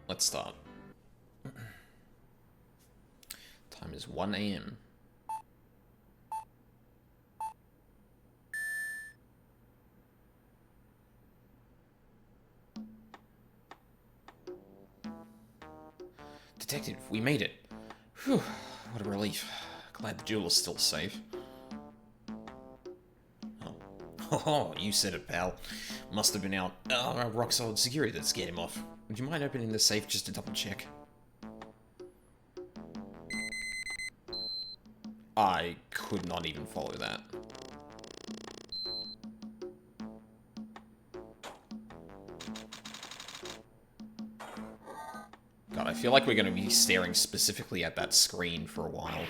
let's start. Time is 1 AM. Detective, we made it. Whew, what a relief. Glad the jewel is still safe. Oh, you said it, pal. Must have been our rock-solid security that scared him off. Would you mind opening the safe just to double-check? I could not even follow that. God, I feel like we're going to be staring specifically at that screen for a while.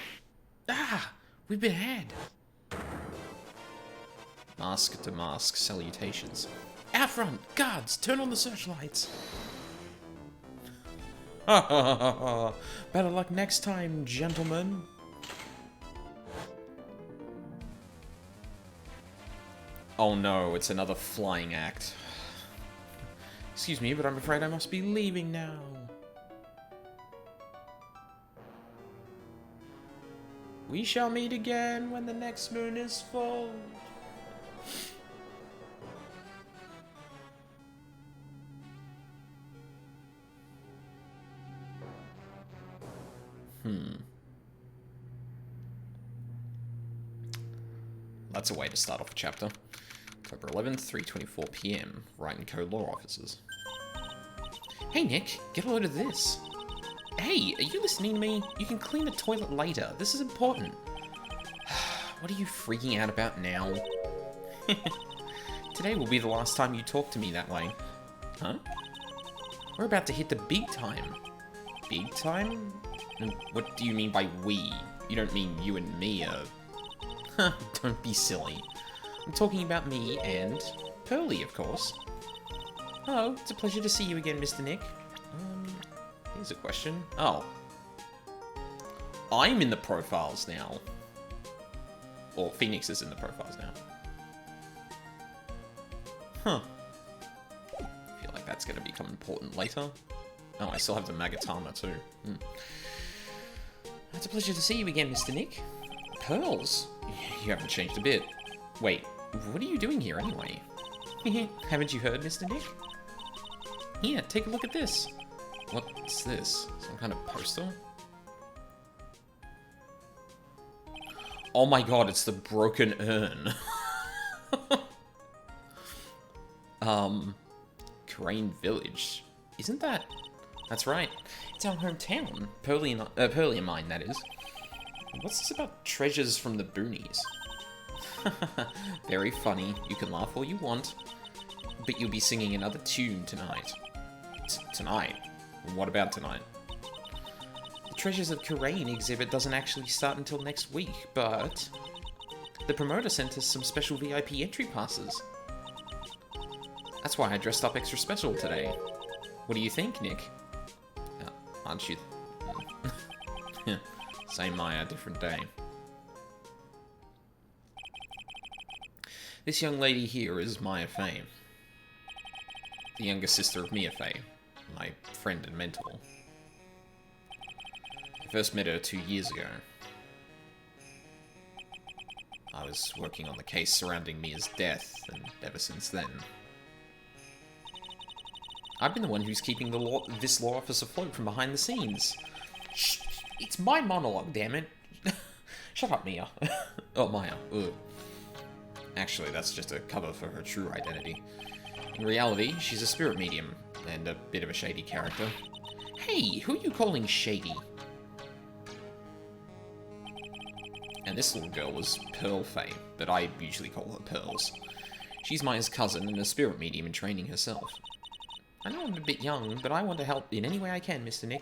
Ah! We've been had! Mask to mask salutations. Out front! Guards! Turn on the searchlights! Ha ha ha ha ha! Better luck next time, gentlemen! Oh no, it's another flying act. Excuse me, but I'm afraid I must be leaving now. We shall meet again when the next moon is full. That's a way to start off a chapter. October 11th, 3:24 PM. Wright & Co. Law Offices. Hey Nick, get a load of this. Hey, are you listening to me? You can clean the toilet later. This is important. What are you freaking out about now? Today will be the last time you talk to me that way. Huh? We're about to hit the big time. Big time? What do you mean by we? You don't mean you and me are... Don't be silly. I'm talking about me and Pearly, of course. Hello, it's a pleasure to see you again, Mr. Nick. Here's a question. Oh. I'm in the profiles now. Or Phoenix is in the profiles now. Huh. I feel like that's going to become important later. Oh, I still have the Magatama too. It's a pleasure to see you again, Mr. Nick. Pearls? You haven't changed a bit. Wait, what are you doing here anyway? Haven't you heard, Mr. Nick? Here, take a look at this. What's this? Some kind of poster? Oh my god, it's the broken urn. Crane Village. Isn't that... That's right. It's our hometown. Pearly and mine, that is. What's this about treasures from the boonies? Very funny. You can laugh all you want. But you'll be singing another tune tonight. Tonight? What about tonight? The Treasures of Karain exhibit doesn't actually start until next week, but... The promoter sent us some special VIP entry passes. That's why I dressed up extra special today. What do you think, Nick? Aren't you... Same Maya, different day. This young lady here is Maya Fey. The younger sister of Mia Fey, my friend and mentor. I first met her 2 years ago. I was working on the case surrounding Mia's death, and ever since then... I've been the one who's keeping this law office afloat from behind the scenes. Shh! It's my monologue, damn it! Shut up, Mia. Oh, Maya. Ugh. Actually, that's just a cover for her true identity. In reality, she's a spirit medium, and a bit of a shady character. Hey, who are you calling shady? And this little girl was Pearl Fey, but I usually call her Pearls. She's Maya's cousin and a spirit medium in training herself. I know I'm a bit young, but I want to help in any way I can, Mr. Nick.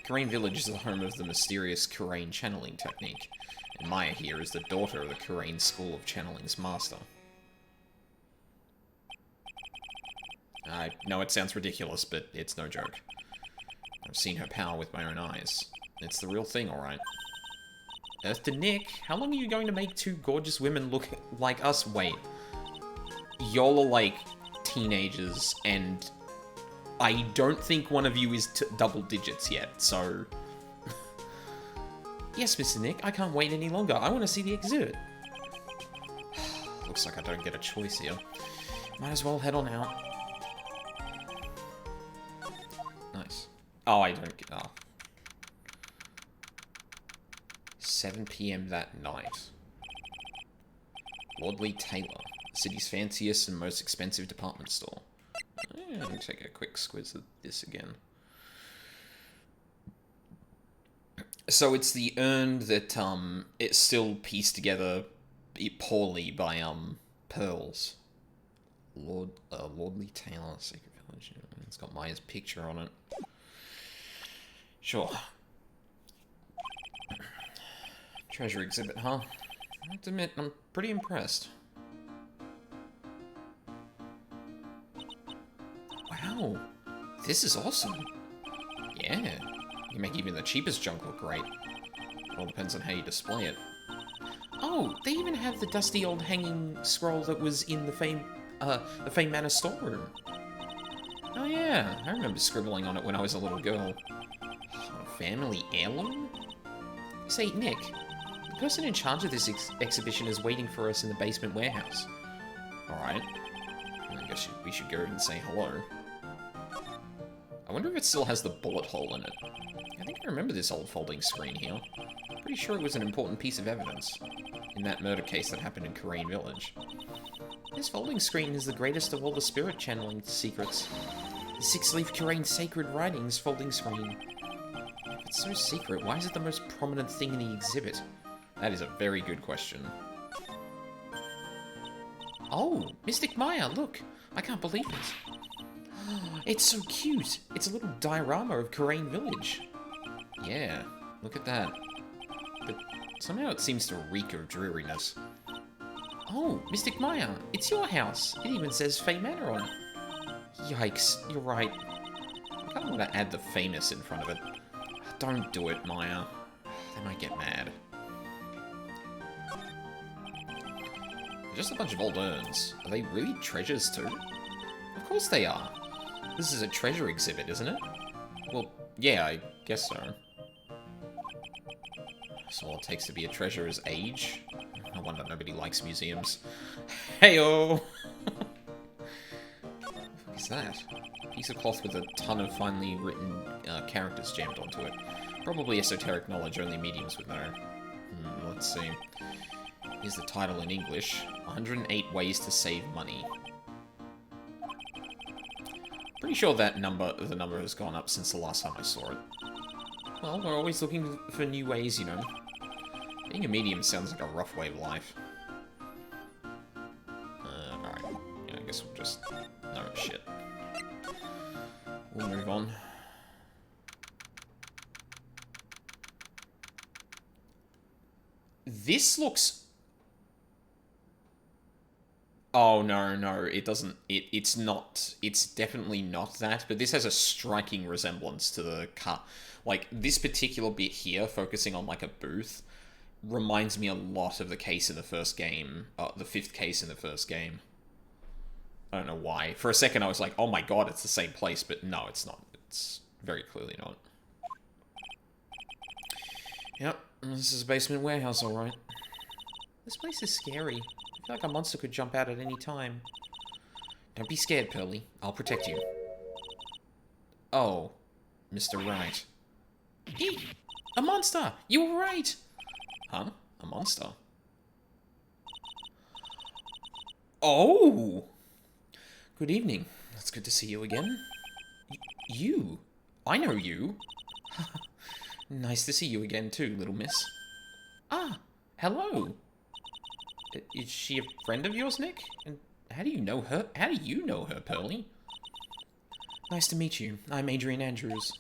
Karain Village is the home of the mysterious Karain channeling technique, and Maya here is the daughter of the Karain School of Channeling's master. I know it sounds ridiculous, but it's no joke. I've seen her power with my own eyes. It's the real thing, alright. Earth to Nick, how long are you going to make two gorgeous women look like us? Wait. Y'all are like teenagers, and I don't think one of you is double digits yet, so... Yes, Mr. Nick, I can't wait any longer. I want to see the exhibit. Looks like I don't get a choice here. Might as well head on out. Nice. Oh, I don't get... Oh. 7 PM that night. Lordly Taylor, the city's fanciest and most expensive department store. Let me take a quick squiz at this again. So it's the urn that, it's still pieced together poorly by, pearls. Lordly Taylor, Sacred Village. It's got Maya's picture on it. Sure. Treasure exhibit, huh? I have to admit, I'm pretty impressed. Wow, this is awesome. Yeah, you make even the cheapest junk look great. It all depends on how you display it. Oh, they even have the dusty old hanging scroll that was in the Fame Manor storeroom. Oh yeah, I remember scribbling on it when I was a little girl. A family heirloom? Say, Nick, the person in charge of this exhibition is waiting for us in the basement warehouse. Alright. I guess we should go and say hello. I wonder if it still has the bullet hole in it. I think I remember this old folding screen here. Pretty sure it was an important piece of evidence in that murder case that happened in Karain Village. This folding screen is the greatest of all the spirit channeling secrets. The six-leaf Karain sacred writings folding screen. If it's so secret, why is it the most prominent thing in the exhibit? That is a very good question. Oh, Mystic Maya, look! I can't believe it. It's so cute! It's a little diorama of Karain Village. Yeah, look at that. But somehow it seems to reek of dreariness. Oh, Mystic Maya, it's your house. It even says Fey Manor on it. Yikes, you're right. I kind of want to add the famous in front of it. Don't do it, Maya. They might get mad. Just a bunch of old urns. Are they really treasures too? Of course they are. This is a treasure exhibit, isn't it? Well, yeah, I guess so. So all it takes to be a treasure is age. No wonder nobody likes museums. Heyo! What is that? A piece of cloth with a ton of finely written characters jammed onto it. Probably esoteric knowledge only mediums would know. Let's see. Here's the title in English. 108 Ways to Save Money. Pretty sure that the number has gone up since the last time I saw it. Well, we're always looking for new ways, you know. Being a medium sounds like a rough way of life. Alright. Yeah, I guess we'll just... No, shit. We'll move on. This looks... Oh, no, it doesn't... It's not... It's definitely not that, but this has a striking resemblance to the cut. Like, this particular bit here, focusing on, like, a booth, reminds me a lot of the case in the first game. The fifth case in the first game. I don't know why. For a second, I was like, oh my god, it's the same place, but no, it's not. It's very clearly not. Yep, this is a basement warehouse, alright. This place is scary. I feel like a monster could jump out at any time. Don't be scared, Pearly. I'll protect you. Oh, Mr. Right. Eek! A monster! You were right! Huh? A monster? Oh! Good evening. It's good to see you again. You? I know you. Nice to see you again too, little miss. Ah, hello. Is she a friend of yours, Nick? And how do you know her? How do you know her, Pearly? Nice to meet you. I'm Adrian Andrews.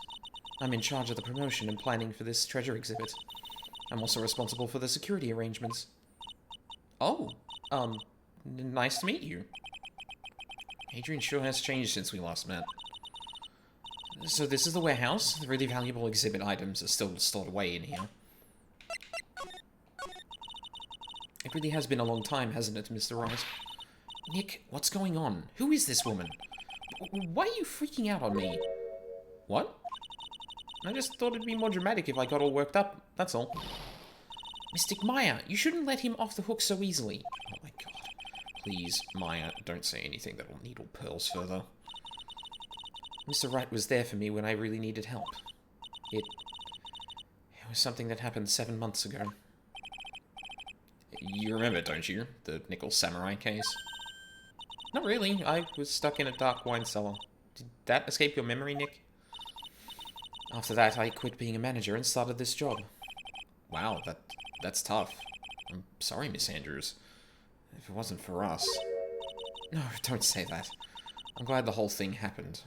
I'm in charge of the promotion and planning for this treasure exhibit. I'm also responsible for the security arrangements. Oh, nice to meet you. Adrian sure has changed since we last met. So this is the warehouse. The really valuable exhibit items are still stored away in here. It really has been a long time, hasn't it, Mr. Wright? Nick, what's going on? Who is this woman? Why are you freaking out on me? What? I just thought it'd be more dramatic if I got all worked up, that's all. Mystic Maya, you shouldn't let him off the hook so easily. Oh my god. Please, Maya, don't say anything that will needle Pearls further. Mr. Wright was there for me when I really needed help. It was something that happened 7 months ago. You remember, don't you? The Nickel Samurai case? Not really. I was stuck in a dark wine cellar. Did that escape your memory, Nick? After that, I quit being a manager and started this job. Wow, that's tough. I'm sorry, Miss Andrews. If it wasn't for us... No, don't say that. I'm glad the whole thing happened.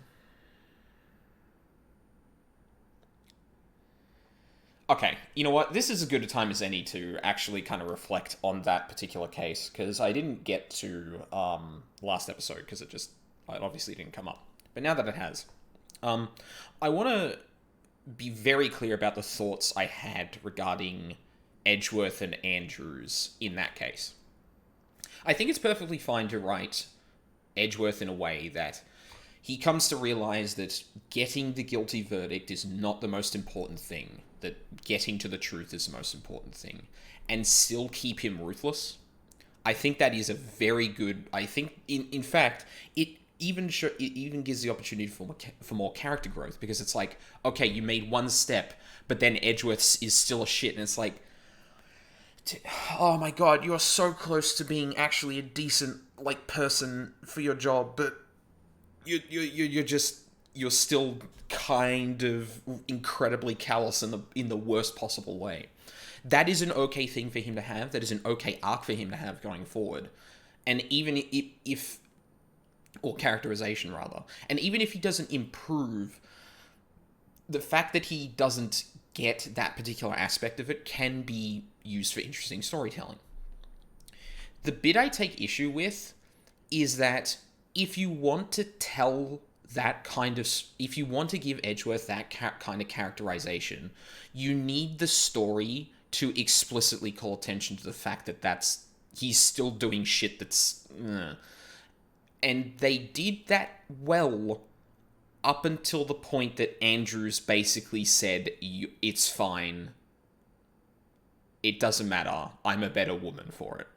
Okay, you know what? This is as good a time as any to actually kind of reflect on that particular case, because I didn't get to last episode, because it obviously didn't come up. But now that it has, I want to be very clear about the thoughts I had regarding Edgeworth and Andrews in that case. I think it's perfectly fine to write Edgeworth in a way that he comes to realize that getting the guilty verdict is not the most important thing, that getting to the truth is the most important thing, and still keep him ruthless. I think that is a very good... I think, in fact, it even gives the opportunity for more character growth, because it's like, okay, you made one step, but then Edgeworth is still a shit, and it's like, oh my god, you are so close to being actually a decent, person for your job, but you're still kind of incredibly callous in the worst possible way. That is an okay thing for him to have. That is an okay arc for him to have going forward. And even if or characterization rather, and even if he doesn't improve, the fact that he doesn't get that particular aspect of it can be used for interesting storytelling. The bit I take issue with is that if you want to tell that kind of... If you want to give Edgeworth that kind of characterization, you need the story to explicitly call attention to the fact that he's still doing shit that's... And they did that well up until the point that Andrews basically said, it's fine. It doesn't matter. I'm a better woman for it.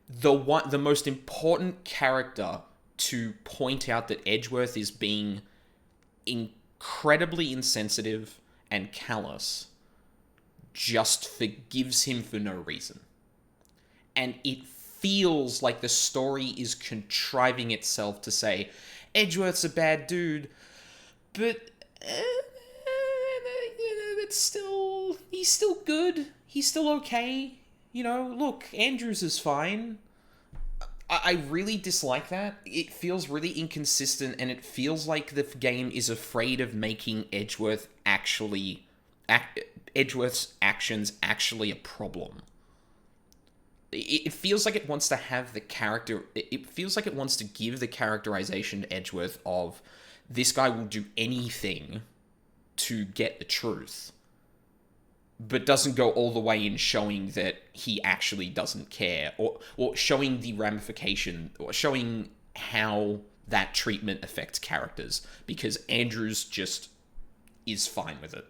The most important character to point out that Edgeworth is being incredibly insensitive and callous just forgives him for no reason. And it feels like the story is contriving itself to say, Edgeworth's a bad dude, but he's still good. He's still okay. Look, Andrews is fine. I really dislike that. It feels really inconsistent, and it feels like the game is afraid of making Edgeworth's actions actually a problem. It feels like it wants to have the character... It feels like it wants to give the characterization to Edgeworth of, this guy will do anything to get the truth, but doesn't go all the way in showing that he actually doesn't care, or showing the ramification, or showing how that treatment affects characters, because Andrews just is fine with it.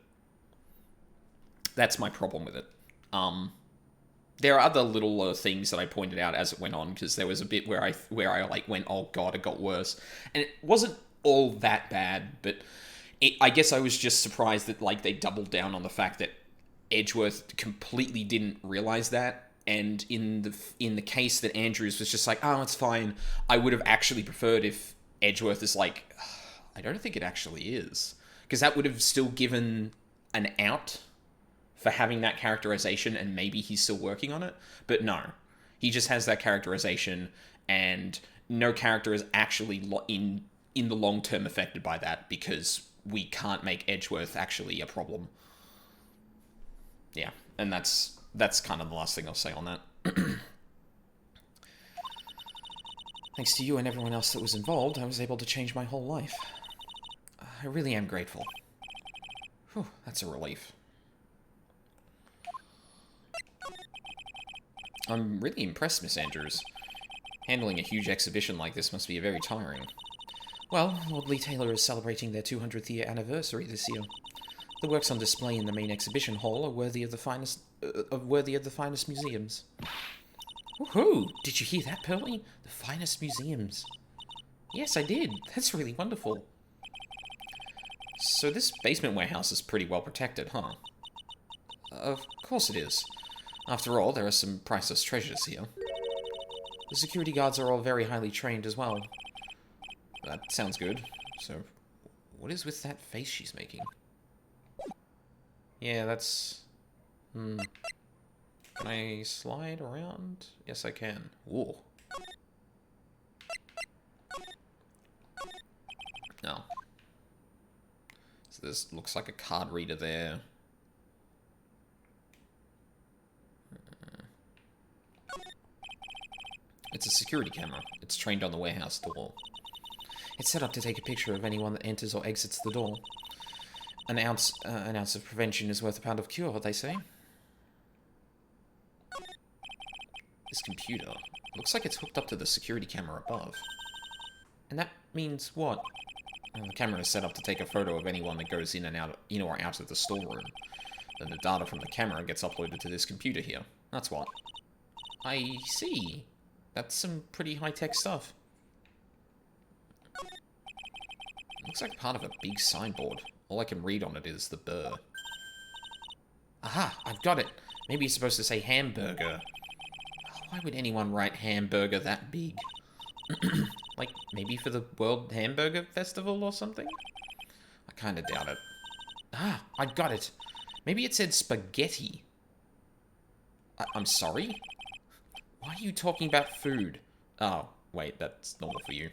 That's my problem with it. There are other little things that I pointed out as it went on, because there was a bit where I went, oh god, it got worse. And it wasn't all that bad, but I guess I was just surprised that they doubled down on the fact that Edgeworth completely didn't realize that, and in the case that Andrews was just like, oh, it's fine, I would have actually preferred if Edgeworth is like, I don't think it actually is, because that would have still given an out for having that characterization, and maybe he's still working on it. But no, he just has that characterization, and no character is actually in the long term affected by that, because we can't make Edgeworth actually a problem. Yeah, and that's kind of the last thing I'll say on that. Thanks to you and everyone else that was involved, I was able to change my whole life. I really am grateful. Whew, that's a relief. I'm really impressed, Miss Andrews. Handling a huge exhibition like this must be very tiring. Well, Lord Lee Taylor is celebrating their 200th year anniversary this year. The works on display in the main exhibition hall are worthy of the finest museums. Woohoo! Did you hear that, Pearly? The finest museums. Yes, I did. That's really wonderful. So this basement warehouse is pretty well protected, huh? Of course it is. After all, there are some priceless treasures here. The security guards are all very highly trained as well. That sounds good. So, what is with that face she's making? Yeah, that's... Can I slide around? Yes, I can. Ooh. No. So this looks like a card reader there. It's a security camera. It's trained on the warehouse door. It's set up to take a picture of anyone that enters or exits the door. An ounce of prevention is worth a pound of cure, they say. This computer looks like it's hooked up to the security camera above. And that means what? Well, the camera is set up to take a photo of anyone that goes in or out of the storeroom. Then the data from the camera gets uploaded to this computer here. That's what. I see. That's some pretty high-tech stuff. Looks like part of a big signboard. All I can read on it is the burr. Aha! I've got it! Maybe it's supposed to say hamburger. Why would anyone write hamburger that big? Like, maybe for the World Hamburger Festival or something? I kinda doubt it. Ah! I got it! Maybe it said spaghetti. I'm sorry? Why are you talking about food? Oh, wait, that's normal for you.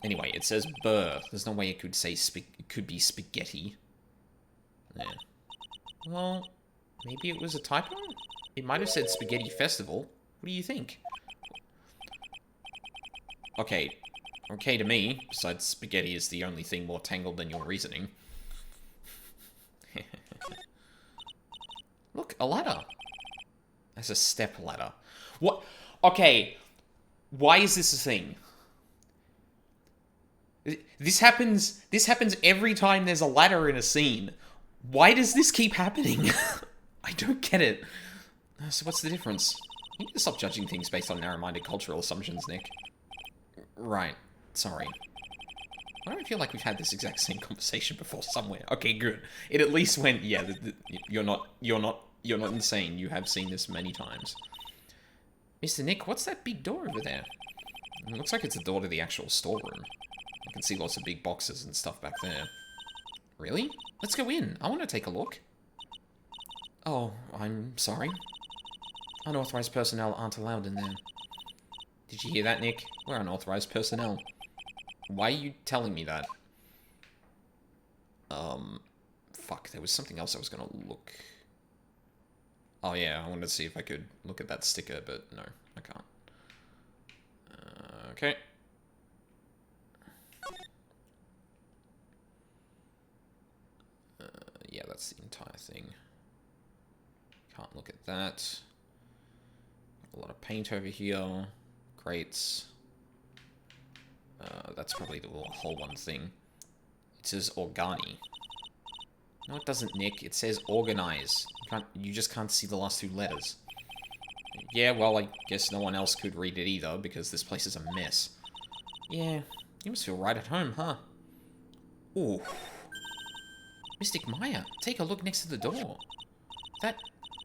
Anyway, it says burr. There's no way it could say it could be spaghetti. Yeah. Well, maybe it was a typo? It might have said Spaghetti Festival. What do you think? Okay. Okay to me, besides spaghetti is the only thing more tangled than your reasoning. Look, a ladder. That's a step ladder. What? Okay. Why is this a thing? This happens every time there's a ladder in a scene. Why does this keep happening? I don't get it. So what's the difference? You need to stop judging things based on narrow-minded cultural assumptions, Nick. Right. Sorry. Why do I feel like we've had this exact same conversation before somewhere? Okay, good. It at least went, yeah, you're not insane. You have seen this many times. Mr. Nick, what's that big door over there? It looks like it's a door to the actual storeroom. I can see lots of big boxes and stuff back there. Really? Let's go in. I want to take a look. Oh, I'm sorry. Unauthorized personnel aren't allowed in there. Did you hear that, Nick? We're unauthorized personnel. Why are you telling me that? Fuck, there was something else I was gonna look. Oh yeah, I wanted to see if I could look at that sticker, but no, I can't. Okay. Yeah, that's the entire thing. Can't look at that. A lot of paint over here. Crates. That's probably the whole one thing. It says Organi. No, it doesn't, Nick. It says Organize. You just can't see the last two letters. Yeah, well, I guess no one else could read it either, because this place is a mess. Yeah, you must feel right at home, huh? Ooh. Mystic Maya, take a look next to the door.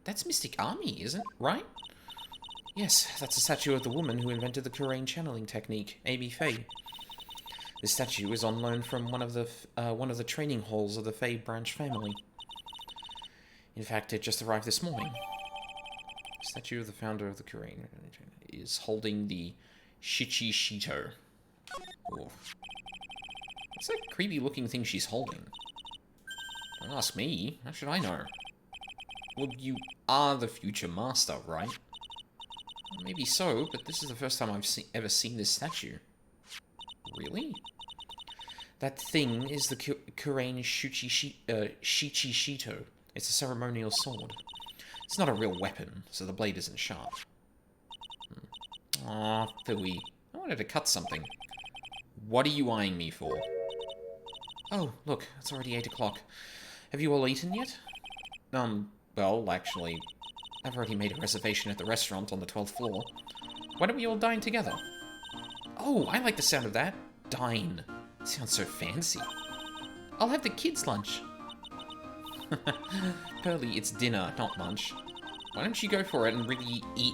That's Mystic Army, isn't it? Right? Yes, that's a statue of the woman who invented the Kurain channeling technique, Amy Faye. This statue is on loan from one of the training halls of the Faye branch family. In fact, it just arrived this morning. The statue of the founder of the Kurain is holding the Shichi Shito. Ooh. What's that creepy-looking thing she's holding? Don't ask me. How should I know? Well, you are the future master, right? Maybe so, but this is the first time I've ever seen this statue. Really? That thing is the Kurain Shichi Shito. It's a ceremonial sword. It's not a real weapon, so the blade isn't sharp. Aw, Philly. I wanted to cut something. What are you eyeing me for? Oh, look, it's already 8 o'clock. Have you all eaten yet? Well, actually, I've already made a reservation at the restaurant on the 12th floor. Why don't we all dine together? Oh, I like the sound of that. Dine. Sounds so fancy. I'll have the kids' lunch. Pearly, it's dinner, not lunch. Why don't you go for it and really eat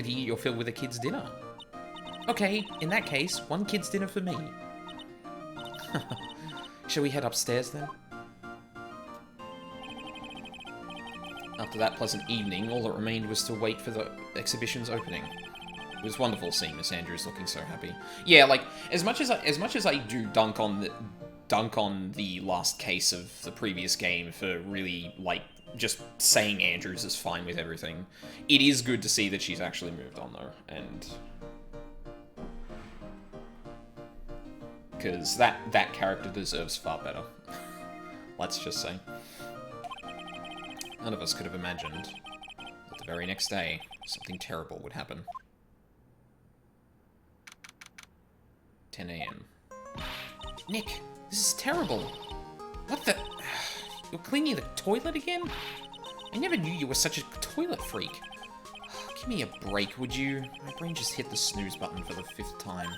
your fill with a kid's dinner? Okay, in that case, one kid's dinner for me. Shall we head upstairs then? After that pleasant evening, all that remained was to wait for the exhibition's opening. It was wonderful seeing Miss Andrews looking so happy. Yeah, like as much as I do dunk on the last case of the previous game for really like just saying Andrews is fine with everything, it is good to see that she's actually moved on though, and because that character deserves far better. Let's just say. None of us could have imagined that the very next day, something terrible would happen. 10 a.m. Nick, this is terrible. What the... You're cleaning the toilet again? I never knew you were such a toilet freak. Give me a break, would you? My brain just hit the snooze button for the 5th time.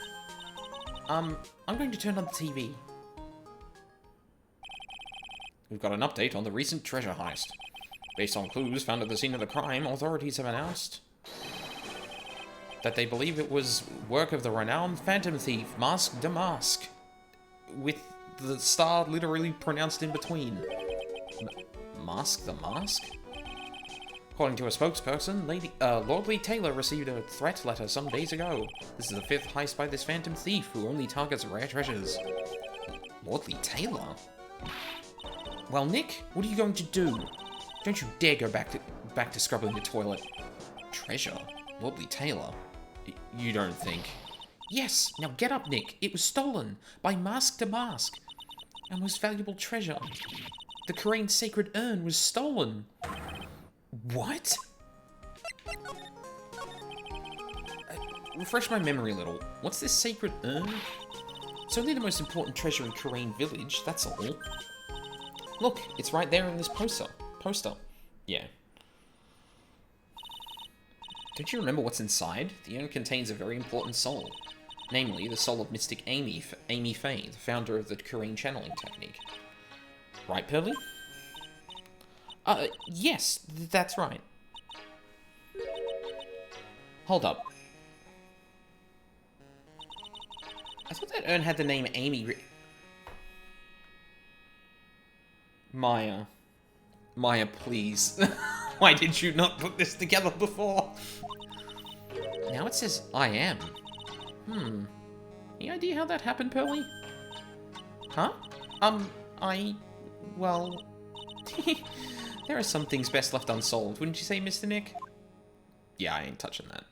I'm going to turn on the TV. We've got an update on the recent treasure heist. Based on clues found at the scene of the crime, authorities have announced that they believe it was work of the renowned phantom thief, Masque de Masque, with the star literally pronounced in between. Masque the Masque? According to a spokesperson, Lordly Taylor received a threat letter some days ago. This is the 5th heist by this phantom thief, who only targets rare treasures. Lordly Taylor? Well, Nick, what are you going to do? Don't you dare go back to scrubbing the toilet. Treasure? Lordly Taylor? You don't think? Yes, now get up, Nick. It was stolen by Masque de Masque. Our most valuable treasure. The Korean sacred urn was stolen. What? Refresh my memory a little. What's this sacred urn? It's only the most important treasure in Korean village, that's all. Look, it's right there in this poster. Yeah. Don't you remember what's inside? The urn contains a very important soul. Namely, the soul of mystic Amy Faye, the founder of the Korean channeling technique. Right, Pearly? Yes, that's right. Hold up. I thought that urn had the name Amy Maya. Maya, please. Why did you not put this together before? Now it says I am. Any idea how that happened, Pearly? Huh? Well... there are some things best left unsolved, wouldn't you say, Mr. Nick? Yeah, I ain't touching that.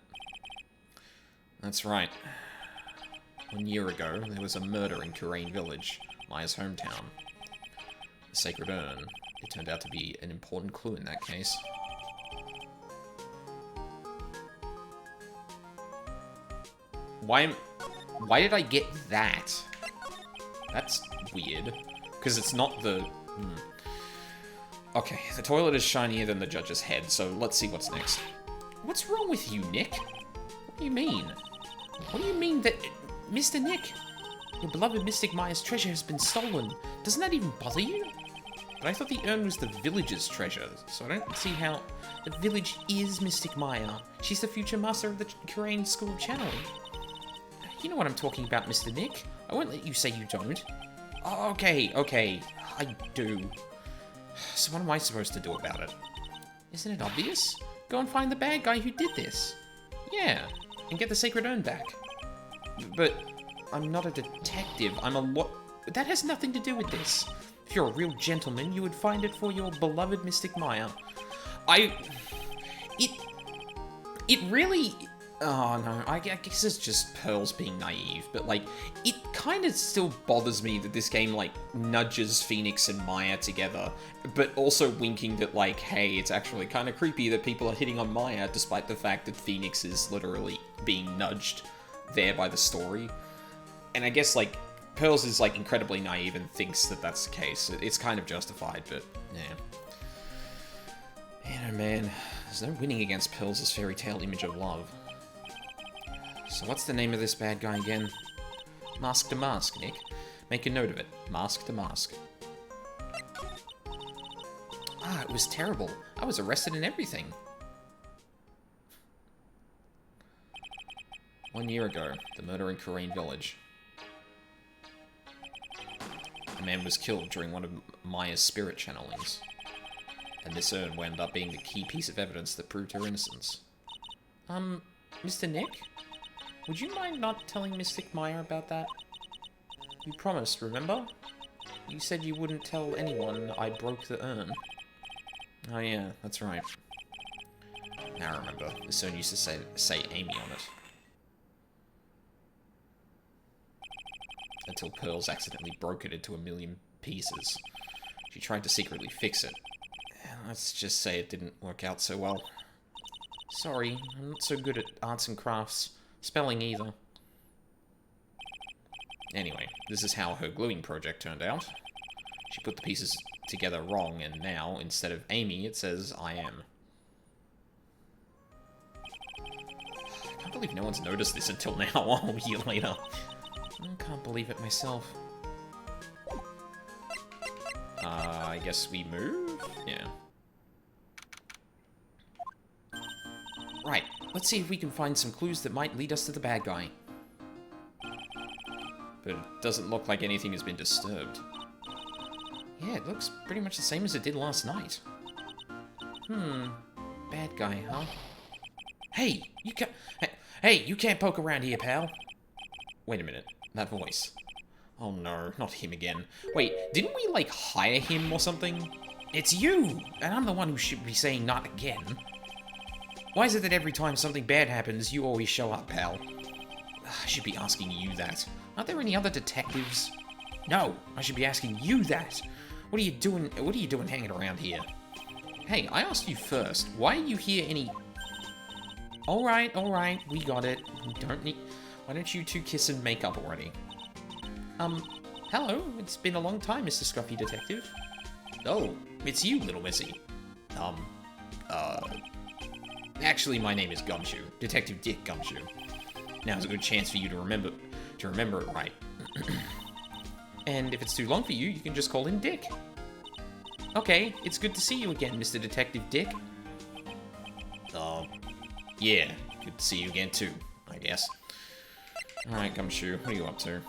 That's right. 1 year ago, there was a murder in Korean Village, Maya's hometown. The sacred urn. It turned out to be an important clue in that case. Why did I get that? That's weird. Because it's not the... Okay, the toilet is shinier than the judge's head, so let's see what's next. What's wrong with you, Nick? What do you mean? What do you mean that... Mr. Nick? Your beloved Mystic Maya's treasure has been stolen. Doesn't that even bother you? But I thought the urn was the village's treasure, so I don't see how... The village is Mystic Maya. She's the future master of the Korean School of Channeling. You know what I'm talking about, Mr. Nick. I won't let you say you don't. Okay, I do. So what am I supposed to do about it? Isn't it obvious? Go and find the bad guy who did this. Yeah, and get the sacred urn back. But I'm not a detective. I'm a that has nothing to do with this. If you're a real gentleman, you would find it for your beloved Mystic Maya. It really... Oh no, I guess it's just Pearls being naive, but like, it kind of still bothers me that this game like nudges Phoenix and Maya together, but also winking that like, hey, it's actually kind of creepy that people are hitting on Maya despite the fact that Phoenix is literally being nudged there by the story. And I guess like, Pearls is like incredibly naive and thinks that that's the case. It's kind of justified, but yeah. You know, man, there's no winning against Pearls' fairy tale image of love. So what's the name of this bad guy again? Mask to Mask, Nick. Make a note of it. Mask to Mask. Ah, it was terrible. I was arrested and everything. 1 year ago, the murder in Korean village. A man was killed during one of Maya's spirit channelings. And this urn wound up being the key piece of evidence that proved her innocence. Mr. Nick? Would you mind not telling Mystic Maya about that? You promised, remember? You said you wouldn't tell anyone I broke the urn. Oh yeah, that's right. Now I remember. This urn used to say Amy on it. Until Pearls accidentally broke it into a million pieces. She tried to secretly fix it. Let's just say it didn't work out so well. Sorry, I'm not so good at arts and crafts. Spelling either. Anyway, this is how her gluing project turned out. She put the pieces together wrong, and now, instead of Amy, it says I am. I can't believe no one's noticed this until now, a year later. I can't believe it myself. I guess we move? Yeah. Right, let's see if we can find some clues that might lead us to the bad guy. But it doesn't look like anything has been disturbed. Yeah, it looks pretty much the same as it did last night. Bad guy, huh? Hey, you can't poke around here, pal. Wait a minute, that voice. Oh no, not him again. Wait, didn't we, like, hire him or something? It's you! And I'm the one who should be saying not again. Why is it that every time something bad happens, you always show up, pal? I should be asking you that. Aren't there any other detectives? No, I should be asking you that. What are you doing hanging around here? Hey, I asked you first. Why are you here any... Alright, we got it. We don't need... Why don't you two kiss and make up already? Hello. It's been a long time, Mr. Scruffy Detective. Oh, it's you, Little Missy. Actually, my name is Gumshoe. Detective Dick Gumshoe. Now's a good chance for you to remember it right. And if it's too long for you, you can just call him Dick. Okay, it's good to see you again, Mr. Detective Dick. Yeah, good to see you again too, I guess. Alright, Gumshoe, what are you up to?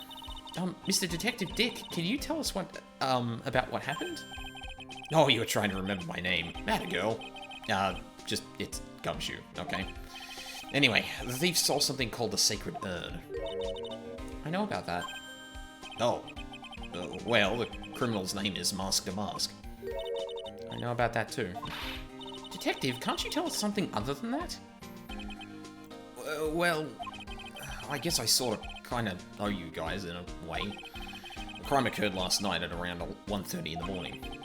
Mr. Detective Dick, can you tell us what, about what happened? Oh, you were trying to remember my name. Matter, girl. It's Gumshoe, okay? Anyway, the thief saw something called the Sacred Urn. I know about that. Oh. Well, the criminal's name is Mask to Mask. I know about that too. Detective, can't you tell us something other than that? Well, I guess I sort of kind of know you guys in a way. The crime occurred last night at around 1:30 in the morning.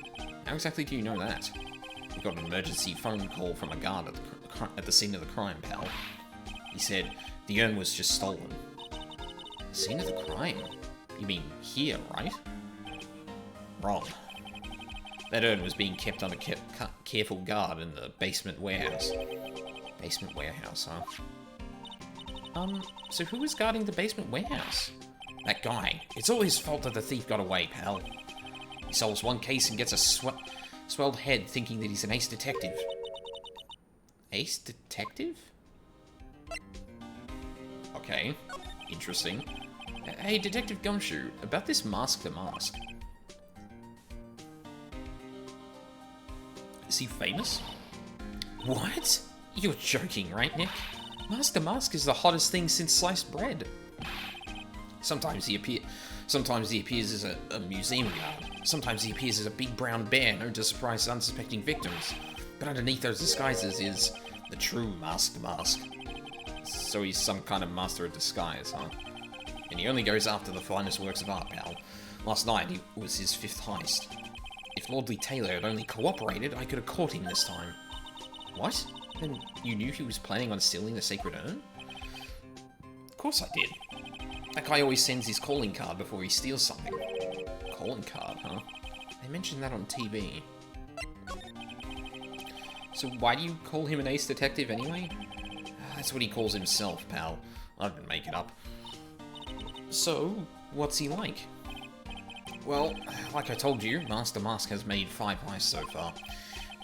How exactly do you know that? We got an emergency phone call from a guard at the scene of the crime, pal. He said the urn was just stolen. The scene of the crime? You mean here, right? Wrong. That urn was being kept under careful guard in the basement warehouse. Basement warehouse, huh? So who was guarding the basement warehouse? That guy. It's all his fault that the thief got away, pal. He solves one case and gets a swelled head thinking that he's an ace detective. Ace detective? Okay, interesting. Hey, Detective Gumshoe, about this Mask to Mask. Is he famous? What? You're joking, right, Nick? Mask to Mask is the hottest thing since sliced bread. Sometimes he appears as a museum guard. Sometimes he appears as a big brown bear known to surprise unsuspecting victims. But underneath those disguises is the true Mask to Mask. So he's some kind of master of disguise, huh? And he only goes after the finest works of art, pal. Last night, it was his 5th heist. If Lordly Taylor had only cooperated, I could have caught him this time. What? Then you knew he was planning on stealing the sacred urn? Of course I did. That guy always sends his calling card before he steals something. Calling card, huh? They mentioned that on TV. So why do you call him an ace detective anyway? That's what he calls himself, pal. I didn't make it up. So, what's he like? Well, like I told you, Master Mask has made 5 heists so far.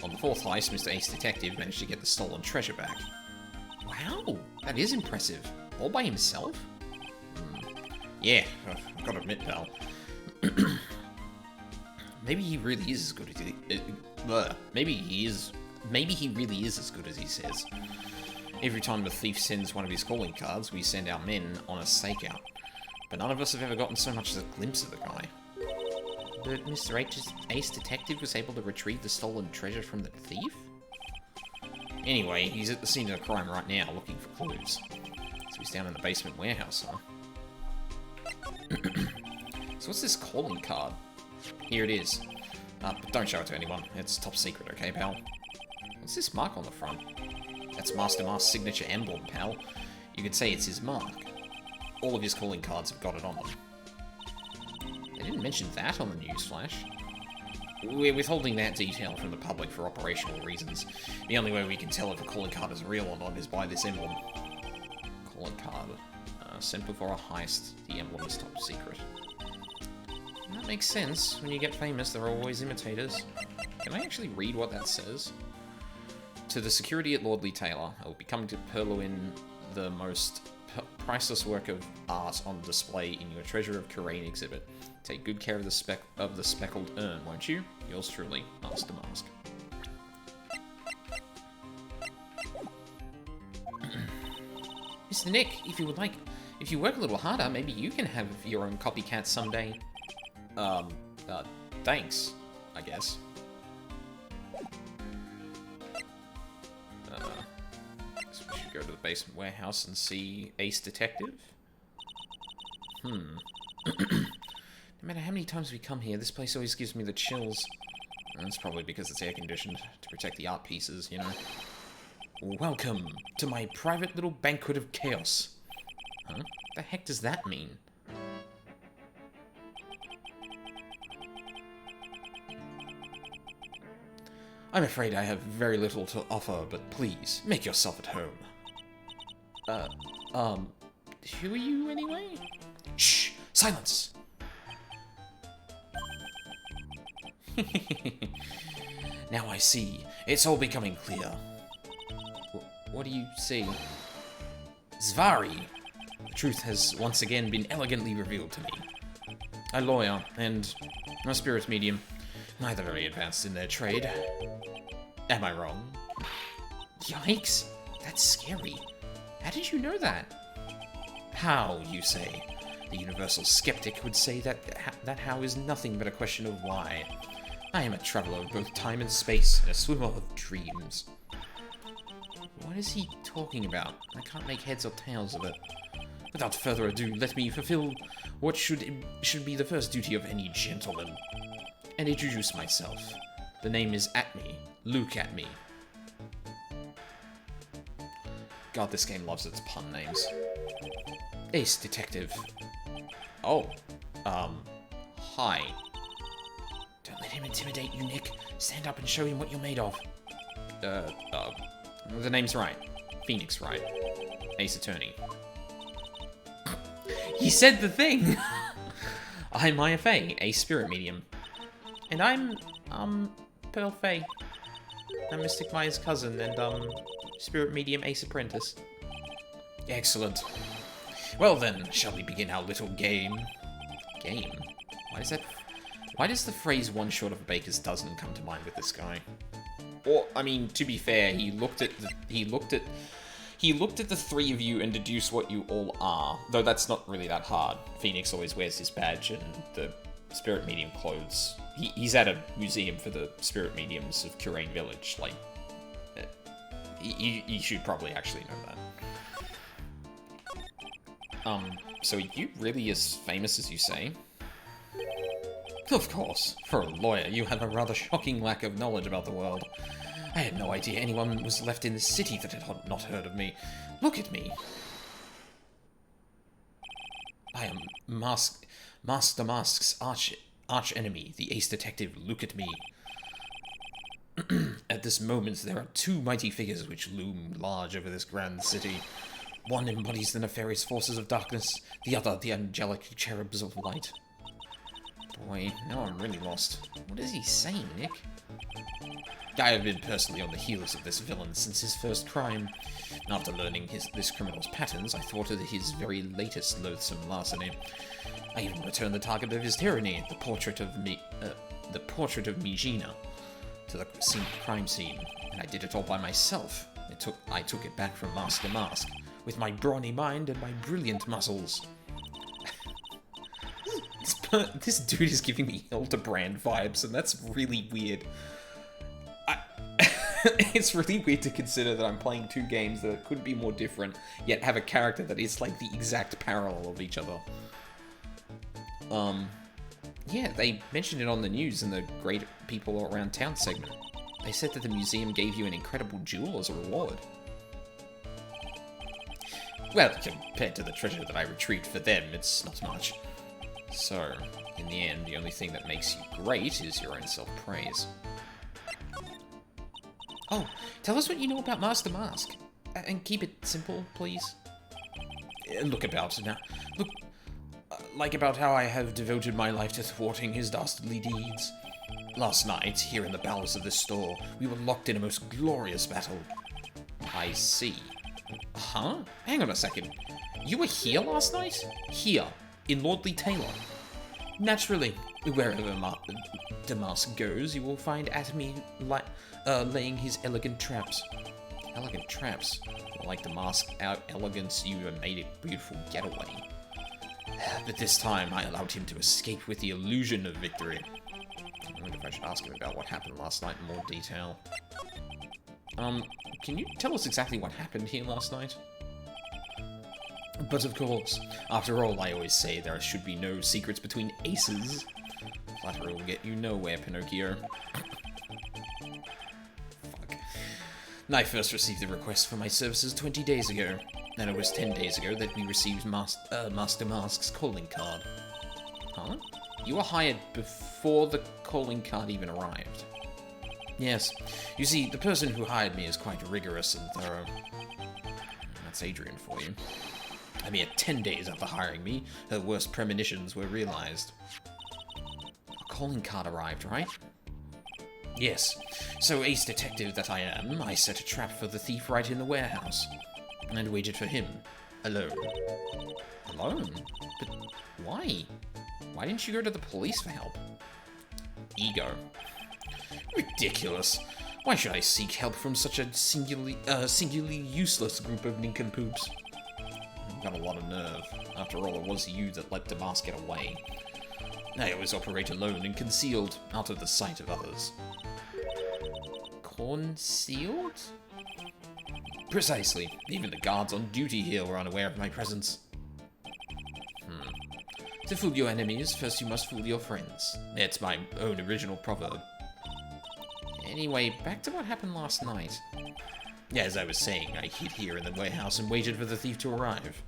On the 4th heist, Mr. Ace Detective managed to get the stolen treasure back. Wow, that is impressive. All by himself? Yeah, I've got to admit, pal. Maybe he really is as good as he... maybe he really is as good as he says. Every time the thief sends one of his calling cards, we send our men on a stakeout. But none of us have ever gotten so much as a glimpse of the guy. But Mr. Ace Detective was able to retrieve the stolen treasure from the thief? Anyway, he's at the scene of the crime right now, looking for clues. So he's down in the basement warehouse, huh? So what's this calling card? Here it is. But don't show it to anyone. It's top secret, okay, pal? What's this mark on the front? That's Master Mask's signature emblem, pal. You could say it's his mark. All of his calling cards have got it on them. They didn't mention that on the newsflash. We're withholding that detail from the public for operational reasons. The only way we can tell if a calling card is real or not is by this emblem. Calling card. Sent before a heist. The emblem is top secret. That makes sense. When you get famous, there are always imitators. Can I actually read what that says? To the security at Lordly Taylor, I will be coming to purloin the most priceless work of art on display in your Treasure of Kurain exhibit. Take good care of the speckled urn, won't you? Yours truly, Master Mask. Mr. Nick, if you work a little harder, maybe you can have your own copycat someday. Thanks, I guess. Guess we should go to the basement warehouse and see Ace Detective. No matter how many times we come here, this place always gives me the chills. That's probably because it's air-conditioned to protect the art pieces, you know. Welcome to my private little banquet of chaos. Huh? The heck does that mean? I'm afraid I have very little to offer, but please, make yourself at home. Who are you anyway? Shh! Silence! Now I see. It's all becoming clear. What do you see? Zvari! The truth has once again been elegantly revealed to me. A lawyer and a spirit medium, neither very advanced in their trade. Am I wrong? Yikes! That's scary. How did you know that? How, you say? The universal skeptic would say that how is nothing but a question of why. I am a traveler of both time and space, and a swimmer of dreams. What is he talking about? I can't make heads or tails of it. Without further ado, let me fulfill what should be the first duty of any gentleman, and introduce myself. The name is Atme. Luke Atme. God, this game loves its pun names. Ace Detective. Oh. Hi. Don't let him intimidate you, Nick. Stand up and show him what you're made of. The name's right. Phoenix Wright. Ace Attorney. He said the thing! I'm Maya Fey, a spirit medium. And I'm, Pearl Fey. I'm Mystic Maya's cousin and, spirit medium Ace Apprentice. Excellent. Well then, shall we begin our little game? Game? Why does the phrase one short of a baker's dozen come to mind with this guy? Or, I mean, to be fair, he looked at the three of you and deduced what you all are, though that's not really that hard. Phoenix always wears his badge and the spirit medium clothes. He's at a museum for the spirit mediums of Kurain Village, like, you should probably actually know that. So are you really as famous as you say? Of course. For a lawyer, you have a rather shocking lack of knowledge about the world. I had no idea anyone was left in the city that had not heard of me. Look at me. I am Master Mask's arch enemy, the ace detective. Look at me. At this moment, there are two mighty figures which loom large over this grand city. One embodies the nefarious forces of darkness, the other the angelic cherubs of light. Boy, now I'm really lost. What is he saying, Nick? I have been personally on the heels of this villain since his first crime. After learning this criminal's patterns, I thwarted his very latest loathsome larceny. I even returned the target of his tyranny, the portrait of Mijina, to the crime scene, and I did it all by myself. I took it back from Master Mask, with my brawny mind and my brilliant muscles. This dude is giving me Hildebrand vibes, and that's really weird. It's really weird to consider that I'm playing two games that couldn't be more different, yet have a character that is like the exact parallel of each other. Yeah, they mentioned it on the news in the Great People Around Town segment. They said that the museum gave you an incredible jewel as a reward. Well, compared to the treasure that I retrieved for them, it's not much. So, in the end, the only thing that makes you great is your own self-praise. Oh, tell us what you know about Master Mask. And keep it simple, please. Look about now. Look, like about how I have devoted my life to thwarting his dastardly deeds. Last night, here in the bowels of this store, we were locked in a most glorious battle. I see. Huh? Hang on a second. You were here last night? Here, in Lordly Taylor. Naturally, wherever Damask goes, you will find Atomy laying his elegant traps. Elegant traps? Like Damask out elegance, you made a beautiful getaway. But this time, I allowed him to escape with the illusion of victory. I wonder if I should ask him about what happened last night in more detail. Can you tell us exactly what happened here last night? But of course, after all, I always say there should be no secrets between aces. Flattery will get you nowhere, Pinocchio. Fuck. I first received the request for my services 20 days ago, and it was 10 days ago that we received Master Mask's calling card. Huh? You were hired before the calling card even arrived. Yes. You see, the person who hired me is quite rigorous and thorough. That's Adrian for you. A mere 10 days after hiring me, her worst premonitions were realized. A calling card arrived, right? Yes. So, ace detective that I am, I set a trap for the thief right in the warehouse. And waited for him. Alone. Alone? But why? Why didn't you go to the police for help? Ego. Ridiculous. Why should I seek help from such a singularly useless group of nincompoops? You've got a lot of nerve. After all, it was you that let Damask get away. I always operate alone and concealed, out of the sight of others. Concealed? Precisely. Even the guards on duty here were unaware of my presence. To fool your enemies, first you must fool your friends. It's my own original proverb. Anyway, back to what happened last night. Yeah, as I was saying, I hid here in the warehouse and waited for the thief to arrive.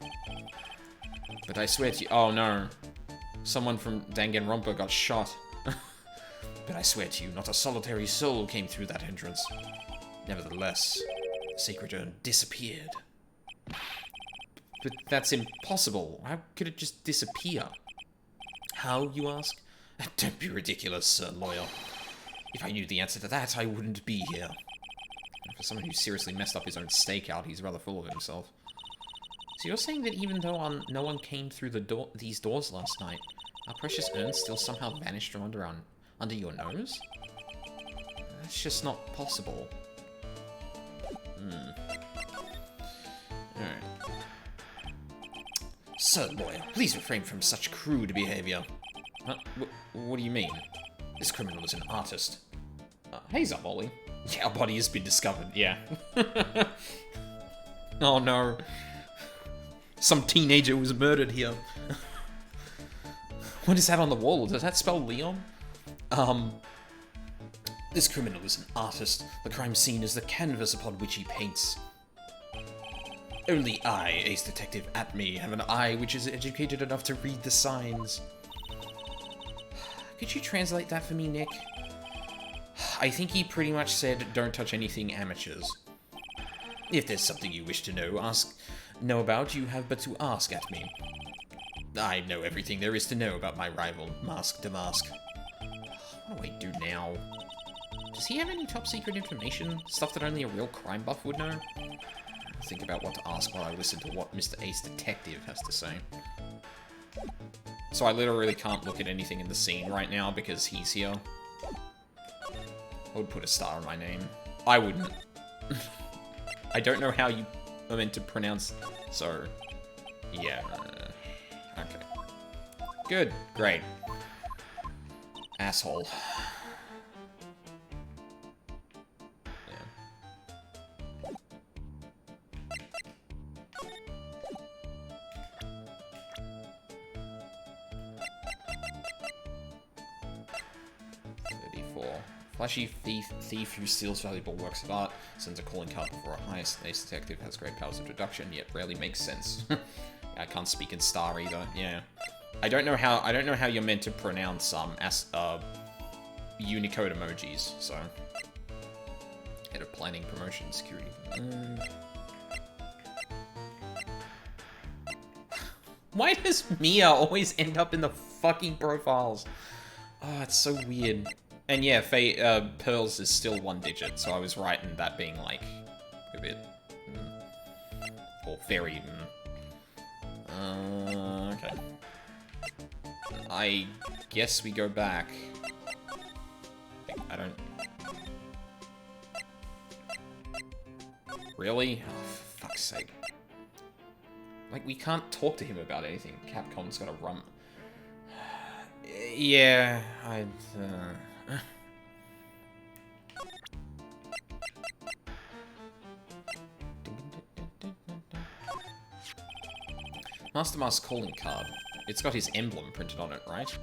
But I swear to you... Oh, no. Someone from Danganronpa got shot. But I swear to you, not a solitary soul came through that entrance. Nevertheless, the sacred urn disappeared. But that's impossible. How could it just disappear? How, you ask? Don't be ridiculous, sir lawyer. If I knew the answer to that, I wouldn't be here. For someone who seriously messed up his own stakeout, he's rather full of himself. So you're saying that even though no one came through these doors last night, our precious urn still somehow vanished from under your nose? That's just not possible. Alright. Sir lawyer, please refrain from such crude behavior. What do you mean? This criminal is an artist. Hey, Zamboli. Yeah, our body has been discovered, yeah. Oh no. Some teenager was murdered here. What is that on the wall? Does that spell Leon? This criminal is an artist. The crime scene is the canvas upon which he paints. Only I, Ace Detective Atme, have an eye which is educated enough to read the signs. Could you translate that for me, Nick? I think he pretty much said, don't touch anything amateurs. If there's something you wish to know about, you have but to ask at me. I know everything there is to know about my rival, Mask to Mask. What do I do now? Does he have any top secret information? Stuff that only a real crime buff would know? Think about what to ask while I listen to what Mr. Ace Detective has to say. So I literally can't look at anything in the scene right now because he's here. I would put a star in my name. I wouldn't. I don't know how you are meant to pronounce... So, yeah. Okay. Good. Great. Asshole. Flashy thief who steals valuable works of art, sends a calling card before a heist. Ace Detective has great powers of deduction, yet rarely makes sense. I can't speak in star either. Yeah, I don't know how you're meant to pronounce Unicode emojis. So, head of planning, promotion, security. Why does Mia always end up in the fucking profiles? Oh, it's so weird. And yeah, Pearls is still 1 digit, so I was right in that being, like, a bit... or very... okay. I guess we go back. I don't... Really? Oh, for fuck's sake. Like, we can't talk to him about anything. Capcom's gotta run... Yeah, Master Mask's calling card. It's got his emblem printed on it, right?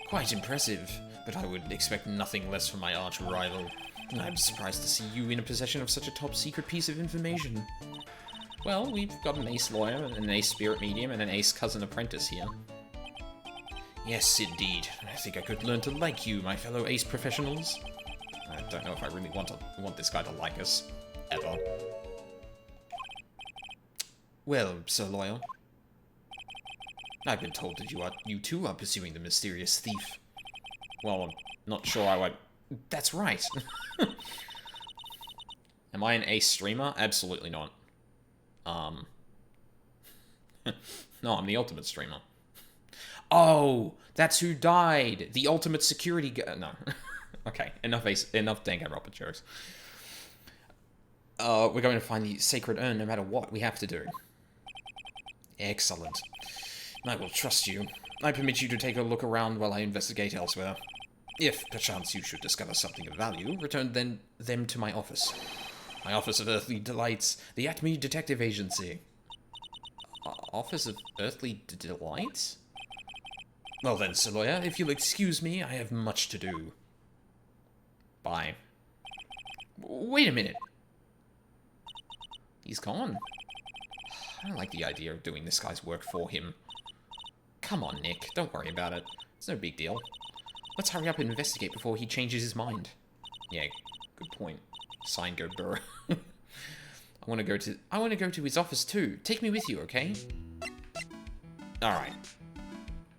Quite impressive, but I would expect nothing less from my arch rival. I'm surprised to see you in a possession of such a top secret piece of information. Well, we've got an ace lawyer, an ace spirit medium, and an ace cousin apprentice here. Yes, indeed. I think I could learn to like you, my fellow ace professionals. I don't know if I really want this guy to like us. Ever. Well, Sir Loyal. I've been told that you too are pursuing the mysterious thief. Well, I'm not sure I would... That's right. Am I an ace streamer? Absolutely not. No, I'm the ultimate streamer. Oh, that's who died. The ultimate security guy. No. Okay, enough Dango Robert jokes. We're going to find the sacred urn no matter what we have to do. Excellent. I will trust you. I permit you to take a look around while I investigate elsewhere. If, perchance, you should discover something of value, return them to my office. My Office of Earthly Delights, the Atme Detective Agency. Office of Earthly Delights? Well then, Sir Lawyer, if you'll excuse me, I have much to do. Bye. Wait a minute. He's gone. I don't like the idea of doing this guy's work for him. Come on, Nick. Don't worry about it. It's no big deal. Let's hurry up and investigate before he changes his mind. Yeah, good point. Sign go burr. I want to go to his office too. Take me with you, okay? Alright.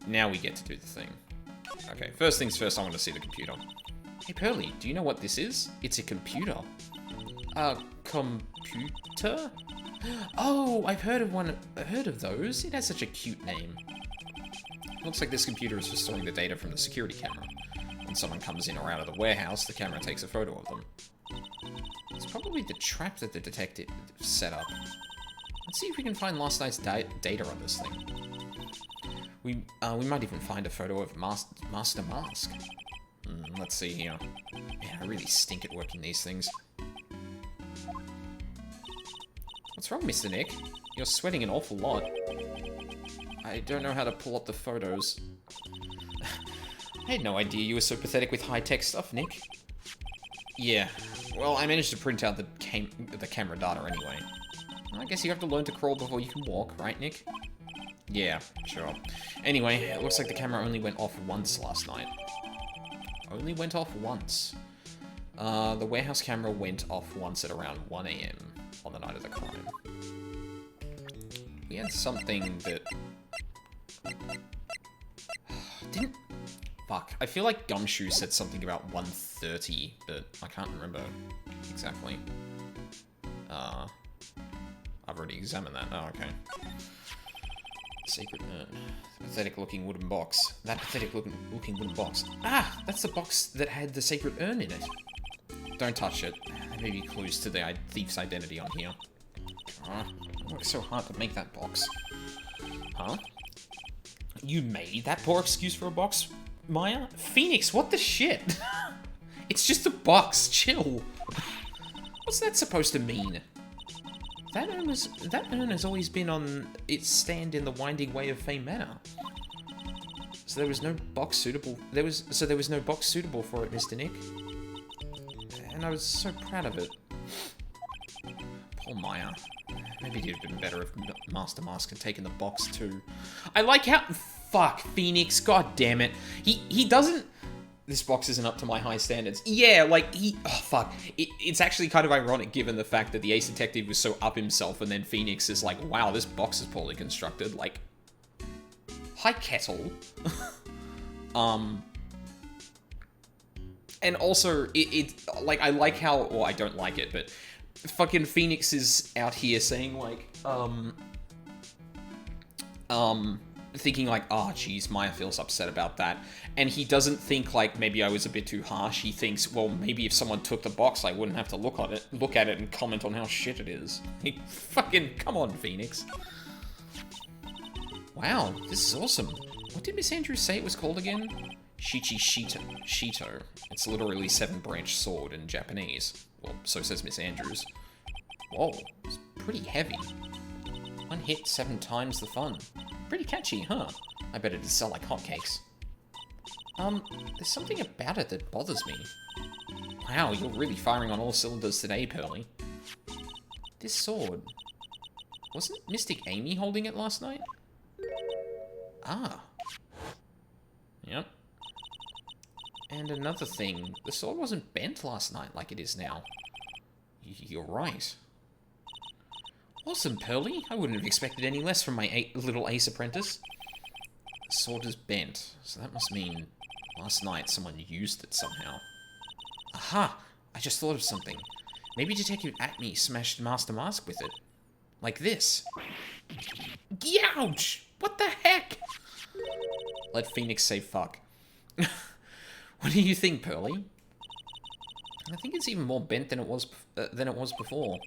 Now we get to do the thing. Okay, first things first, I want to see the computer. Hey, Pearly, do you know what this is? It's a computer. Computer? Oh, I've heard of those. It has such a cute name. Looks like this computer is for storing the data from the security camera. When someone comes in or out of the warehouse, the camera takes a photo of them. It's probably the trap that the detective set up. Let's see if we can find last night's data on this thing. We might even find a photo of Master Mask. Let's see here. Man, I really stink at working these things. What's wrong, Mr. Nick? You're sweating an awful lot. I don't know how to pull up the photos. I had no idea you were so pathetic with high-tech stuff, Nick. Yeah, well, I managed to print out the camera data anyway. I guess you have to learn to crawl before you can walk, right, Nick? Yeah, sure. Anyway, it looks like the camera only went off once last night. Only went off once. The warehouse camera went off once at around 1 AM on the night of the crime. We had something that... Didn't... Fuck. I feel like Gumshoe said something about 1:30, but I can't remember exactly. I've already examined that. Oh, okay. Secret urn. Pathetic-looking wooden box. That pathetic-looking wooden box. Ah! That's the box that had the sacred urn in it. Don't touch it. There may be clues to the thief's identity on here. It worked so hard to make that box. Huh? You made that poor excuse for a box, Maya? Phoenix, what the shit? It's just a box, chill. What's that supposed to mean? That urn has always been on its stand in the winding way of Fame Manor. So there was no box suitable. There was no box suitable for it, Mr. Nick. And I was so proud of it. Poor Maya. Maybe it'd have been better if Master Mask had taken the box too. I like how... Fuck, Phoenix, god damn it. He doesn't... This box isn't up to my high standards. Yeah, like, oh, fuck. It's actually kind of ironic given the fact that the Ace Detective was so up himself and then Phoenix is like, wow, this box is poorly constructed. Like, hi, Kettle. And also, like, I like how... Well, I don't like it, but... Fucking Phoenix is out here saying, like, thinking like, oh, geez, Maya feels upset about that. And he doesn't think, like, maybe I was a bit too harsh. He thinks, well, maybe if someone took the box, I wouldn't have to look at it and comment on how shit it is. Fucking, come on, Phoenix. Wow, this is awesome. What did Miss Andrews say it was called again? Shito. It's literally 7-branch sword in Japanese. Well, so says Miss Andrews. Whoa, it's pretty heavy. One hit 7 times the fun. Pretty catchy, huh? I bet it'd sell like hotcakes. There's something about it that bothers me. Wow, you're really firing on all cylinders today, Pearly. This sword... Wasn't Mystic Amy holding it last night? Ah. Yep. And another thing, the sword wasn't bent last night like it is now. You're right. Awesome, Pearly. I wouldn't have expected any less from my little ace apprentice. The sword is bent, so that must mean last night someone used it somehow. Aha! I just thought of something. Maybe Detective Acme smashed Master Mask with it. Like this. Youch! What the heck? Let Phoenix say fuck. What do you think, Pearly? I think it's even more bent than it was before.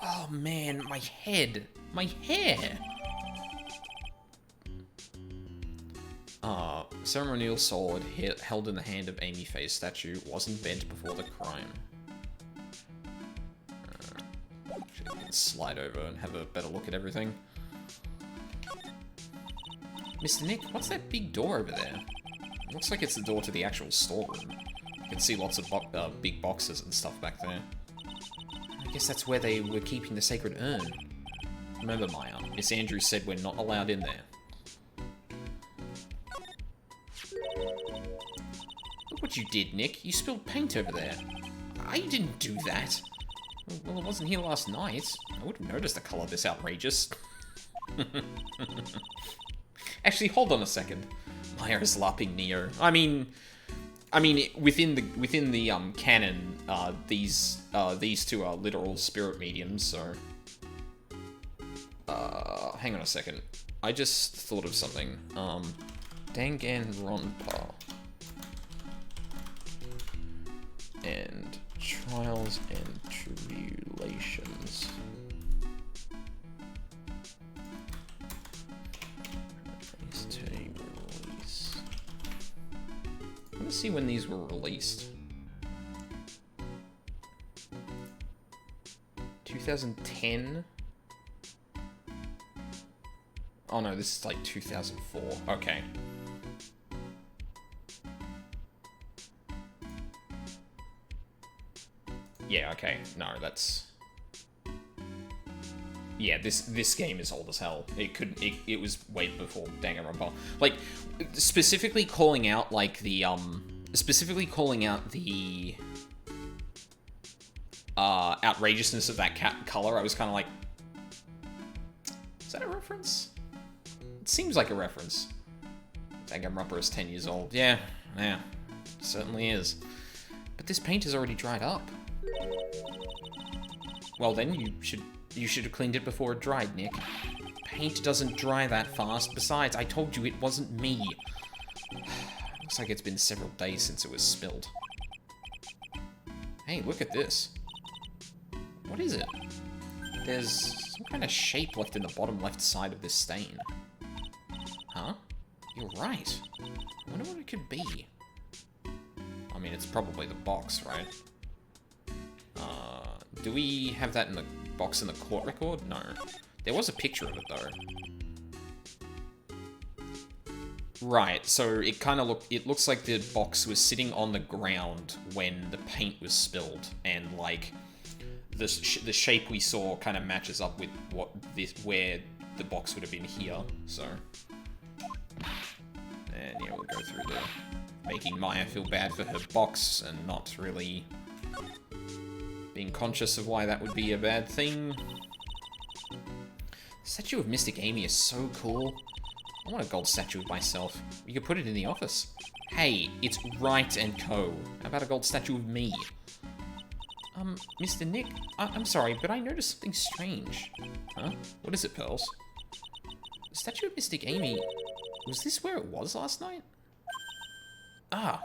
Oh man, my head, my hair. Ceremonial sword held in the hand of Amy Faye's statue wasn't bent before the crime. Actually, we can slide over and have a better look at everything. Mr. Nick, what's that big door over there? It looks like it's the door to the actual storeroom. You can see lots of big boxes and stuff back there. I guess that's where they were keeping the sacred urn. Remember, Maya, Miss Andrews said we're not allowed in there. Look what you did, Nick. You spilled paint over there. I didn't do that. Well, it wasn't here last night. I would have noticed the color this outrageous. Actually, hold on a second. Maya is LARPing Neo. I mean, within the canon, these two are literal spirit mediums. So, hang on a second. I just thought of something. Danganronpa and Trials and Tribulations. Release. I want to see when these were released. 2010. Oh no, this is like 2004. Okay. Yeah, okay. No, that's... Yeah, this game is old as hell. It was way before Danganronpa. Like, specifically calling out, like, the, outrageousness of that cat color, I was kind of like... Is that a reference? It seems like a reference. Danganronpa is 10 years old. Yeah, it certainly is. But this paint has already dried up. Well then, you should have cleaned it before it dried, Nick. Paint doesn't dry that fast. Besides, I told you it wasn't me. Looks like it's been several days since it was spilled. Hey, look at this. What is it? There's some kind of shape left in the bottom left side of this stain. Huh? You're right. I wonder what it could be. I mean, it's probably the box, right? Do we have that in the box in the court record? No. There was a picture of it, though. Right, so it kind of looks like the box was sitting on the ground when the paint was spilled, and, like, the shape we saw kind of matches up with where the box would have been here, so... And, yeah, we'll go through making Maya feel bad for her box, and not really... being conscious of why that would be a bad thing. The statue of Mystic Amy is so cool. I want a gold statue of myself. You could put it in the office. Hey, it's Wright and Co. How about a gold statue of me? Mr. Nick, I'm sorry, but I noticed something strange. Huh? What is it, Pearls? The statue of Mystic Amy... Was this where it was last night? Ah.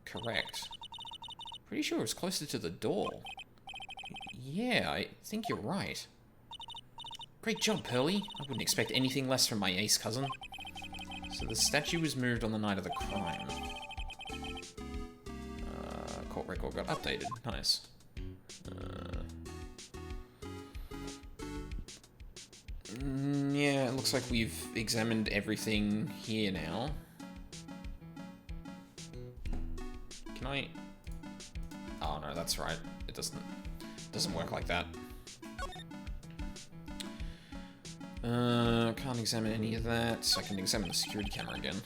Correct. Pretty sure it was closer to the door. Yeah, I think you're right. Great job, Pearly. I wouldn't expect anything less from my ace cousin. So the statue was moved on the night of the crime. Court record got updated. Nice. Yeah, it looks like we've examined everything here now. Can I... Oh no, that's right. It doesn't work like that. Can't examine any of that, so I can examine the security camera again.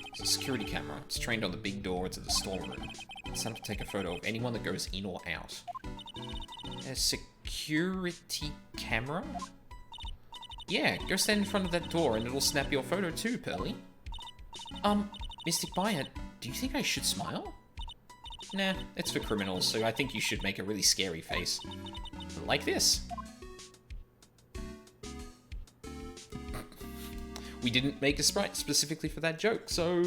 It's a security camera. It's trained on the big door to the storeroom. It's set up to take a photo of anyone that goes in or out. A security camera? Yeah, go stand in front of that door and it'll snap your photo too, Pearly. Mystic Buyer, do you think I should smile? Nah, it's for criminals, so I think you should make a really scary face. Like this. We didn't make a sprite specifically for that joke, so...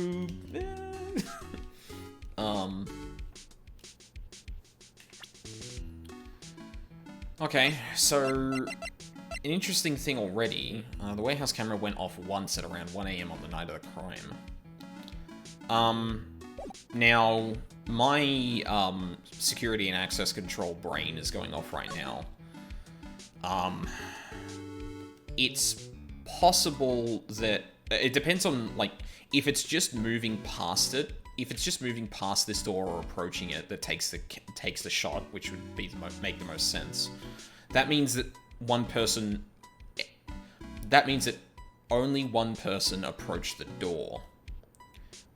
Okay, so... An interesting thing already, the warehouse camera went off once at around 1 AM on the night of the crime. Now, my, security and access control brain is going off right now. It's possible that... It depends on, like, if it's just moving past it, if it's just moving past this door or approaching it that takes the shot, which would be make the most sense. That means that only one person approached the door.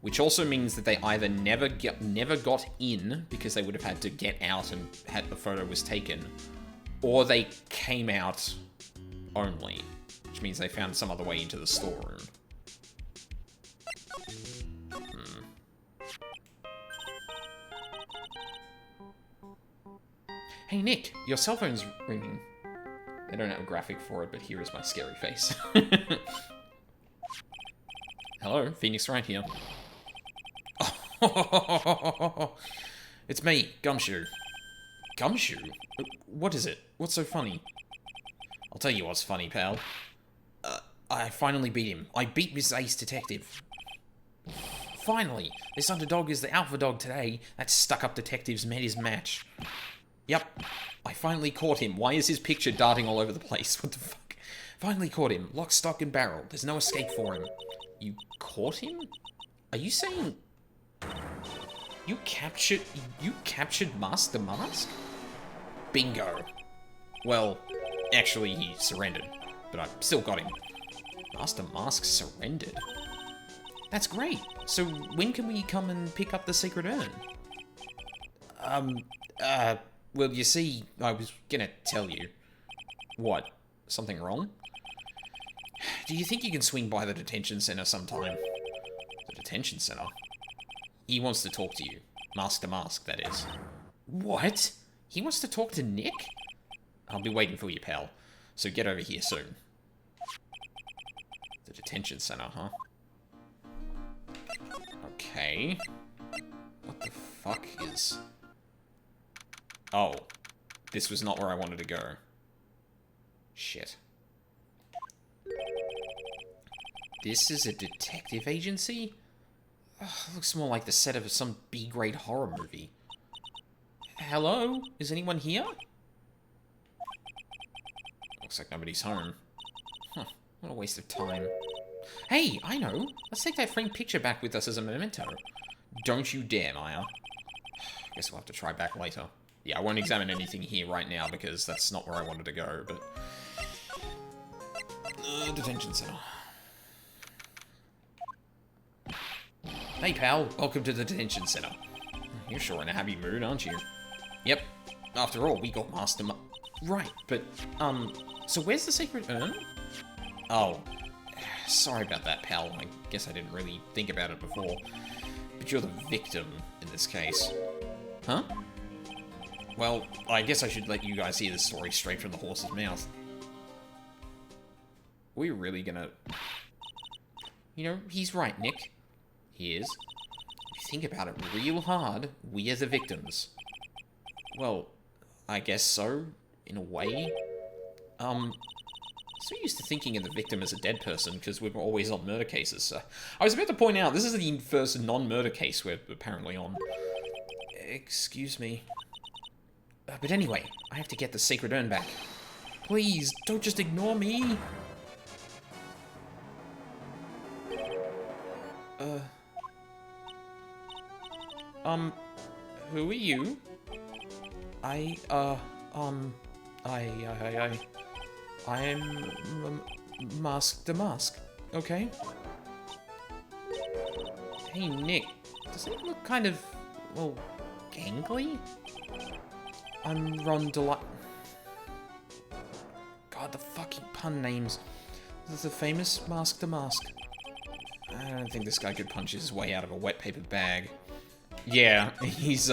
Which also means that they either never got in because they would have had to get out and had the photo was taken, or they came out only, which means they found some other way into the storeroom. Hey Nick, your cell phone's ringing. They don't have a graphic for it, but here is my scary face. Hello, Phoenix Wright here. It's me, Gumshoe. Gumshoe? What is it? What's so funny? I'll tell you what's funny, pal. I finally beat him. I beat Miss Ace Detective. Finally! This underdog is the alpha dog today. That stuck-up detective's met his match. Yep. I finally caught him. Why is his picture darting all over the place? What the fuck? Finally caught him. Lock, stock, and barrel. There's no escape for him. You caught him? Are you saying... You captured Master Mask? Bingo. Well, actually, he surrendered. But I still got him. Master Mask surrendered? That's great. So when can we come and pick up the secret urn? Well, you see, I was gonna tell you. What? Something wrong? Do you think you can swing by the detention center sometime? The detention center? He wants to talk to you. Master Mask, that is. What? He wants to talk to Nick? I'll be waiting for you, pal. So get over here soon. The detention center, huh? Okay. What the fuck is... Oh. This was not where I wanted to go. Shit. This is a detective agency? Ugh, looks more like the set of some B-grade horror movie. Hello? Is anyone here? Looks like nobody's home. Huh, what a waste of time. Hey, I know. Let's take that framed picture back with us as a memento. Don't you dare, Maya. Guess we'll have to try back later. Yeah, I won't examine anything here right now because that's not where I wanted to go, but... detention center. Hey, pal. Welcome to the detention center. You're sure in a happy mood, aren't you? Yep. After all, we got Master Right, but, so where's the secret urn? Oh. Sorry about that, pal. I guess I didn't really think about it before. But you're the victim in this case. Huh? Well, I guess I should let you guys hear the story straight from the horse's mouth. Are we really gonna... You know, he's right, Nick. He is. If you think about it real hard, we are the victims. Well, I guess so, in a way. So used to thinking of the victim as a dead person, because we're always on murder cases. I was about to point out, this is the first non-murder case we're apparently on. Excuse me. But anyway, I have to get the sacred urn back. Please, don't just ignore me! Who are you? I'm Mask the Mask, okay? Hey, Nick, doesn't it look kind of, well, gangly? I'm Ron Deli... God, the fucking pun names. The famous Mask the Mask. I don't think this guy could punch his way out of a wet paper bag. Yeah, he's,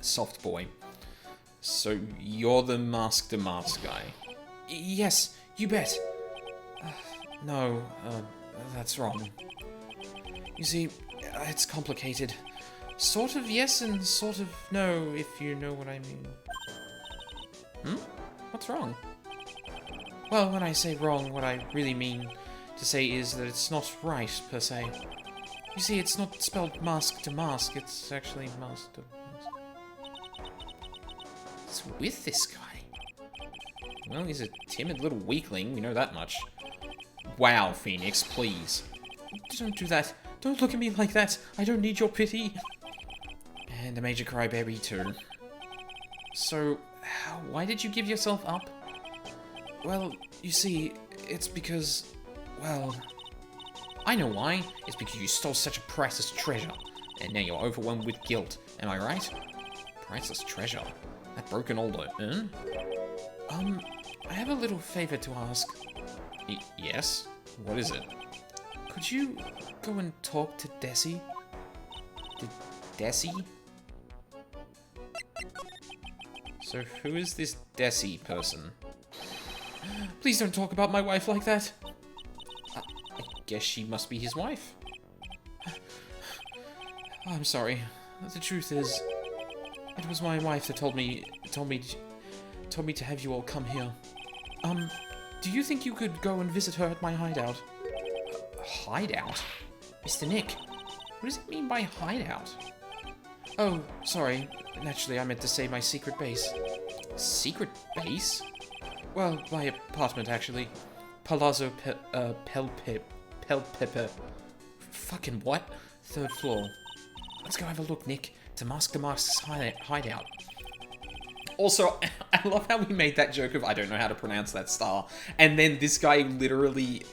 soft boy. So, you're the Mask the Mask guy? Yes, you bet. No, that's wrong. You see, it's complicated. Sort of yes and sort of no, if you know what I mean. Hmm? What's wrong? Well, when I say wrong, what I really mean to say is that it's not right, per se. You see, it's not spelled mask to mask, it's actually mask to mask. What's with this guy? Well, he's a timid little weakling, we know that much. Wow, Phoenix, please. Don't do that. Don't look at me like that. I don't need your pity. And a major crybaby, too. So, why did you give yourself up? Well, you see, it's because, well... I know why. It's because you stole such a priceless treasure. And now you're overwhelmed with guilt. Am I right? Priceless treasure? That broken old urn? I have a little favor to ask. Yes? What is it? Could you go and talk to Desi? Desi? So who is this Desi person? Please don't talk about my wife like that. I guess she must be his wife. I'm sorry. The truth is, it was my wife that told me to have you all come here. Do you think you could go and visit her at my hideout? Hideout? Mr. Nick, what does it mean by hideout? Oh, sorry. Naturally, I meant to say my secret base. Secret base? Well, my apartment, actually. Palazzo Pelpepper. Fucking what? 3rd floor. Let's go have a look, Nick. Damask's hideout. Also, I love how we made that joke of I don't know how to pronounce that star. And then this guy literally,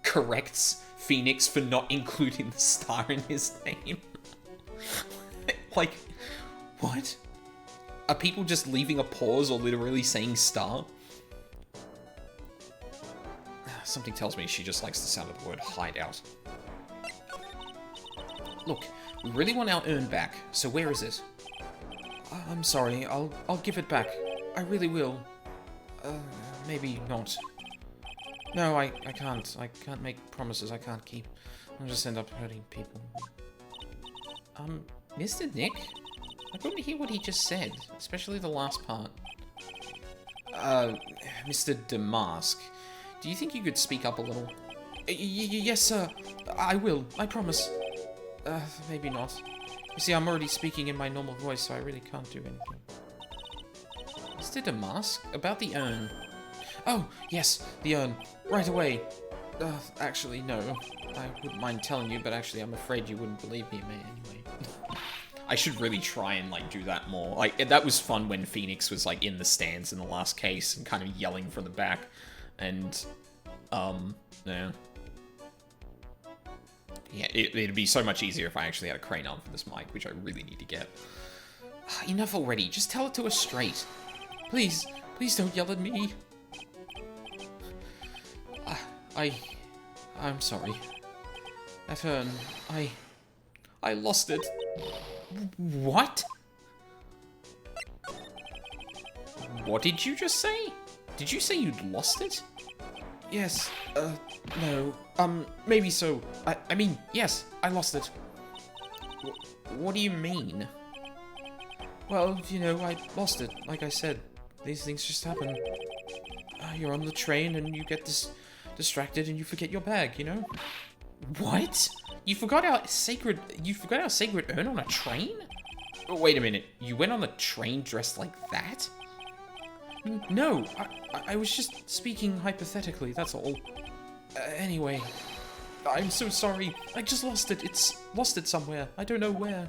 corrects Phoenix for not including the star in his name. Like, what? Are people just leaving a pause or literally saying star? Something tells me she just likes the sound of the word hideout. Look, we really want our urn back, so where is it? I'm sorry, I'll give it back. I really will. Maybe not. No, I can't. I can't make promises I can't keep. I'll just end up hurting people. Mr. Nick? I couldn't hear what he just said, especially the last part. Mr. Damask, do you think you could speak up a little? Yes, sir. I will. I promise. Maybe not. You see, I'm already speaking in my normal voice, so I really can't do anything. Mr. Damask? About the urn. Oh, yes, the urn. Right away. Actually, no. I wouldn't mind telling you, but actually, I'm afraid you wouldn't believe me, anyway. I should really try and, like, do that more. Like, that was fun when Phoenix was, like, in the stands in the last case and kind of yelling from the back. And, yeah. Yeah, it'd be so much easier if I actually had a crane arm for this mic, which I really need to get. Enough already. Just tell it to us straight. Please, please don't yell at me. I'm sorry. That urn, I lost it. What? What did you just say? Did you say you'd lost it? Yes, no. Maybe so. I mean, yes, I lost it. What do you mean? Well, you know, I lost it. Like I said, these things just happen. You're on the train and you get distracted and you forget your bag, you know? What? You forgot our sacred urn on a train? Oh, wait a minute. You went on the train dressed like that? No, I was just speaking hypothetically, that's all. Anyway, I'm so sorry. I just lost it. It's lost it somewhere. I don't know where.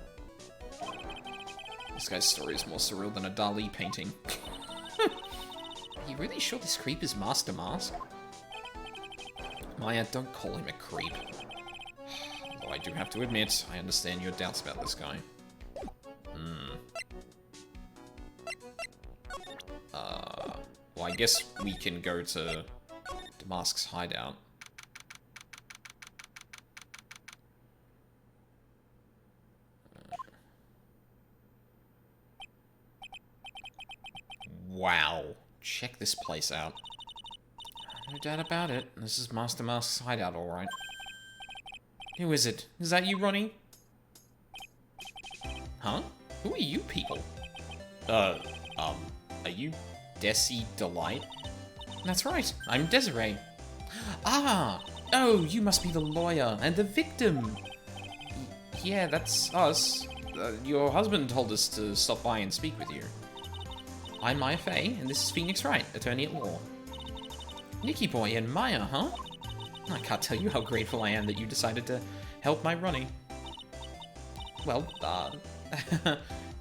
This guy's story is more surreal than a Dali painting. Are you really sure this creep is Master Mask? Maya, don't call him a creep. Although I do have to admit, I understand your doubts about this guy. Well, I guess we can go to Damask's hideout. Wow. Check this place out. No doubt about it. This is Master Mask's hideout, alright. Who is it? Is that you, Ronnie? Huh? Who are you people? Are you Desi Delight? That's right, I'm Desiree. Ah! Oh, you must be the lawyer and the victim. Yeah, that's us. Your husband told us to stop by and speak with you. I'm Maya Fey, and this is Phoenix Wright, attorney at law. Nicky Boy and Maya, huh? I can't tell you how grateful I am that you decided to help my Ronnie. Well,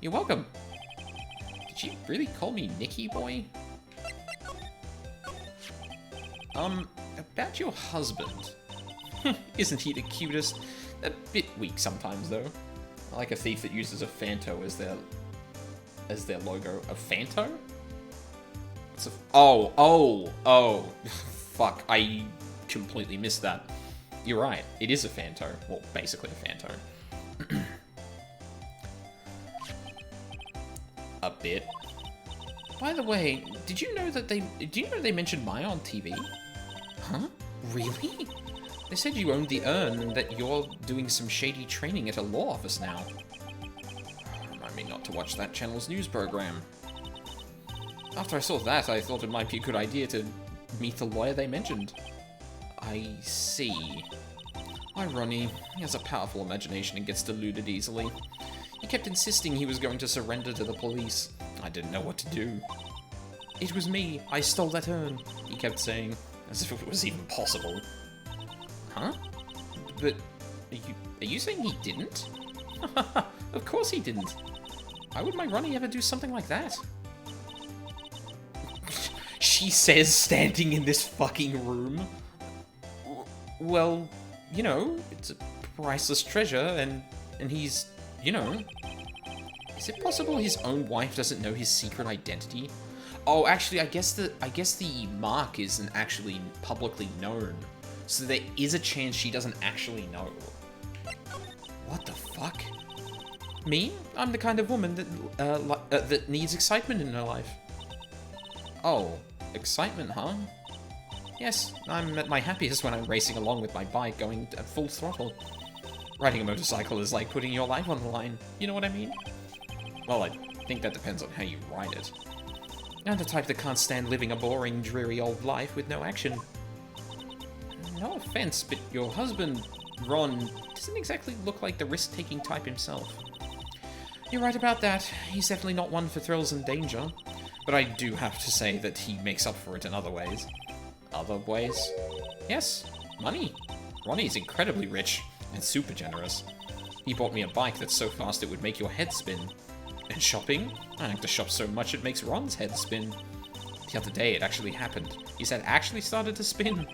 you're welcome. Did you really call me Nicky Boy? About your husband. Isn't he the cutest? A bit weak sometimes, though. I like a thief that uses a Fanto as their logo. A Fanto? It's a... Oh. Fuck, I completely missed that. You're right, it is a Fanto. Well, basically a Fanto. A bit. By the way, did you know they mentioned Maya on TV? Huh? Really? They said you owned the urn and that you're doing some shady training at a law office now. Remind me not to watch that channel's news program. After I saw that, I thought it might be a good idea to meet the lawyer they mentioned. I see. Why, Ronnie, he has a powerful imagination and gets deluded easily. He kept insisting he was going to surrender to the police. I didn't know what to do. It was me. I stole that urn, he kept saying, as if it was even possible. Huh? But are you saying he didn't? Of course he didn't. Why would my Ronnie ever do something like that? She says, standing in this fucking room. Well, you know, it's a priceless treasure, and he's, you know... Is it possible his own wife doesn't know his secret identity? Oh, actually, I guess the mark isn't actually publicly known. So there is a chance she doesn't actually know. What the fuck? Me? I'm the kind of woman that that needs excitement in her life. Oh, excitement, huh? Yes, I'm at my happiest when I'm racing along with my bike going at full throttle. Riding a motorcycle is like putting your life on the line. You know what I mean? Well, I think that depends on how you ride it. I'm the type that can't stand living a boring, dreary old life with no action. No offense, but your husband, Ron, doesn't exactly look like the risk-taking type himself. You're right about that. He's definitely not one for thrills and danger. But I do have to say that he makes up for it in other ways. Other ways? Yes, money. Ronnie's incredibly rich and super generous. He bought me a bike that's so fast it would make your head spin. And shopping? I like to shop so much it makes Ron's head spin. The other day it actually happened. His head actually started to spin.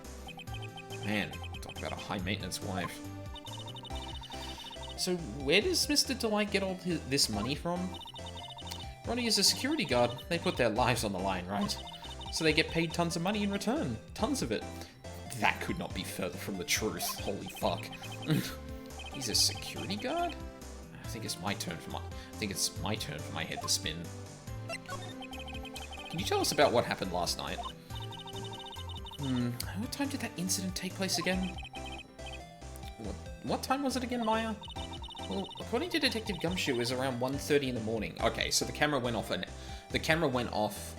Man, talk about a high-maintenance wife. So where does Mr. Delight get all this money from? Ronnie is a security guard. They put their lives on the line, right? So they get paid tons of money in return. Tons of it. That could not be further from the truth. Holy fuck. He's a security guard? I think it's my turn for my head to spin. Can you tell us about what happened last night? What time did that incident take place again? What time was it again, Maya? Well, according to Detective Gumshoe, it was around 1:30 in the morning. Okay, so the camera went off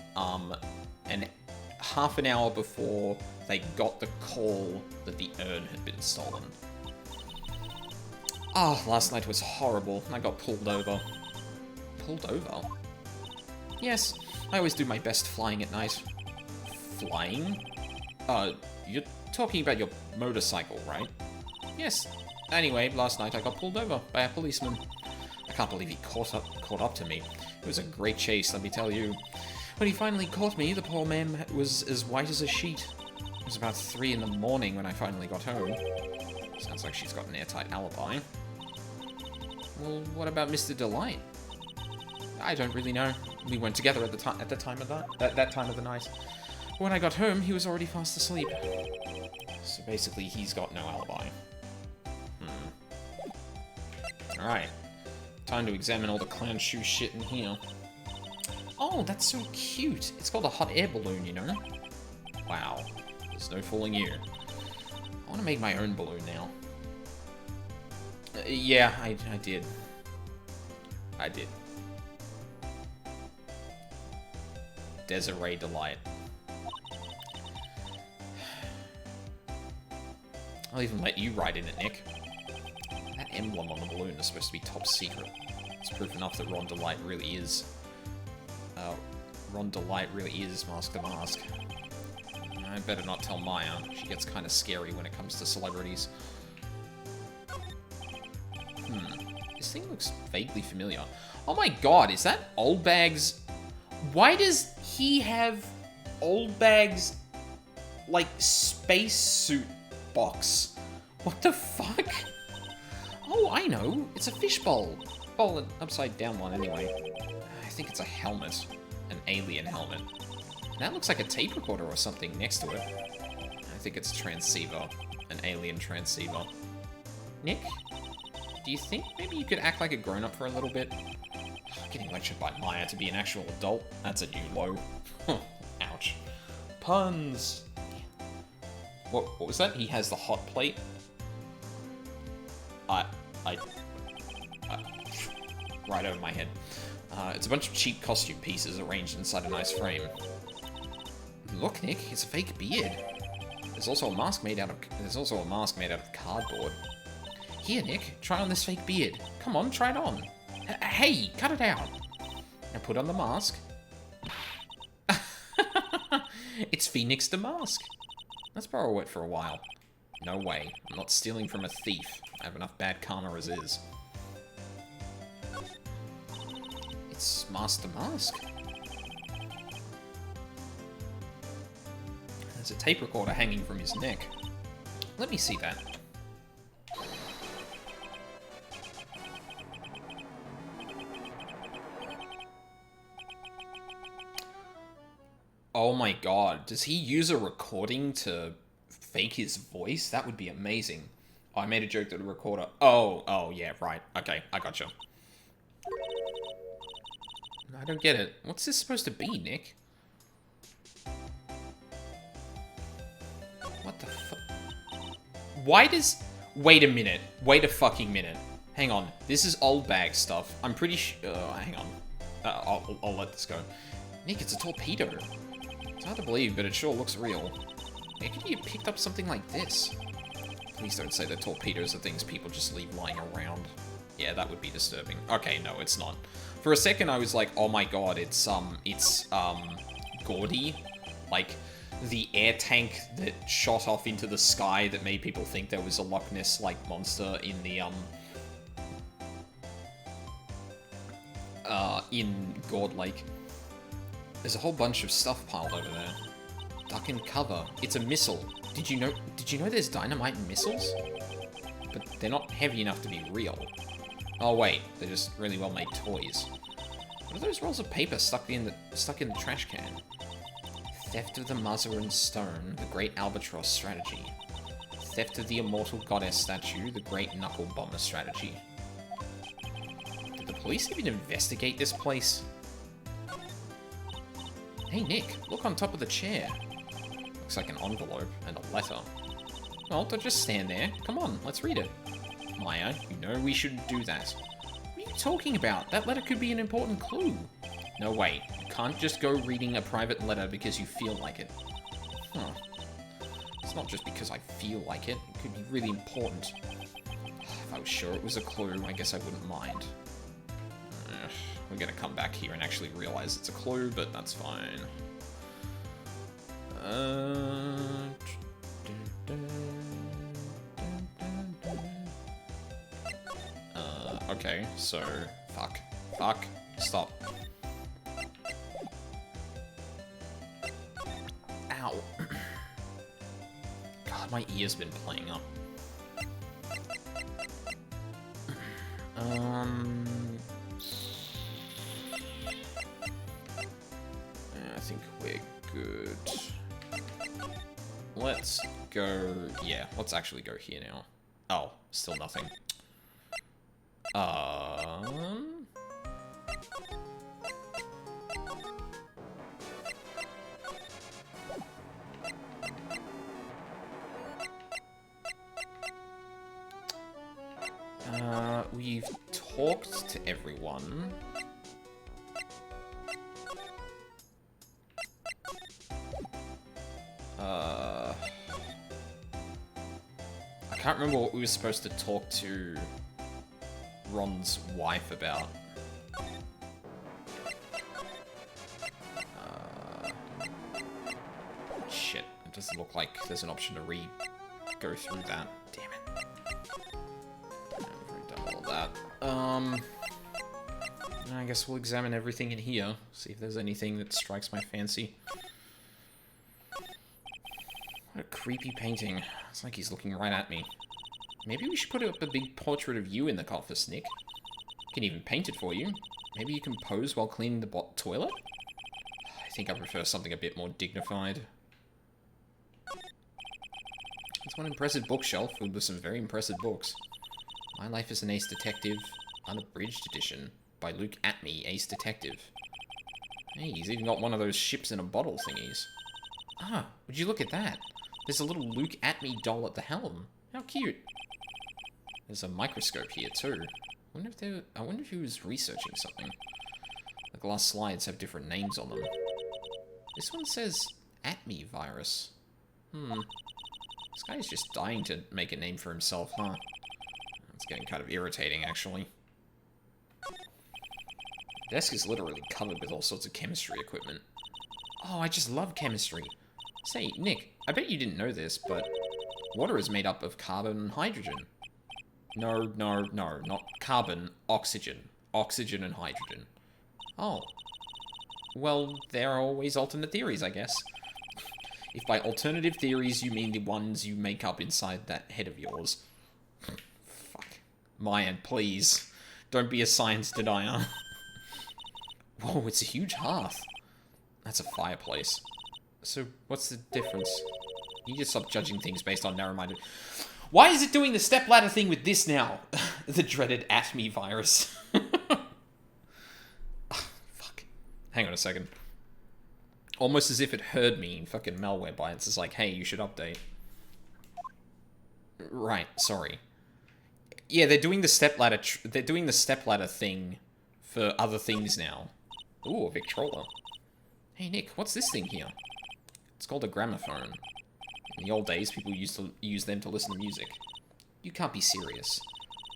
and half an hour before they got the call that the urn had been stolen. Ah, last night was horrible. I got pulled over. Pulled over? Yes, I always do my best flying at night. Flying? You're talking about your motorcycle, right? Yes. Anyway, last night I got pulled over by a policeman. I can't believe he caught up to me. It was a great chase, let me tell you. When he finally caught me, the poor man was as white as a sheet. It was about 3 in the morning when I finally got home. Sounds like she's got an airtight alibi. Well, what about Mr. Delight? I don't really know. We weren't together at that time of the night. When I got home, he was already fast asleep. So basically, he's got no alibi. Alright. Time to examine all the clown shoe shit in here. Oh, that's so cute. It's called a hot air balloon, you know? Wow. There's no fooling you. I want to make my own balloon now. Yeah, I did. I did. Desiree Delight. I'll even let you ride in it, Nick. That emblem on the balloon is supposed to be top secret. It's proof enough that Ron Delight really is... Mask the Mask. I better not tell Maya. She gets kind of scary when it comes to celebrities. This thing looks vaguely familiar. Oh my god, is that Old Bag's... Why does he have Old Bag's, like, spacesuit box? What the fuck? Oh, I know. It's a fishbowl. Well, an upside down one anyway. I think it's a helmet. An alien helmet. That looks like a tape recorder or something next to it. I think it's a transceiver. An alien transceiver. Nick? Do you think maybe you could act like a grown-up for a little bit? Getting lectured by Maya to be an actual adult? That's a new low. Ouch. Puns! What was that? He has the hot plate? Right over my head. It's a bunch of cheap costume pieces arranged inside a nice frame. Look, Nick, it's a fake beard. There's also a mask made out of cardboard. Here, Nick, try on this fake beard. Come on, try it on. Hey, cut it out. Now put on the mask. It's Phoenix the Mask. Let's borrow it for a while. No way. I'm not stealing from a thief. I have enough bad karma as is. It's Master Mask. There's a tape recorder hanging from his neck. Let me see that. Oh my god, does he use a recording to fake his voice? That would be amazing. Oh, I made a joke that a recorder... Oh, yeah, right. Okay, I gotcha. I don't get it. What's this supposed to be, Nick? What the fuck? Why does... Wait a minute. Wait a fucking minute. Hang on. This is old bag stuff. I'm pretty sure... hang on. I'll let this go. Nick, it's a torpedo. It's hard to believe, but it sure looks real. How could you have picked up something like this? Please don't say that torpedoes are things people just leave lying around. Yeah, that would be disturbing. Okay, no, it's not. For a second, I was like, oh my god, it's Gordy. Like, the air tank that shot off into the sky that made people think there was a Loch Ness-like monster in the, in Gord Lake. There's a whole bunch of stuff piled over there. Duck and cover. It's a missile. Did you know there's dynamite in missiles? But they're not heavy enough to be real. Oh wait, they're just really well made toys. What are those rolls of paper stuck in the trash can? Theft of the Mazarin Stone, the Great Albatross strategy. Theft of the Immortal Goddess statue, the Great Knuckle Bomber strategy. Did the police even investigate this place? Hey Nick, look on top of the chair. Looks like an envelope and a letter. Well, don't just stand there. Come on, let's read it. Maya, you know we shouldn't do that. What are you talking about? That letter could be an important clue. No, wait. You can't just go reading a private letter because you feel like it. Huh. It's not just because I feel like it. It could be really important. If I was sure it was a clue, I guess I wouldn't mind. We're gonna come back here and actually realize it's a clue, but that's fine. Okay, so... Fuck. Stop. Ow. God, my ear's been playing up. I think we're good. Let's go... Yeah, let's actually go here now. Oh, still nothing. We've talked to everyone. I can't remember what we were supposed to talk to Ron's wife about. Shit, it doesn't look like there's an option to go through that. Damn it. I've already done all that. I guess we'll examine everything in here, see if there's anything that strikes my fancy. What a creepy painting. It's like he's looking right at me. Maybe we should put up a big portrait of you in the office, Nick. Can even paint it for you. Maybe you can pose while cleaning the toilet? I think I prefer something a bit more dignified. It's one impressive bookshelf filled with some very impressive books. My Life as an Ace Detective, Unabridged Edition, by Luke Atme, Ace Detective. Hey, he's even got one of those ships in a bottle thingies. Ah, would you look at that? There's a little Luke Atme doll at the helm. How cute. There's a microscope here too. I wonder if he was researching something. The glass slides have different names on them. This one says Atme virus. This guy is just dying to make a name for himself, huh? It's getting kind of irritating, actually. The desk is literally covered with all sorts of chemistry equipment. Oh, I just love chemistry. Say, Nick, I bet you didn't know this, but water is made up of carbon and hydrogen. No, not carbon, oxygen. Oxygen and hydrogen. Oh. Well, there are always alternate theories, I guess. If by alternative theories you mean the ones you make up inside that head of yours. Fuck. Mayan, please. Don't be a science denier. Whoa, it's a huge hearth. That's a fireplace. So, what's the difference? You just stop judging things based on narrow-minded... Why is it doing the stepladder thing with this now? The dreaded ATME virus. Oh, fuck. Hang on a second. Almost as if it heard me in fucking malware bites. It's like, hey, you should update. Right, sorry. Yeah, they're doing the stepladder. They're doing the stepladder thing for other things now. Ooh, a Victrola. Hey Nick, what's this thing here? It's called a gramophone. In the old days, people used to use them to listen to music. You can't be serious.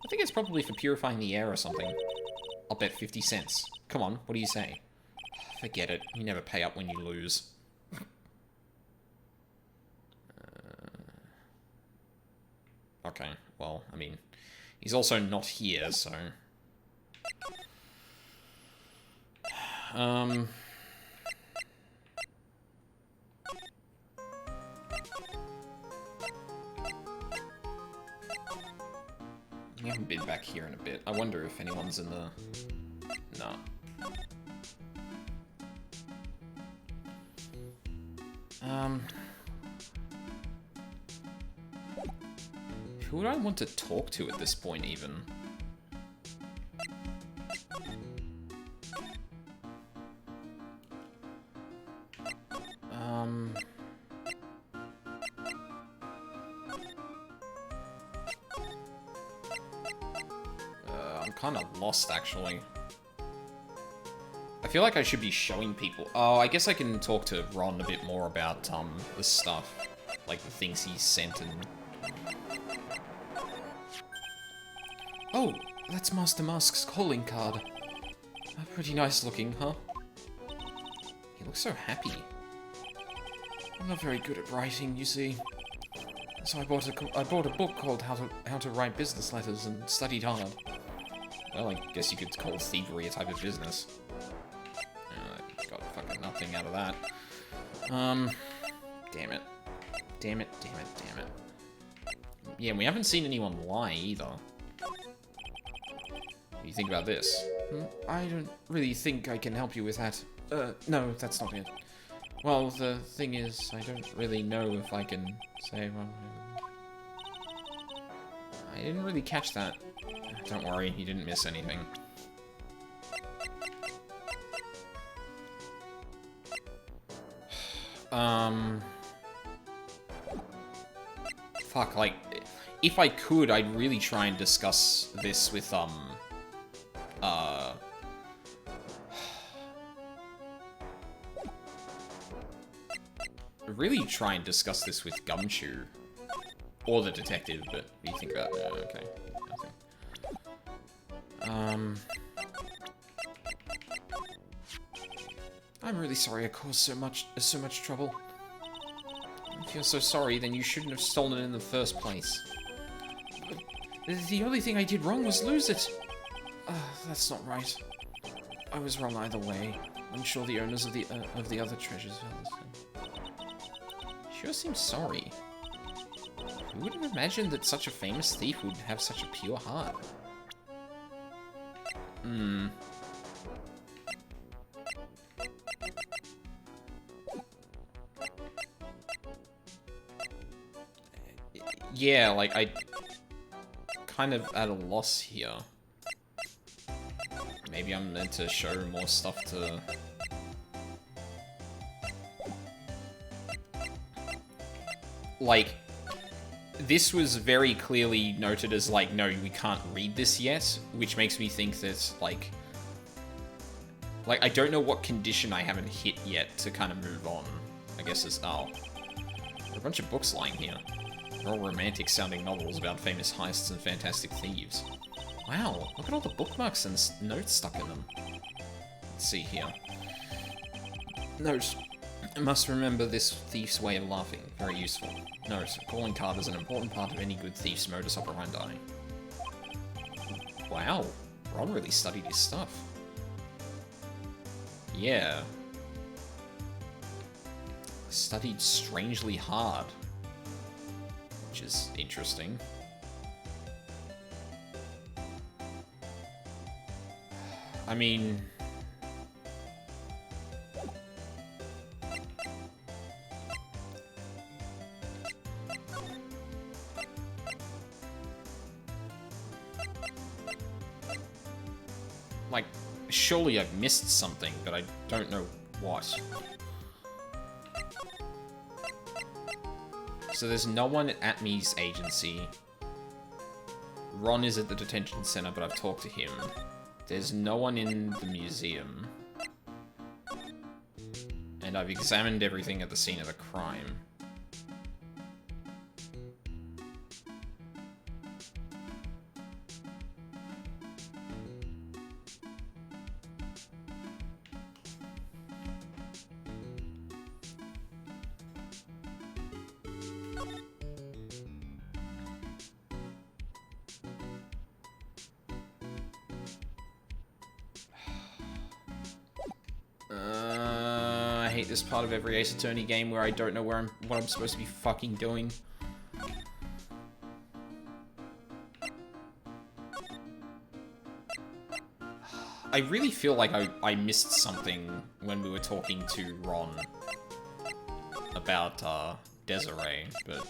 I think it's probably for purifying the air or something. I'll bet 50 cents. Come on, what do you say? Forget it. You never pay up when you lose. Okay, well, I mean, he's also not here, so... We haven't been back here in a bit. I wonder if anyone's in the... No. Who would I want to talk to at this point, even? I'm kind of lost, actually. I feel like I should be showing people... Oh, I guess I can talk to Ron a bit more about, the stuff. Like, the things he sent and... Oh, that's Master Mask's calling card. Pretty nice looking, huh? He looks so happy. I'm not very good at writing, you see. So I bought a book called How to Write Business Letters and studied hard. Well, I guess you could call thievery a type of business. I got fucking nothing out of that. Damn it. Damn it. Yeah, we haven't seen anyone lie either. What do you think about this? I don't really think I can help you with that. No, that's not it. Well, the thing is, I don't really know if I can say... Well, I didn't really catch that. Don't worry, you didn't miss anything. Fuck, like, if I could, I'd really try and discuss this with, really try and discuss this with Gumshoe. Or the detective, but what do you think about that? Okay. Nothing. I'm really sorry I caused so much trouble. If you're so sorry, then you shouldn't have stolen it in the first place. But the only thing I did wrong was lose it. That's not right. I was wrong either way. I'm sure the owners of the other treasures felt the same. Sure seems sorry. Who would have imagined that such a famous thief would have such a pure heart? Yeah, like, I kind of at a loss here. Maybe I'm meant to show more stuff to... Like, this was very clearly noted as, like, no, we can't read this yet, which makes me think that, like, I don't know what condition I haven't hit yet to kind of move on. I guess it's, oh. There are a bunch of books lying here. They're all romantic-sounding novels about famous heists and fantastic thieves. Wow, look at all the bookmarks and notes stuck in them. Let's see here. Note. I must remember this thief's way of laughing. Very useful. Note, calling card is an important part of any good thief's modus operandi. Wow, Ron really studied his stuff. Yeah. Studied strangely hard. Which is interesting. I mean... like, surely I've missed something, but I don't know what. So there's no one at Atmy's agency. Ron is at the detention center, but I've talked to him. There's no one in the museum. And I've examined everything at the scene of the crime. I hate this part of every Ace Attorney game where I don't know what I'm supposed to be fucking doing. I really feel like I missed something when we were talking to Ron about Desiree, but...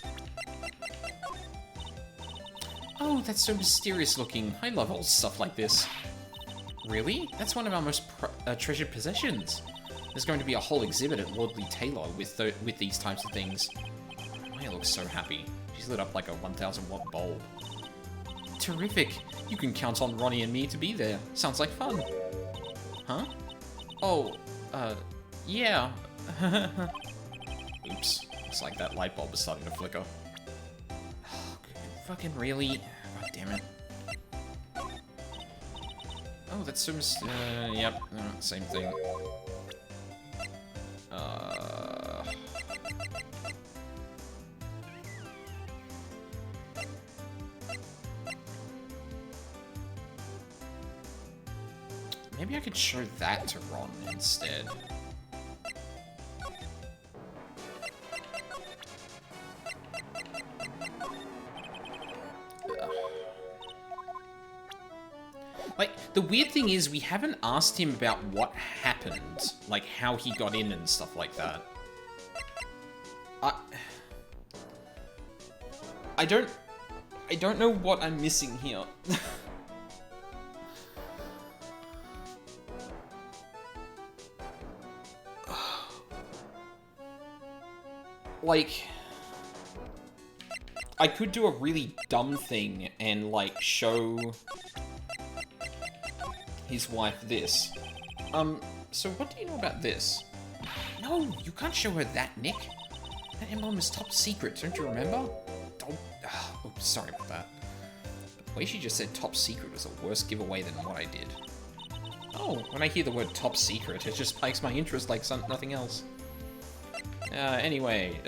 Oh, that's so mysterious looking. I love old stuff like this. Really? That's one of our most treasured possessions. There's going to be a whole exhibit at Lordly Taylor with these types of things. Maya looks so happy. She's lit up like a 1,000-watt bulb. Terrific! You can count on Ronnie and me to be there. Sounds like fun. Huh? Oh, yeah. Oops. Looks like that light bulb is starting to flicker. Fucking really? God damn it. Oh, that's so yep, same thing. Maybe I could show that to Ron instead. Like, the weird thing is, we haven't asked him about what happened. Like, how he got in and stuff like that. I don't know what I'm missing here. Like... I could do a really dumb thing and, like, show... his wife this. So what do you know about this? No, you can't show her that, Nick. That emblem is top secret, don't you remember? Don't... Oh, sorry about that. The way she just said top secret was a worse giveaway than what I did. Oh, when I hear the word top secret, it just spikes my interest like nothing else. Anyway...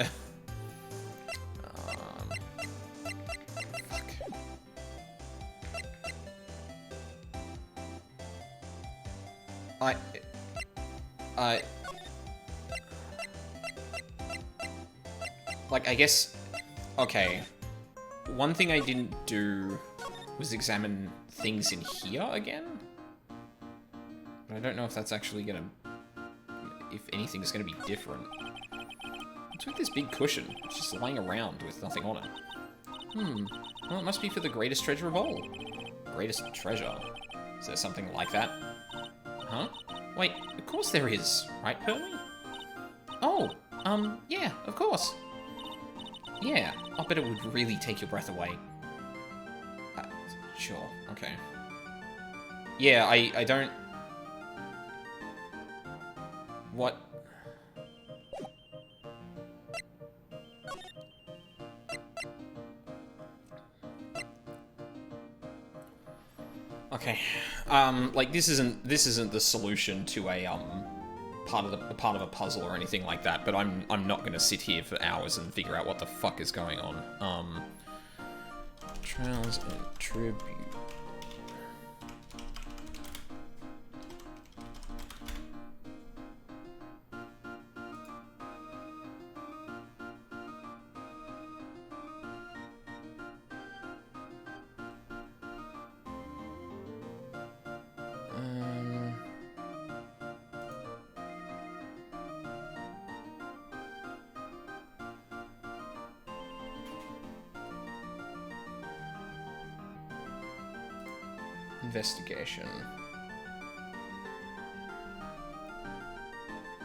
like, I guess... Okay. One thing I didn't do was examine things in here again. But I don't know if that's actually gonna... if anything's gonna be different. What's with this big cushion? It's just lying around with nothing on it. Well, it must be for the greatest treasure of all. Greatest treasure? Is there something like that? Huh? Wait, of course there is, right, Pearly? Oh, yeah, of course. Yeah, I'll bet it would really take your breath away. Sure, okay. Yeah, I don't... What? Okay, like, this isn't the solution to a, part of a puzzle or anything like that, but I'm not gonna sit here for hours and figure out what the fuck is going on. Trials and Tribute. Investigation.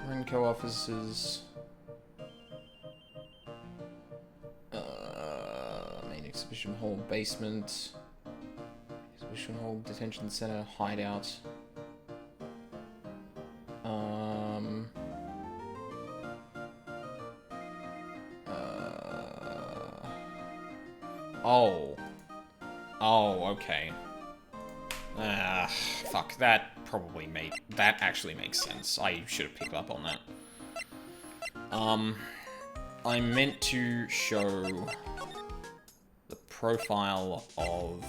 Renko offices. Main exhibition hall, basement. Exhibition hall, detention center, hideout. Oh, okay. Fuck, that actually makes sense. I should have picked up on that. I meant to show the profile of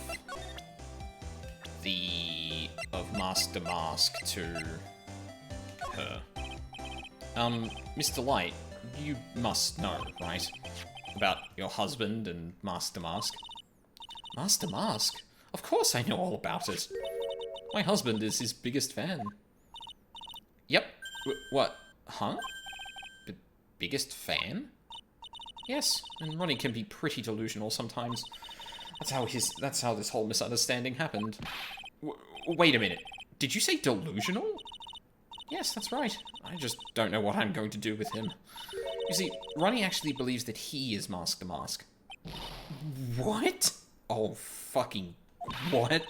Master Mask to her. Mr. Light, you must know, right? About your husband and Master Mask. Master Mask? Of course I know all about it. My husband is his biggest fan. Yep. What? Huh? Biggest fan? Yes, and Ronnie can be pretty delusional sometimes. That's how this whole misunderstanding happened. Wait a minute. Did you say delusional? Yes, that's right. I just don't know what I'm going to do with him. You see, Ronnie actually believes that he is Mask the Mask. What? Oh, fucking... What?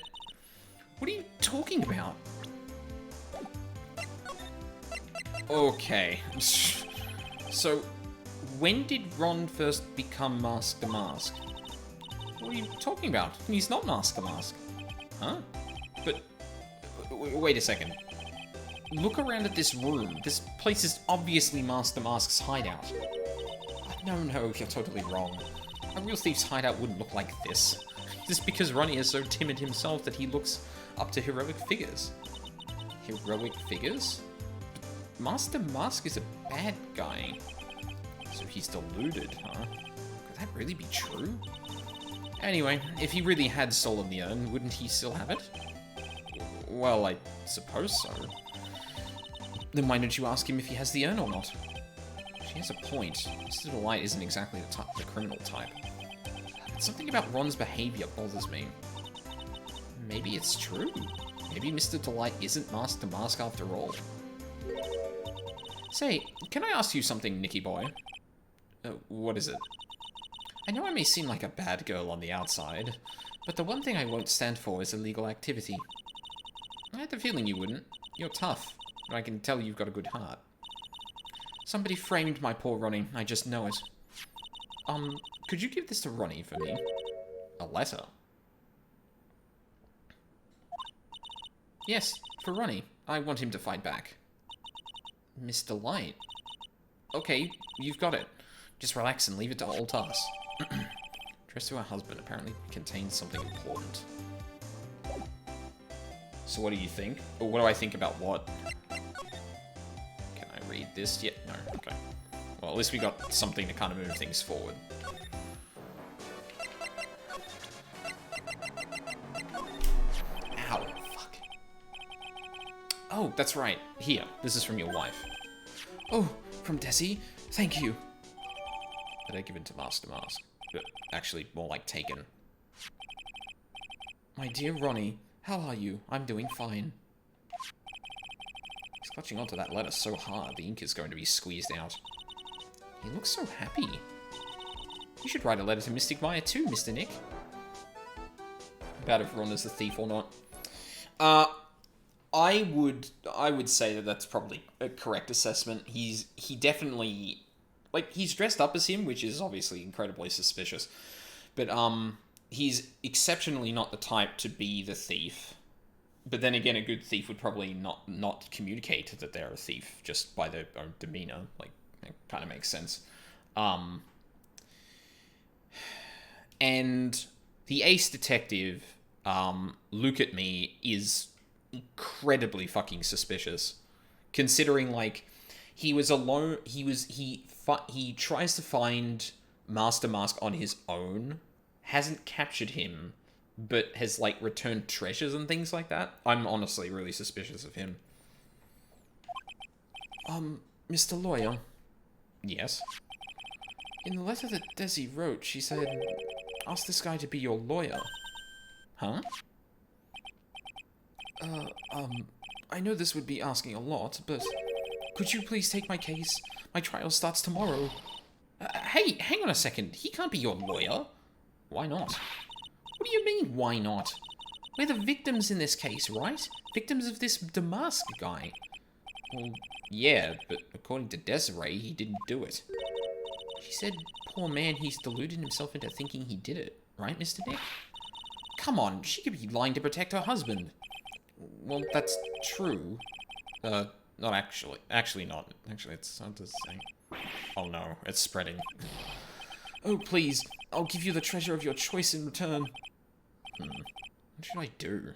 What are you talking about? Okay. So, when did Ron first become Mask the Mask? What are you talking about? He's not Mask the Mask. Huh? But... Wait a second. Look around at this room. This place is obviously Master Mask's hideout. No, you're totally wrong. A real thief's hideout wouldn't look like this. Just because Ronnie is so timid himself that he looks up to heroic figures. Heroic figures? But Master Mask is a bad guy. So he's deluded, huh? Could that really be true? Anyway, if he really had stolen the urn, wouldn't he still have it? Well, I suppose so. Then why don't you ask him if he has the urn or not? She has a point. Mr. Delight isn't exactly the criminal type. But something about Ron's behavior bothers me. Maybe it's true. Maybe Mr. Delight isn't Master Mask after all. Say, can I ask you something, Nicky boy? What is it? I know I may seem like a bad girl on the outside, but the one thing I won't stand for is illegal activity. I had the feeling you wouldn't. You're tough, and I can tell you've got a good heart. Somebody framed my poor Ronnie, I just know it. Could you give this to Ronnie for me? A letter? Yes, for Ronnie. I want him to fight back. Mr. Light. Okay, you've got it. Just relax and leave it to all to us. Addressed to her husband apparently contains something important. So what do you think? Or what do I think about what? Can I read this yet? No, okay. Well, at least we got something to kind of move things forward. Ow, fuck. Oh, that's right. Here, this is from your wife. Oh, from Desi? Thank you. Better give it to Master Mask. But actually, more like taken. My dear Ronnie, how are you? I'm doing fine. He's clutching onto that letter so hard, the ink is going to be squeezed out. He looks so happy. You should write a letter to Mystic Maya too, Mr. Nick. About if Ron is the thief or not. I would say that that's probably a correct assessment. He definitely, like, he's dressed up as him, which is obviously incredibly suspicious. But, he's exceptionally not the type to be the thief. But then again, a good thief would probably not communicate that they're a thief just by their own demeanor. Like, it kind of makes sense. And the ace detective, look at me, is incredibly fucking suspicious. Considering, like, he was alone, he tries to find Master Mask on his own, hasn't captured him, but has, like, returned treasures and things like that. I'm honestly really suspicious of him. Mr. Lawyer? Yes? In the letter that Desi wrote, she said, ask this guy to be your lawyer. Huh? I know this would be asking a lot, but could you please take my case? My trial starts tomorrow. Hey, hang on a second. He can't be your lawyer. Why not? What do you mean, why not? We're the victims in this case, right? Victims of this Damask guy. Well, yeah, but according to Desiree, he didn't do it. She said, poor man, he's deluded himself into thinking he did it. Right, Mr. Nick? Come on, she could be lying to protect her husband. Well, that's true. Not actually. Actually not. Actually, it's not the same. Oh no, it's spreading. Oh, please. I'll give you the treasure of your choice in return. What should I do?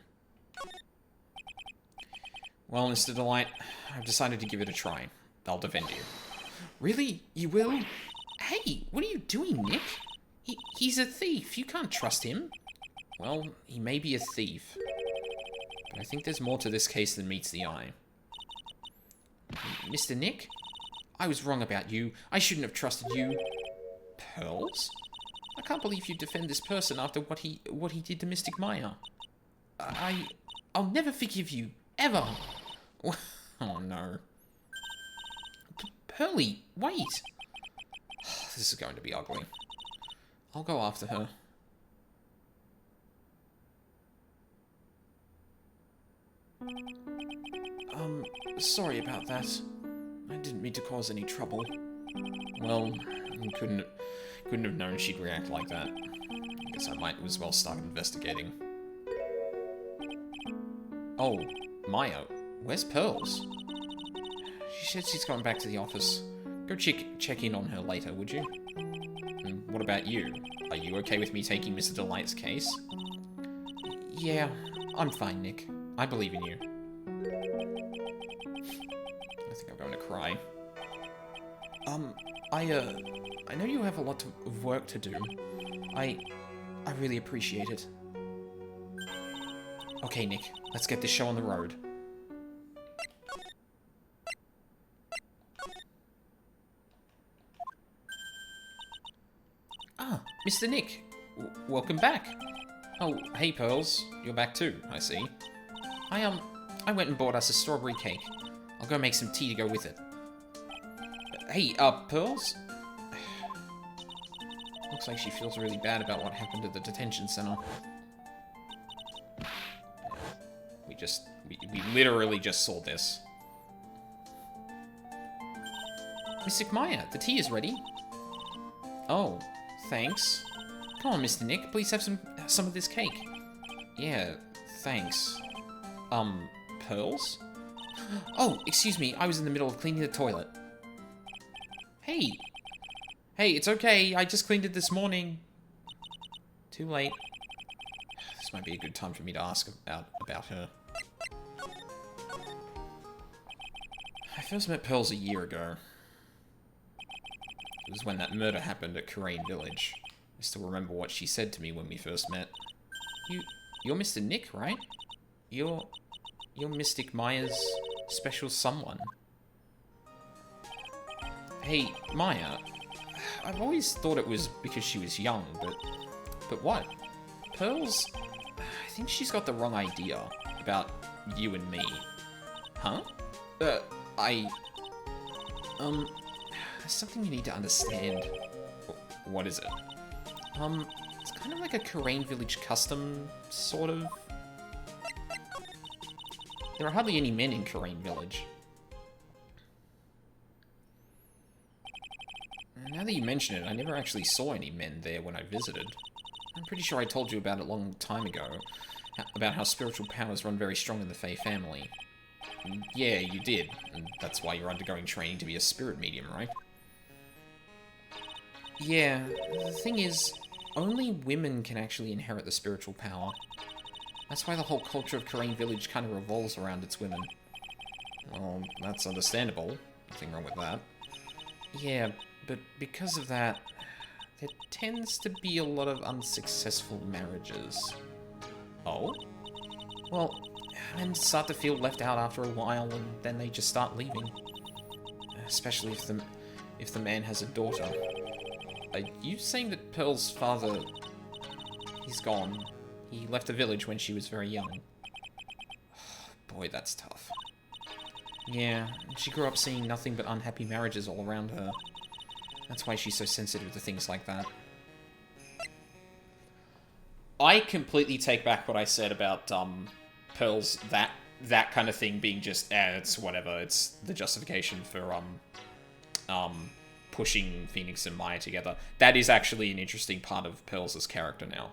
Well, Mr. Delight, I've decided to give it a try. I'll defend you. Really? You will? Hey, what are you doing, Nick? He's a thief. You can't trust him. Well, he may be a thief. But I think there's more to this case than meets the eye. Mr. Nick? I was wrong about you. I shouldn't have trusted you. Pearls? I can't believe you defend this person after what he did to Mystic Maya. I'll never forgive you. Ever. Oh no. Pearly, wait. This is going to be ugly. I'll go after her. Sorry about that. I didn't mean to cause any trouble. Well, I couldn't have known she'd react like that. I guess I might as well start investigating. Oh, Maya, where's Pearls? She said she's going back to the office. Go check in on her later, would you? And what about you? Are you okay with me taking Mr. Delight's case? Yeah, I'm fine, Nick. I believe in you. I think I'm going to cry. I know you have a lot of work to do. I really appreciate it. Okay, Nick, let's get this show on the road. Ah, Mr. Nick. Welcome back. Oh, hey, Pearls. You're back too, I see. I went and bought us a strawberry cake. I'll go make some tea to go with it. Hey, Pearls? Looks like she feels really bad about what happened at the detention center. We literally just saw this. Mystic Maya, the tea is ready. Oh, thanks. Come on, Mr. Nick, please have some of this cake. Yeah, thanks. Pearls? Oh, excuse me, I was in the middle of cleaning the toilet. Hey! Hey, it's okay, I just cleaned it this morning. Too late. This might be a good time for me to ask about her. I first met Pearls a year ago. It was when that murder happened at Karain Village. I still remember what she said to me when we first met. You're Mr. Nick, right? You're Mystic Maya's special someone. Hey, Maya. I've always thought it was because she was young, but what? Pearls? I think she's got the wrong idea about you and me. Huh? There's something you need to understand. What is it? It's kind of like a Karain Village custom, sort of. There are hardly any men in Karain Village. Now that you mention it, I never actually saw any men there when I visited. I'm pretty sure I told you about it a long time ago. About how spiritual powers run very strong in the Fae family. Yeah, you did. And that's why you're undergoing training to be a spirit medium, right? Yeah, the thing is, only women can actually inherit the spiritual power. That's why the whole culture of Karain Village kind of revolves around its women. Well, that's understandable. Nothing wrong with that. Yeah, but because of that, there tends to be a lot of unsuccessful marriages. Oh? Well, men start to feel left out after a while, and then they just start leaving. Especially if the man has a daughter. Are you saying that Pearl's father... He's gone. He left the village when she was very young. Boy, that's tough. Yeah, she grew up seeing nothing but unhappy marriages all around her. That's why she's so sensitive to things like that. I completely take back what I said about Pearl's that kind of thing being just it's whatever. It's the justification for pushing Phoenix and Maya together. That is actually an interesting part of Pearl's character now.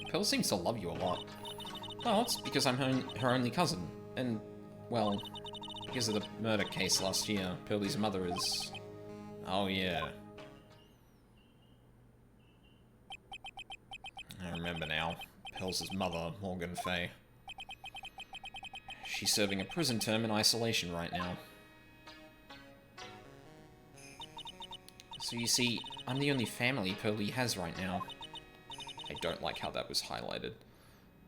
Pearl seems to love you a lot. Well, it's because I'm her only cousin. And, well, because of the murder case last year, Pearlie's mother is... Oh, yeah. I remember now. Pearl's mother, Morgan Fay. She's serving a prison term in isolation right now. So you see, I'm the only family Pearlie has right now. I don't like how that was highlighted.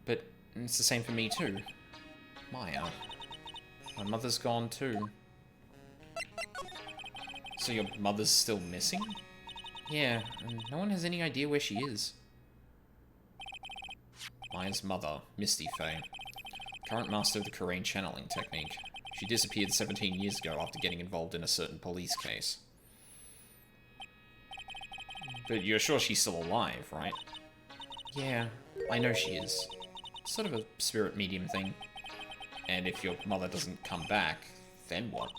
But it's the same for me too. Maya. My mother's gone too. So your mother's still missing? Yeah, and no one has any idea where she is. Maya's mother, Misty Fay. Current master of the Karain channeling technique. She disappeared 17 years ago after getting involved in a certain police case. But you're sure she's still alive, right? Yeah, I know she is. It's sort of a spirit medium thing. And if your mother doesn't come back, then what?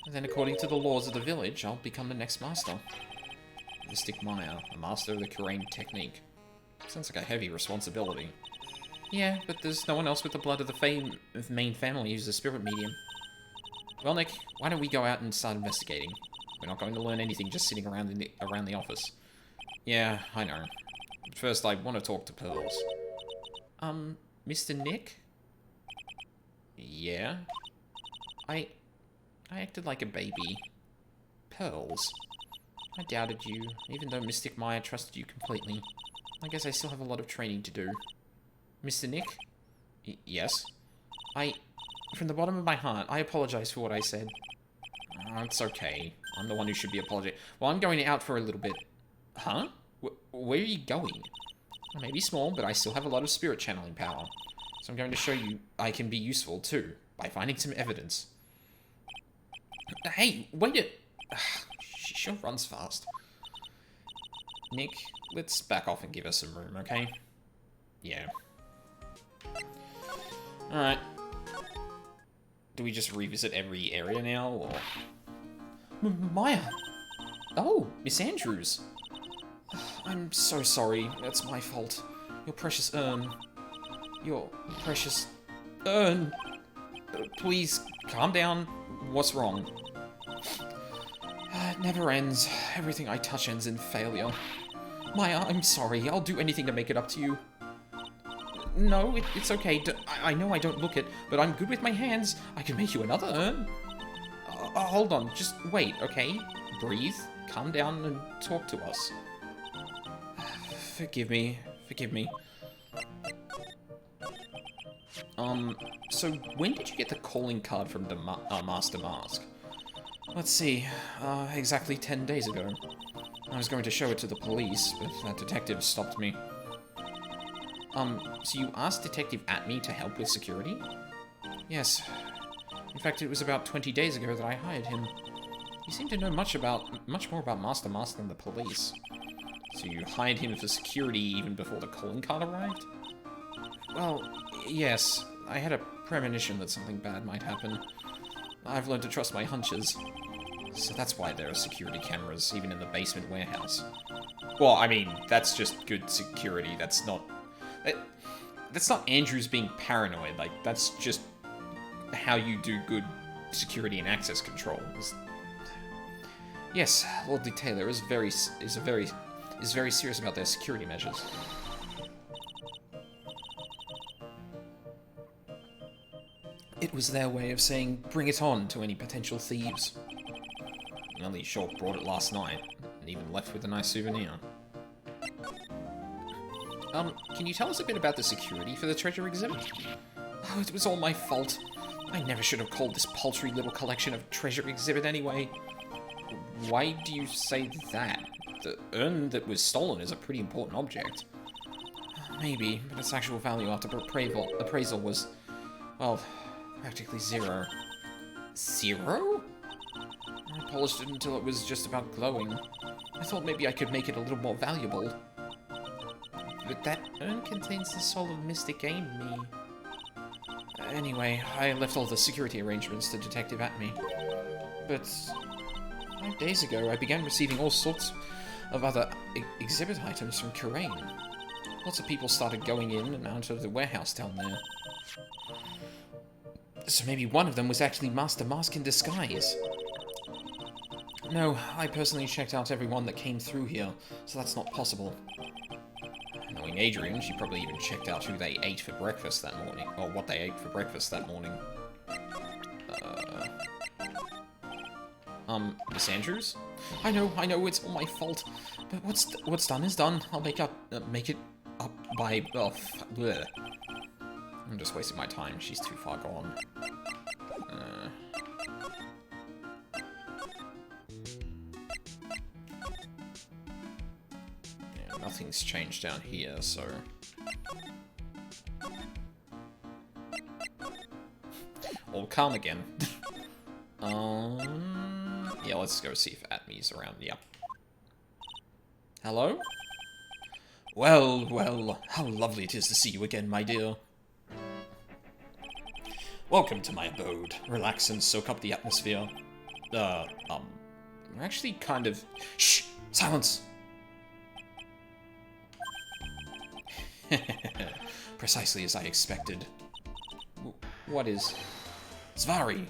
And then according to the laws of the village, I'll become the next master. Mystic Maya, a master of the Karain technique. Sounds like a heavy responsibility. Yeah, but there's no one else with the blood of the main family who's a spirit medium. Well, Nick, why don't we go out and start investigating? We're not going to learn anything just sitting around the office. Yeah, I know. But first, I want to talk to Pearls. Mr. Nick? Yeah? I acted like a baby. Pearls? I doubted you, even though Mystic Maya trusted you completely. I guess I still have a lot of training to do. Mr. Nick? Yes? From the bottom of my heart, I apologize for what I said. Oh, it's okay. I'm the one who should be apologizing. Well, I'm going out for a little bit. Huh? Where are you going? I may be small, but I still have a lot of spirit channeling power. So I'm going to show you I can be useful, too, by finding some evidence. Hey, wait it! She sure runs fast. Nick, let's back off and give her some room, okay? Yeah. Alright. Do we just revisit every area now, or...? Maya! Oh, Miss Andrews! I'm so sorry. That's my fault. Your precious urn. Your precious urn. Please, calm down. What's wrong? It never ends. Everything I touch ends in failure. Maya, I'm sorry. I'll do anything to make it up to you. No, it's okay. I know I don't look it, but I'm good with my hands. I can make you another urn. Hold on. Just wait, okay? Breathe, calm down, and talk to us. Forgive me. Forgive me. So when did you get the calling card from the Master Mask? Let's see. Exactly 10 days ago. I was going to show it to the police, but that detective stopped me. So you asked Detective Atme to help with security? Yes. In fact, it was about 20 days ago that I hired him. He seemed to know much more about Master Mask than the police. So you hired him for security even before the calling card arrived? Well, yes. I had a premonition that something bad might happen. I've learned to trust my hunches. So that's why there are security cameras, even in the basement warehouse. Well, I mean, that's just good security. That's not Andrews being paranoid. Like, that's just how you do good security and access control. Yes, Lord Taylor is very serious about their security measures. It was their way of saying, bring it on to any potential thieves. Melly sure brought it last night, and even left with a nice souvenir. Can you tell us a bit about the security for the treasure exhibit? Oh, it was all my fault. I never should have called this paltry little collection a treasure exhibit anyway. Why do you say that? The urn that was stolen is a pretty important object. Maybe, but its actual value after appraisal was, well, practically zero. Zero? I polished it until it was just about glowing. I thought maybe I could make it a little more valuable. But that urn contains the soul of Mystic Amy. Anyway, I left all the security arrangements to Detective Atme. But 5 days ago, I began receiving all sorts of other exhibit items from Karain. Lots of people started going in and out of the warehouse down there. So maybe one of them was actually Master Mask in disguise. No, I personally checked out everyone that came through here, so that's not possible. Knowing Adrian, she probably even checked out who they ate for breakfast that morning, or what they ate for breakfast that morning. Miss Andrews? I know, it's all my fault, but what's done is done. I'll make it up by, bleh. I'm just wasting my time, she's too far gone. Nothing's changed down here, so... All calm again. Yeah, let's go see if Atme's around. Yep. Hello? Well, how lovely it is to see you again, my dear. Welcome to my abode. Relax and soak up the atmosphere. We're actually kind of... Shh! Silence! Precisely as I expected. What is... Zvari!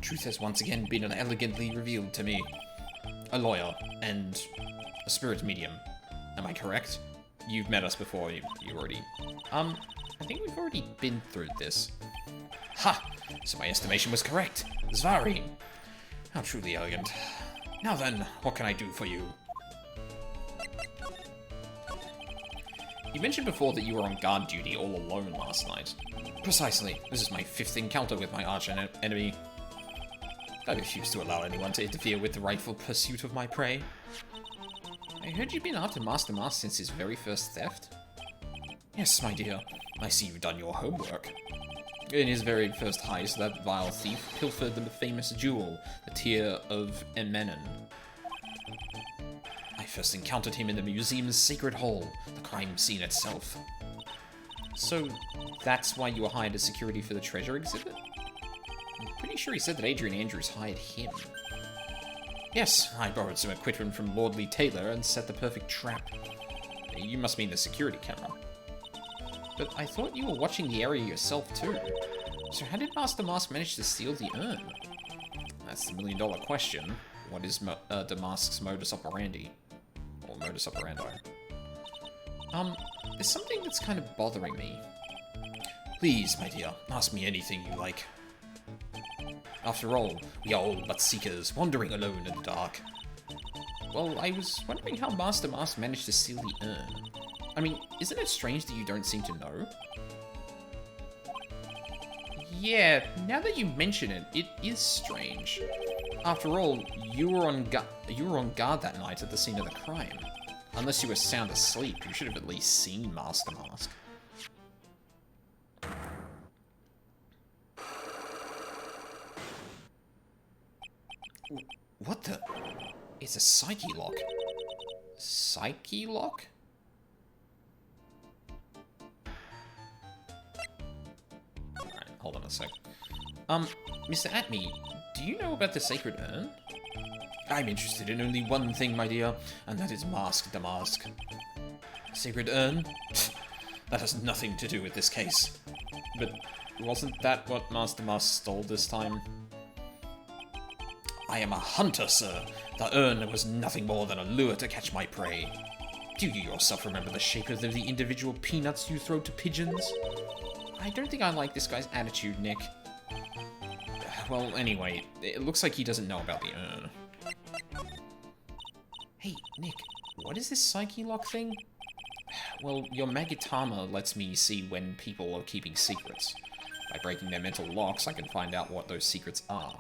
Truth has once again been elegantly revealed to me. A lawyer, and a spirit medium. Am I correct? You've met us before, you already... I think we've already been through this. Ha! So my estimation was correct. Zvari! How truly elegant. Now then, what can I do for you? You mentioned before that you were on guard duty all alone last night. Precisely. This is my 5th encounter with my arch enemy. I refuse to allow anyone to interfere with the rightful pursuit of my prey. I heard you've been after Master Mask since his very first theft? Yes, my dear. I see you've done your homework. In his very first heist, that vile thief pilfered the famous jewel, the Tear of Emmenon. I first encountered him in the museum's sacred hall, the crime scene itself. So, that's why you were hired as security for the treasure exhibit? I'm pretty sure he said that Adrian Andrews hired him. Yes, I borrowed some equipment from Lordly Taylor and set the perfect trap. You must mean the security camera. But I thought you were watching the area yourself too. So how did Master Mask manage to steal the urn? That's the million-dollar question. What is Damask's modus operandi? Or modus operandi? There's something that's kind of bothering me. Please, my dear, ask me anything you like. After all, we are all but seekers, wandering alone in the dark. Well, I was wondering how Master Mask managed to steal the urn. I mean, isn't it strange that you don't seem to know? Yeah, now that you mention it, it is strange. After all, you were on guard that night at the scene of the crime. Unless you were sound asleep, you should have at least seen Master Mask. What the? It's a psyche lock. Psyche lock? Alright, hold on a sec. Mr. Atme, do you know about the sacred urn? I'm interested in only one thing, my dear, and that is Mask the Mask. Sacred urn? That has nothing to do with this case. But wasn't that what Master Mask stole this time? I am a hunter, sir. The urn was nothing more than a lure to catch my prey. Do you yourself remember the shape of the individual peanuts you throw to pigeons? I don't think I like this guy's attitude, Nick. Well, anyway, it looks like he doesn't know about the urn. Hey, Nick, what is this psyche lock thing? Well, your Magatama lets me see when people are keeping secrets. By breaking their mental locks, I can find out what those secrets are.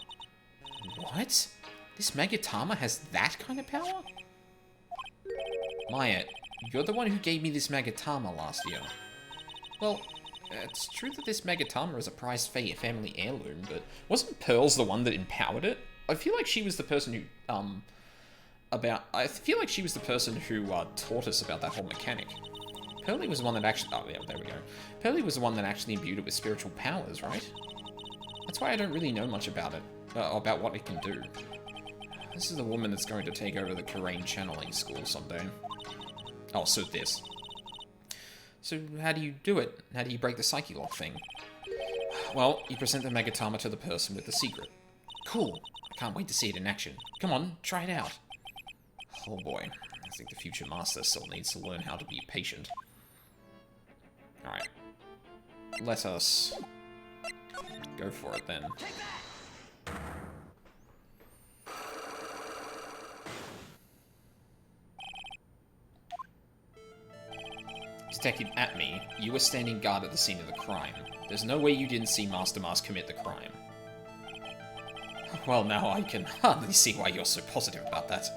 What? This Magatama has that kind of power? Maya, you're the one who gave me this Magatama last year. Well, it's true that this Magatama is a prized family heirloom, but wasn't Pearls the one that empowered it? I feel like she was the person who, taught us about that whole mechanic. Pearly was the one that actually... Oh, yeah, there we go. Pearly was the one that actually imbued it with spiritual powers, right? That's why I don't really know much about it, about what it can do. This is the woman that's going to take over the Karain channeling school someday. Oh, so this. So how do you do it? How do you break the psyche lock thing? Well, you present the Magatama to the person with the secret. Cool. I can't wait to see it in action. Come on, try it out. Oh boy. I think the future master still needs to learn how to be patient. Alright. Let us go for it then. Detective Atme, you were standing guard at the scene of the crime. There's no way you didn't see Master Mask commit the crime. Well, now I can hardly see why you're so positive about that.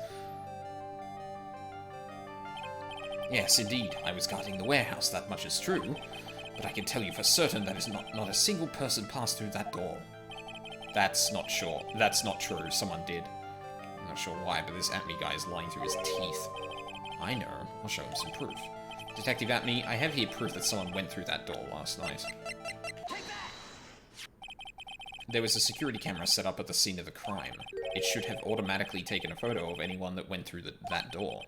Yes, indeed, I was guarding the warehouse, that much is true. But I can tell you for certain that is not a single person passed through that door. That's not true, someone did. I'm not sure why, but this Atme guy is lying through his teeth. I know, I'll show him some proof. Detective Atme, I have here proof that someone went through that door last night. There was a security camera set up at the scene of the crime. It should have automatically taken a photo of anyone that went through that door.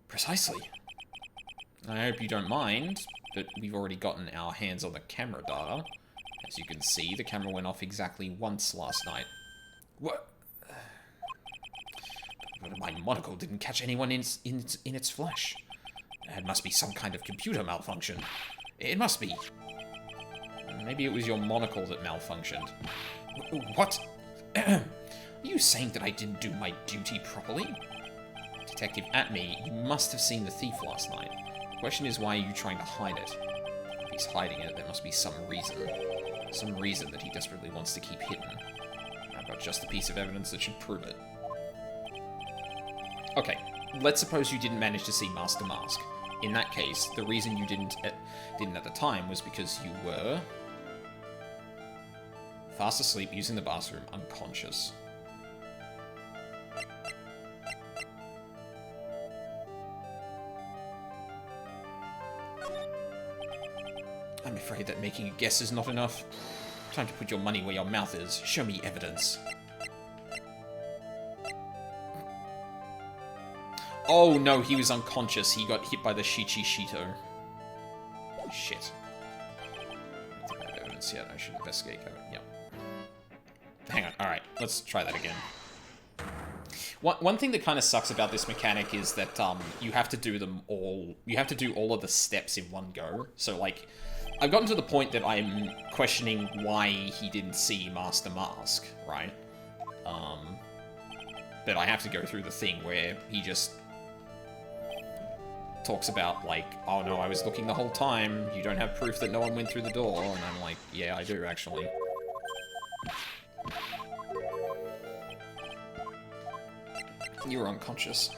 Precisely. I hope you don't mind, but we've already gotten our hands on the camera data. As you can see, the camera went off exactly once last night. What? But my monocle didn't catch anyone in its flesh. It must be some kind of computer malfunction. It must be. Maybe it was your monocle that malfunctioned. What? Are you saying that I didn't do my duty properly? Detective Atme, you must have seen the thief last night. The question is, why are you trying to hide it? If he's hiding it, there must be some reason. Some reason that he desperately wants to keep hidden. I've got just a piece of evidence that should prove it. Okay, let's suppose you didn't manage to see Master Mask. In that case, the reason you didn't at the time was because you were fast asleep, using the bathroom, unconscious. I'm afraid that making a guess is not enough. Time to put your money where your mouth is. Show me evidence. Oh no, he was unconscious. He got hit by the Shichi Shito. Shit. I don't think I have evidence yet. I should investigate. Yep. Hang on. Alright, let's try that again. One thing that kind of sucks about this mechanic is that you have to do them all. You have to do all of the steps in one go. So, like, I've gotten to the point that I'm questioning why he didn't see Master Mask, right? But I have to go through the thing where he just talks about, like, oh no, I was looking the whole time, you don't have proof that no one went through the door, and I'm like, yeah, I do, actually. You were unconscious.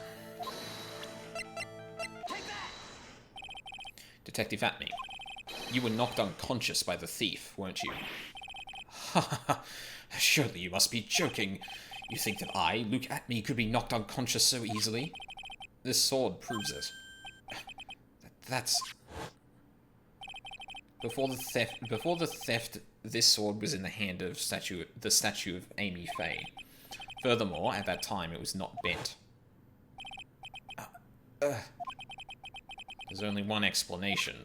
Detective Atme, you were knocked unconscious by the thief, weren't you? Ha ha ha, surely you must be joking. You think that I, Luke Atme, could be knocked unconscious so easily? This sword proves it. That's... Before the theft, this sword was in the hand of the statue of Amy Faye. Furthermore, at that time, it was not bent. There's only one explanation.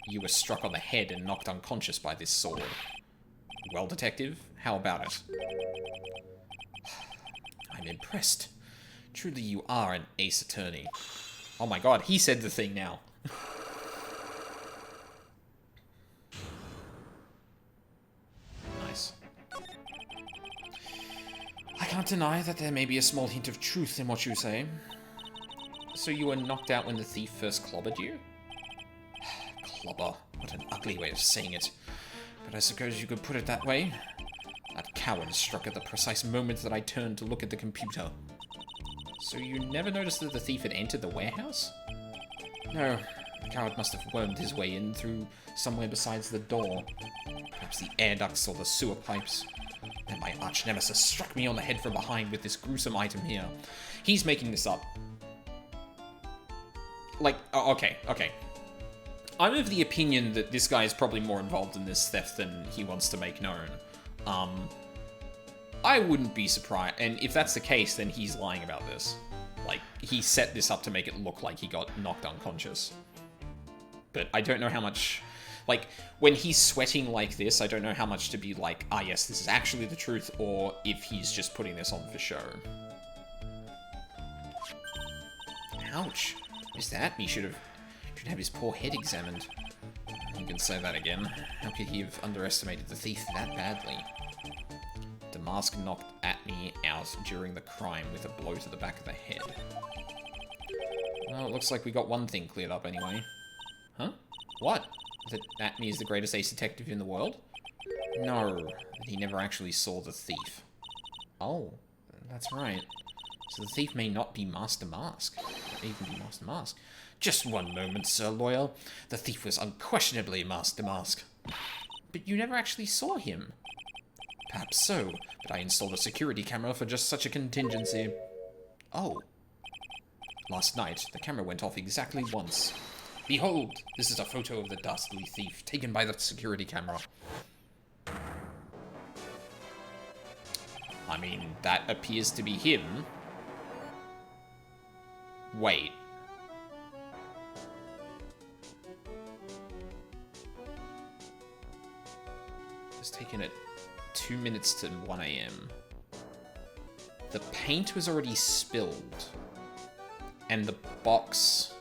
You were struck on the head and knocked unconscious by this sword. Well, Detective, how about it? I'm impressed. Truly, you are an ace attorney. Oh my god, he said the thing now. Nice. I can't deny that there may be a small hint of truth in what you say. So you were knocked out when the thief first clobbered you? Clobber. What an ugly way of saying it. But I suppose you could put it that way. That coward struck at the precise moment that I turned to look at the computer. So you never noticed that the thief had entered the warehouse? No. The coward must have wormed his way in through somewhere besides the door. Perhaps the air ducts or the sewer pipes. Then my arch-nemesis struck me on the head from behind with this gruesome item here. He's making this up. Like, oh, okay. I'm of the opinion that this guy is probably more involved in this theft than he wants to make known. I wouldn't be surprised, and if that's the case, then he's lying about this. Like, he set this up to make it look like he got knocked unconscious. But I don't know how much... Like, when he's sweating like this, I don't know how much to be like, ah yes, this is actually the truth, or if he's just putting this on for show. Ouch. Mr. Atme should have his poor head examined. You can say that again. How could he have underestimated the thief that badly? Damask knocked Atme out during the crime with a blow to the back of the head. Well, it looks like we got one thing cleared up anyway. Huh? What? That Atme is the greatest ace detective in the world? No, that he never actually saw the thief. Oh, that's right. So the thief may not be Master Mask. Even be Master Mask. Just one moment, Sir Lawyer. The thief was unquestionably Master Mask. But you never actually saw him. Perhaps so, but I installed a security camera for just such a contingency. Oh. Last night, the camera went off exactly once. Behold, this is a photo of the dastardly thief, taken by the security camera. I mean, that appears to be him. Wait. It's taken at 2 minutes to 1 AM. The paint was already spilled. And the box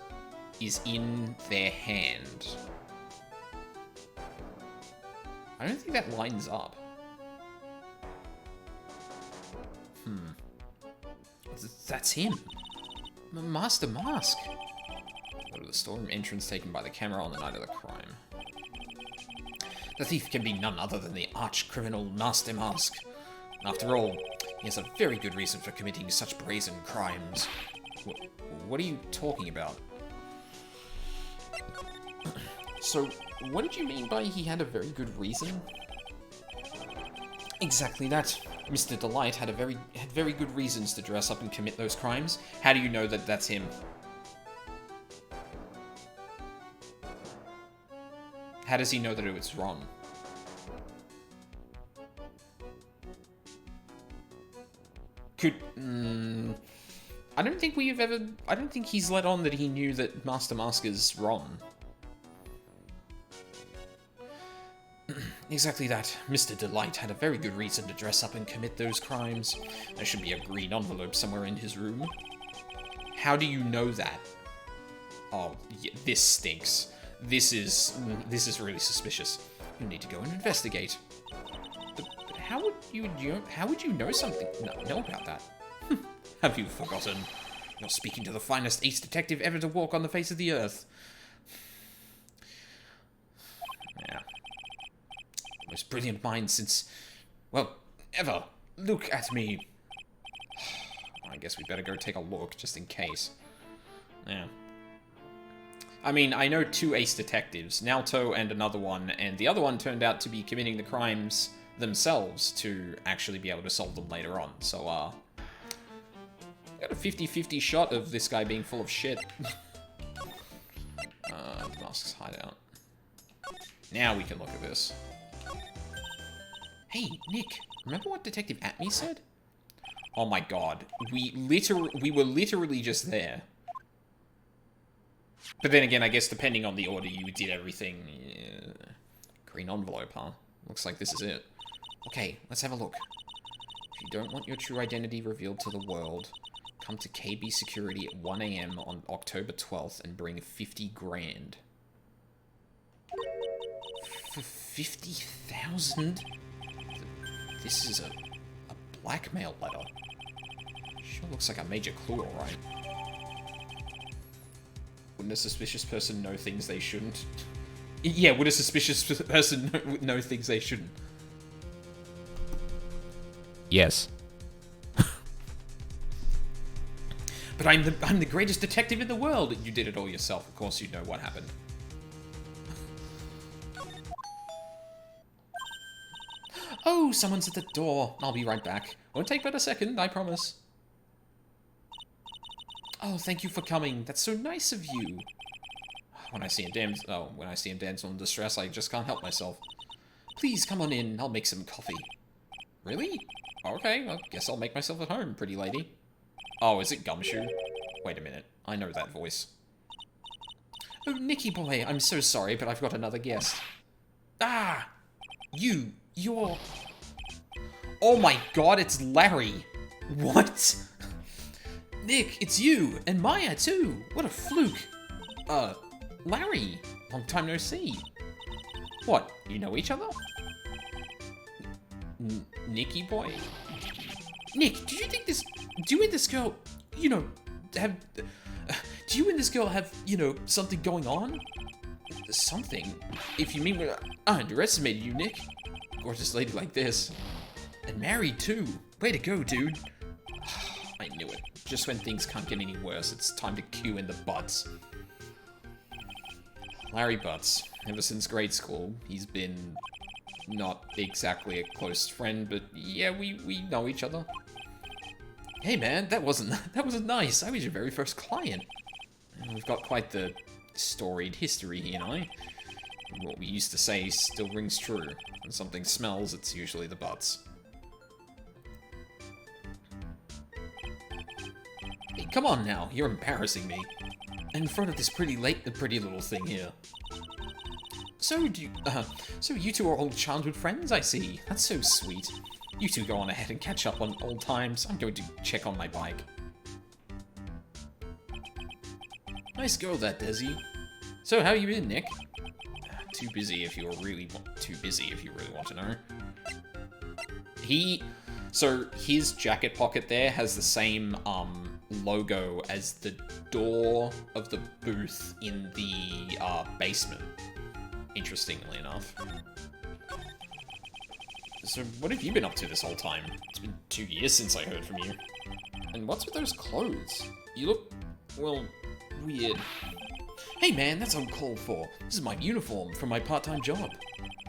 is in their hand. I don't think that lines up. That's him. Master Mask. Go to the storeroom entrance taken by the camera on the night of the crime. The thief can be none other than the arch-criminal Master Mask. After all, he has a very good reason for committing such brazen crimes. What are you talking about? So, what did you mean by he had a very good reason? Exactly that. Mr. Delight had very good reasons to dress up and commit those crimes. How do you know that that's him? How does he know that it was Ron? I don't think he's let on that he knew that Master Mask is Ron. Exactly that. Mr. Delight had a very good reason to dress up and commit those crimes. There should be a green envelope somewhere in his room. How do you know that? Oh, yeah, this stinks. This is really suspicious. You need to go and investigate. But how would you know something? Know about that? Have you forgotten? You're speaking to the finest ace detective ever to walk on the face of the earth. Yeah. Most brilliant mind since, well, ever. Look at me. I guess we better go take a look, just in case. Yeah. I mean, I know 2 ace detectives, Naoto and another one, and the other one turned out to be committing the crimes themselves to actually be able to solve them later on. So, got a 50-50 shot of this guy being full of shit. Mask's hideout. Now we can look at this. Hey, Nick, remember what Detective Atme said? Oh my god. We were literally just there. But then again, I guess depending on the order you did everything... Yeah. Green envelope, huh? Looks like this is it. Okay, let's have a look. If you don't want your true identity revealed to the world, come to KB Security at 1 AM on October 12th and bring 50 grand. For 50,000? This is a blackmail letter. Sure looks like a major clue, alright. Wouldn't a suspicious person know things they shouldn't? Yeah, would a suspicious person know things they shouldn't? Yes. But I'm the greatest detective in the world! You did it all yourself. Of course you know what happened. Oh, someone's at the door. I'll be right back. Won't take but a second, I promise. Oh, thank you for coming. That's so nice of you. When I see a damsel in distress, I just can't help myself. Please come on in. I'll make some coffee. Really? Okay, well, guess I'll make myself at home, pretty lady. Oh, is it Gumshoe? Wait a minute. I know that voice. Oh, Nicky boy, I'm so sorry, but I've got another guest. Ah! You're... Oh my god, it's Larry! What? Nick, it's you! And Maya, too! What a fluke! Larry! Long time no see. What, you know each other? Nicky boy? Nick, do you think this... Do you and this girl, you know, have... Do you and this girl have, you know, something going on? Something? If you mean I underestimated you, Nick. Gorgeous lady like this. And married, too. Way to go, dude. I knew it. Just when things can't get any worse, it's time to cue in the Butts. Larry Butts. Ever since grade school, he's been not exactly a close friend, but yeah, we know each other. Hey man, that wasn't nice. I was your very first client. We've got quite the storied history, he and I. What we used to say still rings true. When something smells, it's usually the Butts. Hey, come on now, you're embarrassing me. In front of this pretty little thing here. So you two are old childhood friends, I see. That's so sweet. You two go on ahead and catch up on old times. I'm going to check on my bike. Nice girl, that Desi. So, how you been, Nick? Too busy if you really want to know. So his jacket pocket there has the same logo as the door of the booth in the basement. Interestingly enough. So what have you been up to this whole time? It's been 2 years since I heard from you. And what's with those clothes? You look, well, weird. Hey man, that's uncalled for. This is my uniform for my part-time job.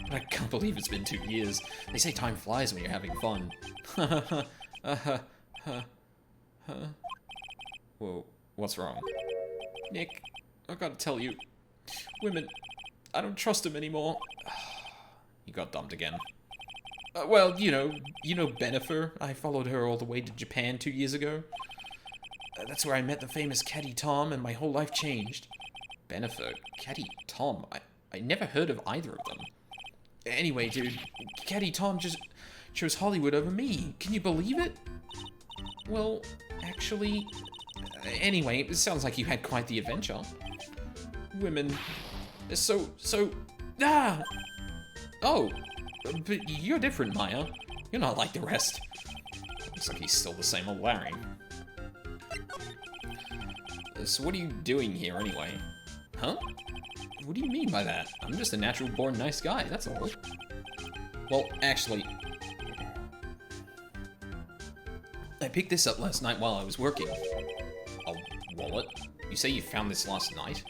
But I can't believe it's been 2 years. They say time flies when you're having fun. Whoa, what's wrong? Nick, I gotta tell you, women, I don't trust them anymore. You got dumped again. Well, you know Benifer. I followed her all the way to Japan 2 years ago. That's where I met the famous Caddy Tom, and my whole life changed. Benifer, Caddy Tom, I never heard of either of them. Anyway, dude, Caddy Tom just chose Hollywood over me. Can you believe it? Well, actually... Anyway, it sounds like you had quite the adventure. Women... Ah! Oh! But you're different, Maya. You're not like the rest. Looks like he's still the same old Larry. So what are you doing here, anyway? Huh? What do you mean by that? I'm just a natural-born nice guy, that's all. Well, actually... I picked this up last night while I was working. A wallet? You say you found this last night?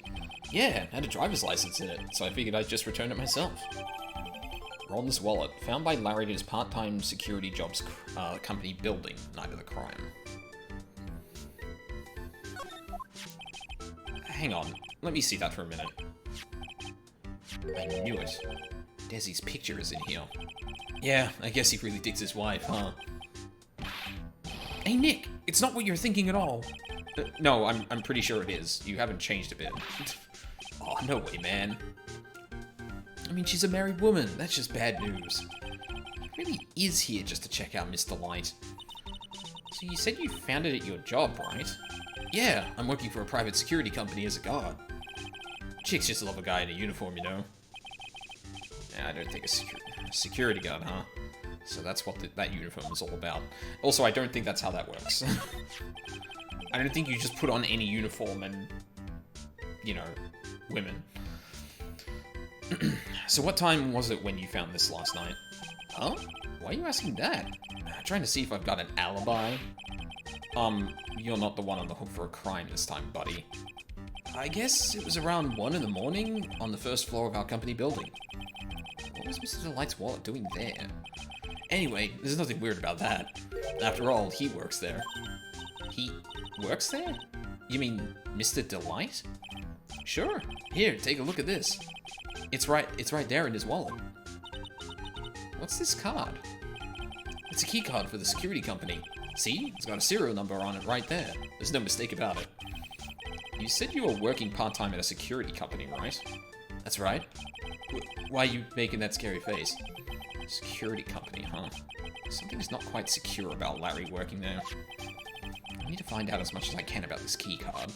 Yeah, it had a driver's license in it, so I figured I'd just return it myself. Roll this wallet, found by Larry at his part-time security jobs company building, night of the crime. Hang on, let me see that for a minute. I knew it. Desi's picture is in here. Yeah, I guess he really digs his wife, huh? Hey, Nick, it's not what you're thinking at all. No, I'm pretty sure it is. You haven't changed a bit. Oh, no way, man. I mean, she's a married woman. That's just bad news. He really is here just to check out Mr. Light. So you said you found it at your job, right? Yeah, I'm working for a private security company as a guard. Chicks just love a guy in a uniform, you know? Yeah, I don't think a security guard, huh? So that's what that uniform is all about. Also, I don't think that's how that works. I don't think you just put on any uniform and, you know, women. So what time was it when you found this last night? Huh? Why are you asking that? I'm trying to see if I've got an alibi. You're not the one on the hook for a crime this time, buddy. I guess it was around 1 in the morning on the first floor of our company building. What was Mr. Delight's wallet doing there? Anyway, there's nothing weird about that. After all, he works there. He works there? You mean Mr. Delight? Sure. Here, take a look at this. It's right there in his wallet. What's this card? It's a key card for the security company. See? It's got a serial number on it right there. There's no mistake about it. You said you were working part-time at a security company, right? That's right. Why are you making that scary face? Security company, huh? Something's not quite secure about Larry working there. I need to find out as much as I can about this key card.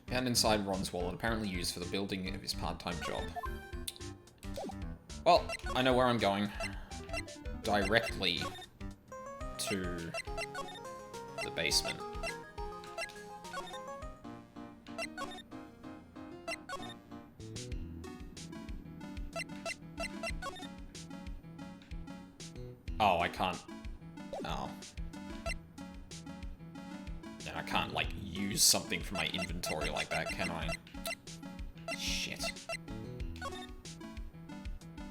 Found inside Ron's wallet, apparently used for the building of his part-time job. Well, I know where I'm going. Directly to the basement. Oh, I can't. Oh. And I can't, like, use something from my inventory like that, can I? Shit.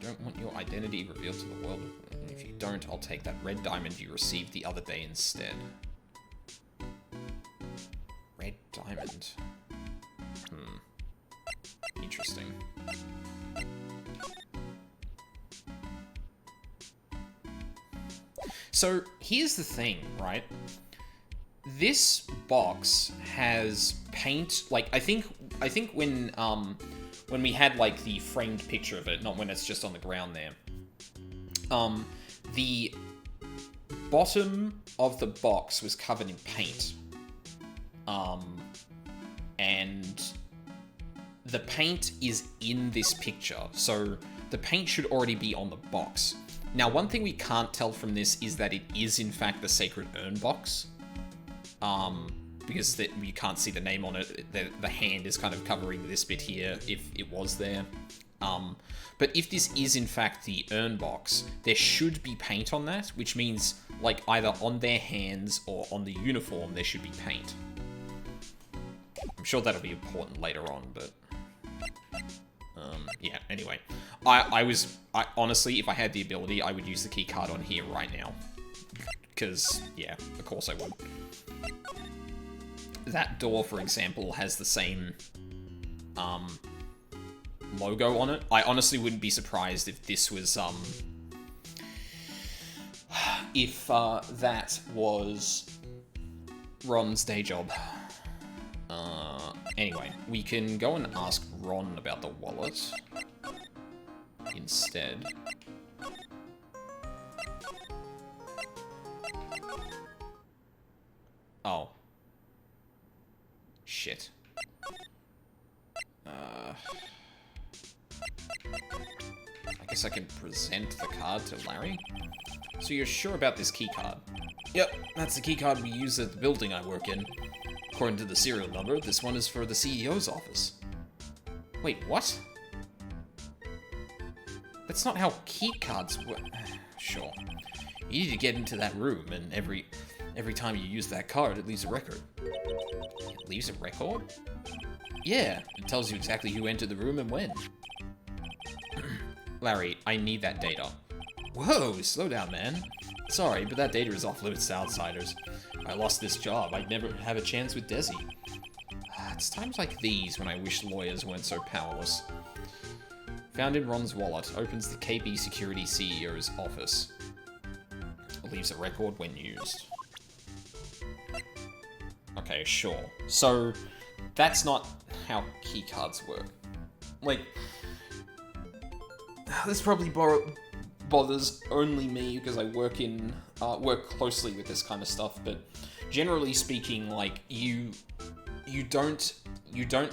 Don't want your identity revealed to the world. If you don't, I'll take that red diamond you received the other day instead. Red diamond. Interesting. So, here's the thing, right? This box has paint, like, I think when we had, like, the framed picture of it, not when it's just on the ground there, the bottom of the box was covered in paint. And the paint is in this picture, so the paint should already be on the box. Now, one thing we can't tell from this is that it is, in fact, the Sacred Urn box. Because you can't see the name on it. The hand is kind of covering this bit here, if it was there. But if this is, in fact, the urn box, there should be paint on that, which means, like, either on their hands or on the uniform, there should be paint. I'm sure that'll be important later on, but... yeah, anyway. I honestly, if I had the ability, I would use the key card on here right now. Because, yeah, of course I would. That door, for example, has the same, logo on it. I honestly wouldn't be surprised if this was, if, that was Ron's day job. Anyway, we can go and ask Ron about the wallet instead. Oh. Shit. I guess I can present the card to Larry. So you're sure about this key card? Yep, that's the key card we use at the building I work in. According to the serial number, this one is for the CEO's office. Wait, what? That's not how key cards work. Sure. You need to get into that room, and every time you use that card, it leaves a record. It leaves a record? Yeah, it tells you exactly who entered the room and when. Larry, I need that data. Whoa, slow down, man. Sorry, but that data is off limits to outsiders. If I lost this job, I'd never have a chance with Desi. It's times like these when I wish lawyers weren't so powerless. Found in Ron's wallet, opens the KB Security CEO's office. Leaves a record when used. Okay, sure. So, that's not how keycards work. Like, this probably bothers only me because I work closely with this kind of stuff, but generally speaking, like, you don't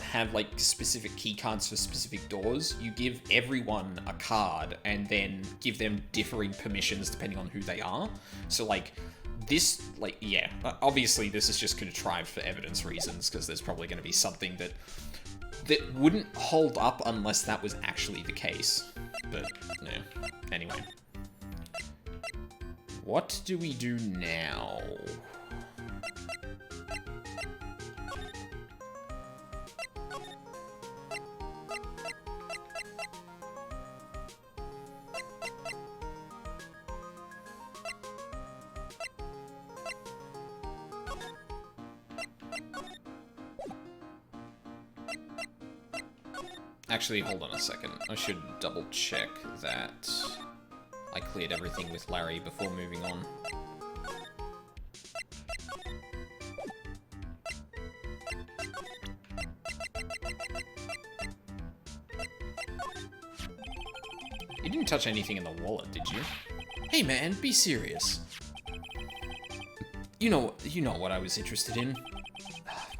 have, like, specific key cards for specific doors. You give everyone a card and then give them differing permissions depending on who they are. So, like, this, like, yeah, obviously this is just contrived for evidence reasons, because there's probably going to be something that wouldn't hold up unless that was actually the case. But, yeah. Anyway. What do we do now? Actually, hold on a second. I should double check that I cleared everything with Larry before moving on. You didn't touch anything in the wallet, did you? Hey man, be serious. You know what I was interested in.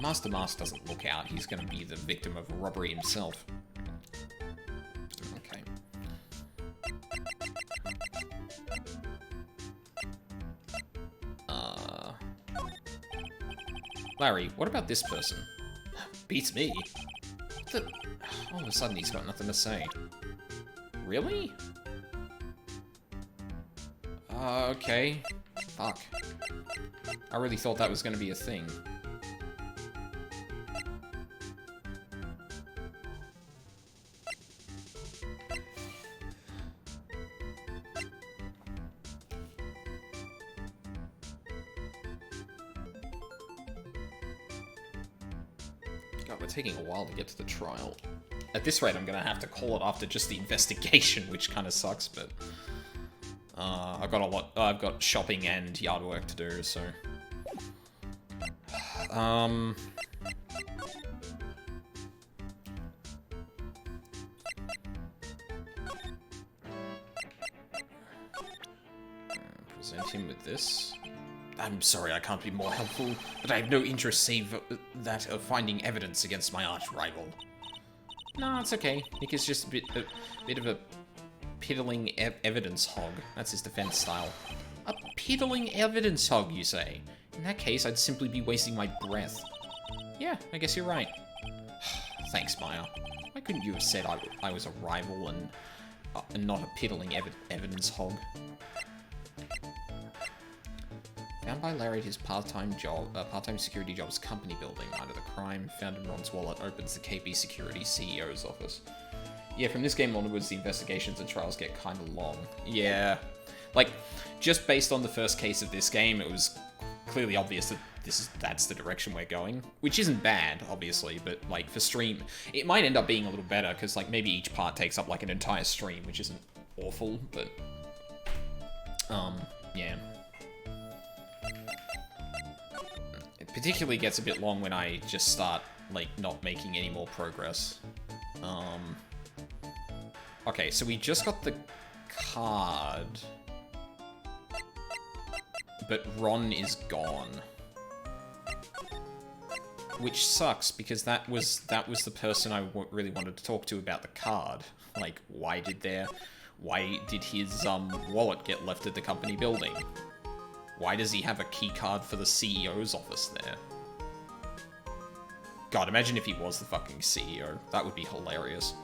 Master Mask doesn't look out. He's gonna be the victim of a robbery himself. Okay. Larry, what about this person? Beats me. All of a sudden he's got nothing to say. Really? Okay. Fuck. I really thought that was gonna be a thing. God, we're taking a while to get to the trial. At this rate, I'm gonna have to call it after just the investigation, which kind of sucks, but... I've got shopping and yard work to do, so... Present him with this. I'm sorry I can't be more helpful, but I have no interest save that of finding evidence against my arch-rival. No, it's okay. Nick is just a bit of a piddling evidence hog. That's his defense style. A piddling evidence hog, you say? In that case, I'd simply be wasting my breath. Yeah, I guess you're right. Thanks, Maya. Why couldn't you have said I was a rival and not a piddling evidence hog? Found by Larry at his part-time security job's company building. Night of the crime, found in Ron's wallet, opens the KP Security CEO's office. Yeah, from this game onwards, the investigations and trials get kind of long. Yeah. Like, just based on the first case of this game, it was clearly obvious that that's the direction we're going. Which isn't bad, obviously, but, like, for stream, it might end up being a little better, because, like, maybe each part takes up, like, an entire stream, which isn't awful, but... yeah. It particularly gets a bit long when I just start, like, not making any more progress. Okay, so we just got the card. But Ron is gone. Which sucks, because that was the person I really wanted to talk to about the card. Like, why did his, wallet get left at the company building? Why does he have a key card for the CEO's office there? God, imagine if he was the fucking CEO. That would be hilarious.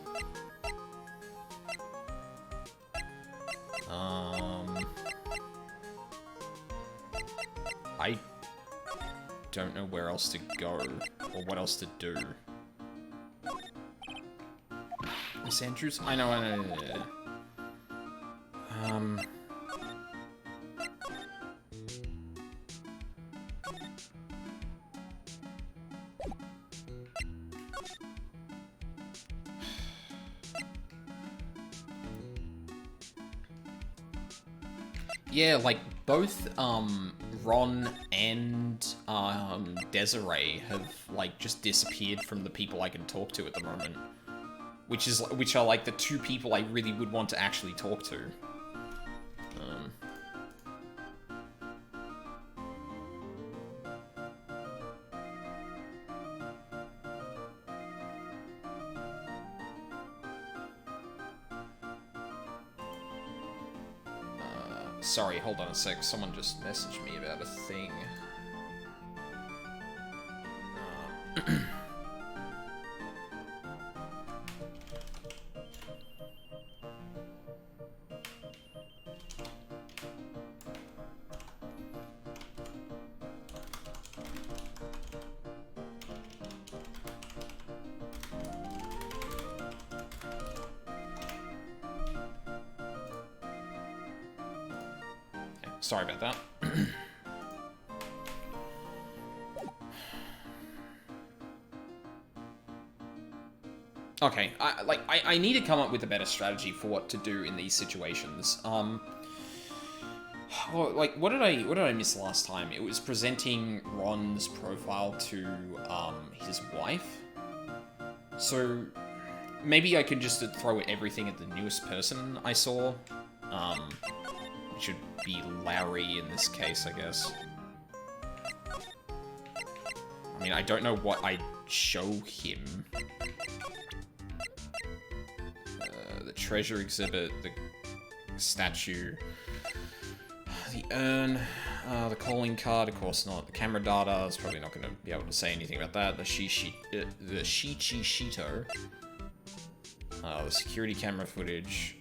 I don't know where else to go, or what else to do. Miss Andrews? I know. Yeah, like, both, Ron and Desiree have like just disappeared from the people I can talk to at the moment, which are like the two people I really would want to actually talk to. Sorry, hold on a sec. Someone just messaged me about a thing. Sorry about that. Okay, I need to come up with a better strategy for what to do in these situations. Like, what did I miss last time? It was presenting Ron's profile to his wife. So maybe I could just throw everything at the newest person I saw. It should be Larry in this case, I guess. I mean, I don't know what I'd show him. The treasure exhibit, the statue, the urn, the calling card, of course not. The camera data, I was probably not going to be able to say anything about that. The Shichishito, the security camera footage,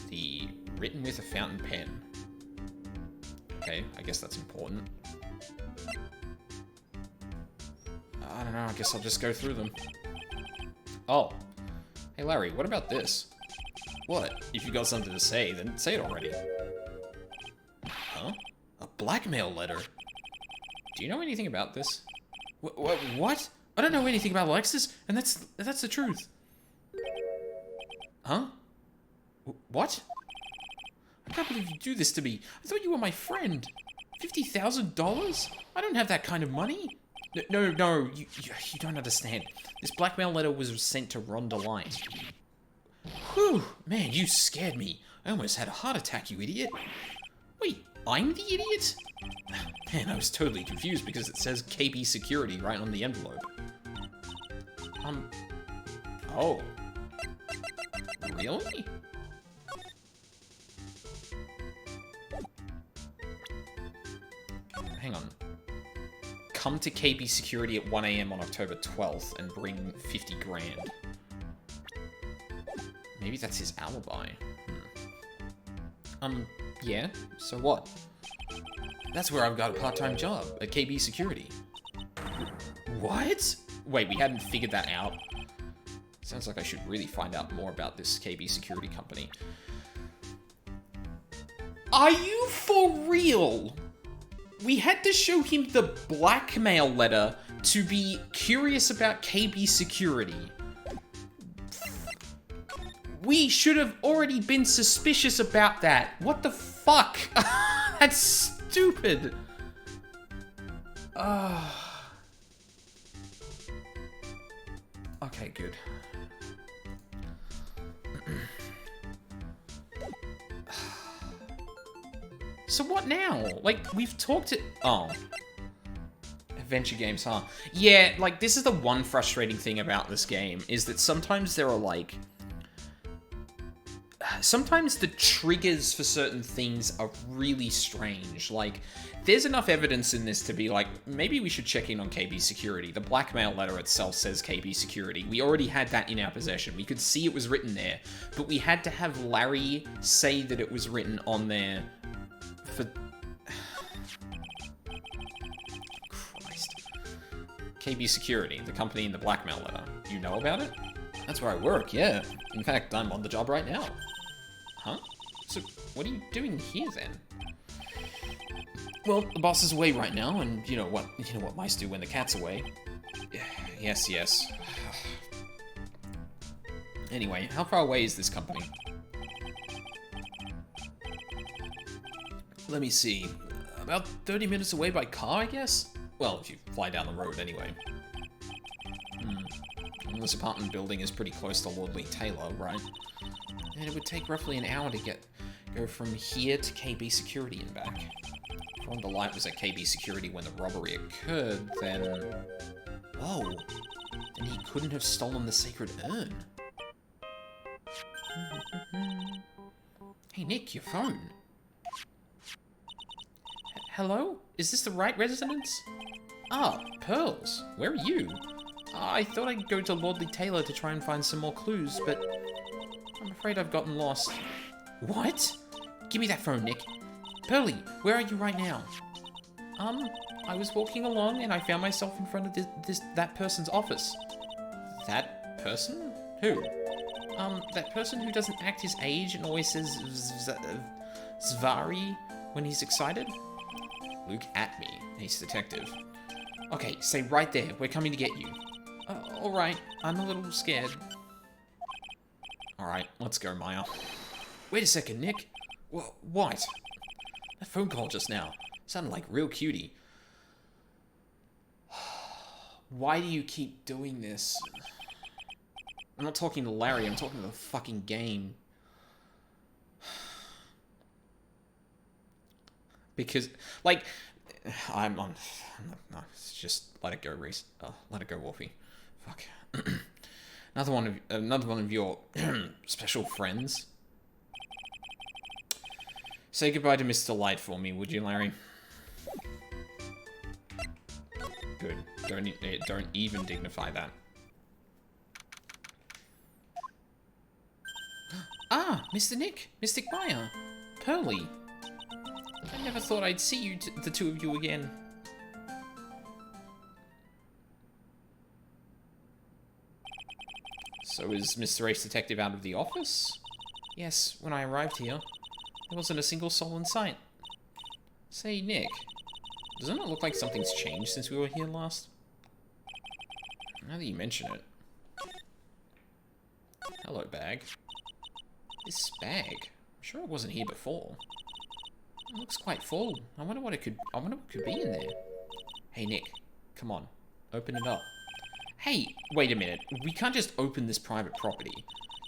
the written with a fountain pen. Okay, I guess that's important. I don't know, I guess I'll just go through them. Oh. Hey Larry, what about this? What? If you got something to say, then say it already. Huh? A blackmail letter? Do you know anything about this? What? I don't know anything about Alexis, and that's the truth. Huh? What? I can't believe you do this to me. I thought you were my friend. $50,000? I don't have that kind of money. No, you don't understand. This blackmail letter was sent to Rhonda Line. Whew, man, you scared me. I almost had a heart attack, you idiot. Wait, I'm the idiot? Man, I was totally confused because it says KB Security right on the envelope. Oh. Really? Hang on. Come to KB Security at 1 AM on October 12th and bring 50 grand. Maybe that's his alibi. Yeah, so what? That's where I've got a part-time job, at KB Security. What? Wait, we hadn't figured that out? Sounds like I should really find out more about this KB Security company. Are you for real? We had to show him the blackmail letter to be curious about KB Security. We should have already been suspicious about that. What the fuck? That's stupid. Okay, good. So what now? Like, we've talked to... Oh. Adventure games, huh? Yeah, like, this is the one frustrating thing about this game, is that sometimes there are, like... Sometimes the triggers for certain things are really strange. Like, there's enough evidence in this to be like, maybe we should check in on KB Security. The blackmail letter itself says KB Security. We already had that in our possession. We could see it was written there, but we had to have Larry say that it was written on there for... Christ. KB Security, the company in the blackmail letter. You know about it? That's where I work, yeah. In fact, I'm on the job right now. Huh? So, what are you doing here, then? Well, the boss is away right now, and you know what mice do when the cat's away. Yes. Anyway, how far away is this company? Let me see. About 30 minutes away by car, I guess? Well, if you fly down the road anyway. Well, this apartment building is pretty close to Lordly Taylor, right? And it would take roughly an hour to go from here to KB Security and back. If Ron the Light was at KB Security when the robbery occurred, then... Oh, then he couldn't have stolen the sacred urn. Hey Nick, your phone. Hello? Is this the right residence? Ah, Pearls. Where are you? I thought I'd go to Lordly Taylor to try and find some more clues, but I'm afraid I've gotten lost. What? Give me that phone, Nick. Pearly, where are you right now? I was walking along and I found myself in front of that person's office. That person? Who? That person who doesn't act his age and always says Zvari when he's excited? Look at me, ace detective. Okay, stay right there. We're coming to get you. Alright. I'm a little scared. Alright, let's go, Maya. Wait a second, Nick. What? That phone call just now sounded like real cutie. Why do you keep doing this? I'm not talking to Larry, I'm talking to the fucking game. Because, like, no, it's just let it go, Reese. Let it go, Wolfie. Fuck. another one of your special friends. Say goodbye to Mr. Light for me, would you, Larry? Good. Don't even dignify that. Ah, Mr. Nick, Mystic Maya, Pearly. I never thought I'd see you, the two of you again. So is Mr. Ace Detective out of the office? Yes, when I arrived here, there wasn't a single soul in sight. Say, Nick, doesn't it look like something's changed since we were here last? Now that you mention it. Hello, bag. This bag? I'm sure it wasn't here before. It looks quite full. I wonder what could be in there. Hey, Nick, come on, open it up. Hey, wait a minute. We can't just open this private property.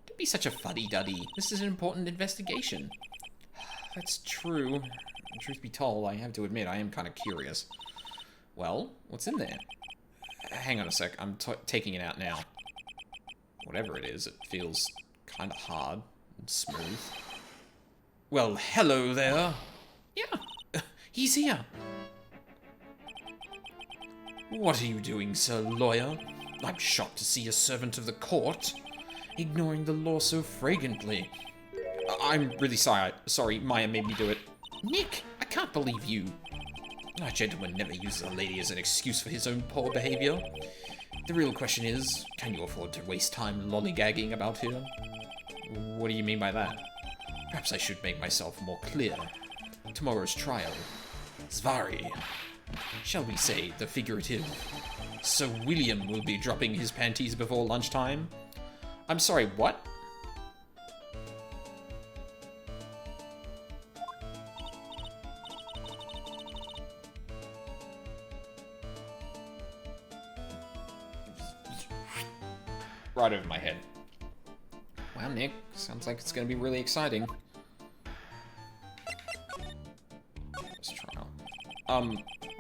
Don't be such a fuddy-duddy. This is an important investigation. That's true. Truth be told, I have to admit, I am kind of curious. Well, what's in there? Hang on a sec. I'm taking it out now. Whatever it is, it feels kind of hard and smooth. Well, hello there. Yeah, he's here. What are you doing, sir lawyer? I'm shocked to see a servant of the court ignoring the law so flagrantly. I'm really sorry, Maya made me do it. Nick, I can't believe you. A gentleman never uses a lady as an excuse for his own poor behavior. The real question is, can you afford to waste time lollygagging about here? What do you mean by that? Perhaps I should make myself more clear. Tomorrow's trial. Zvari. Shall we say the figurative? Sir William will be dropping his panties before lunchtime. I'm sorry, what? Right over my head. Wow, Nick, sounds like it's going to be really exciting. This trial.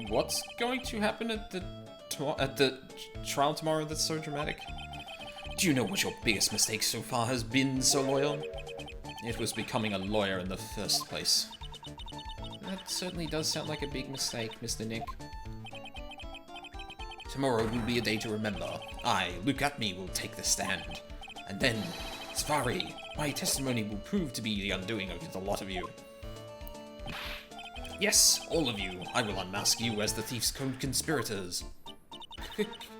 What's going to happen at the trial tomorrow that's so dramatic? Do you know what your biggest mistake so far has been, Sir Lawyer? It was becoming a lawyer in the first place. That certainly does sound like a big mistake, Mr. Nick. Tomorrow will be a day to remember. I, look at me, will take the stand. And then, Zvari, my testimony will prove to be the undoing of the lot of you. Yes, all of you. I will unmask you as the Thief's Code conspirators.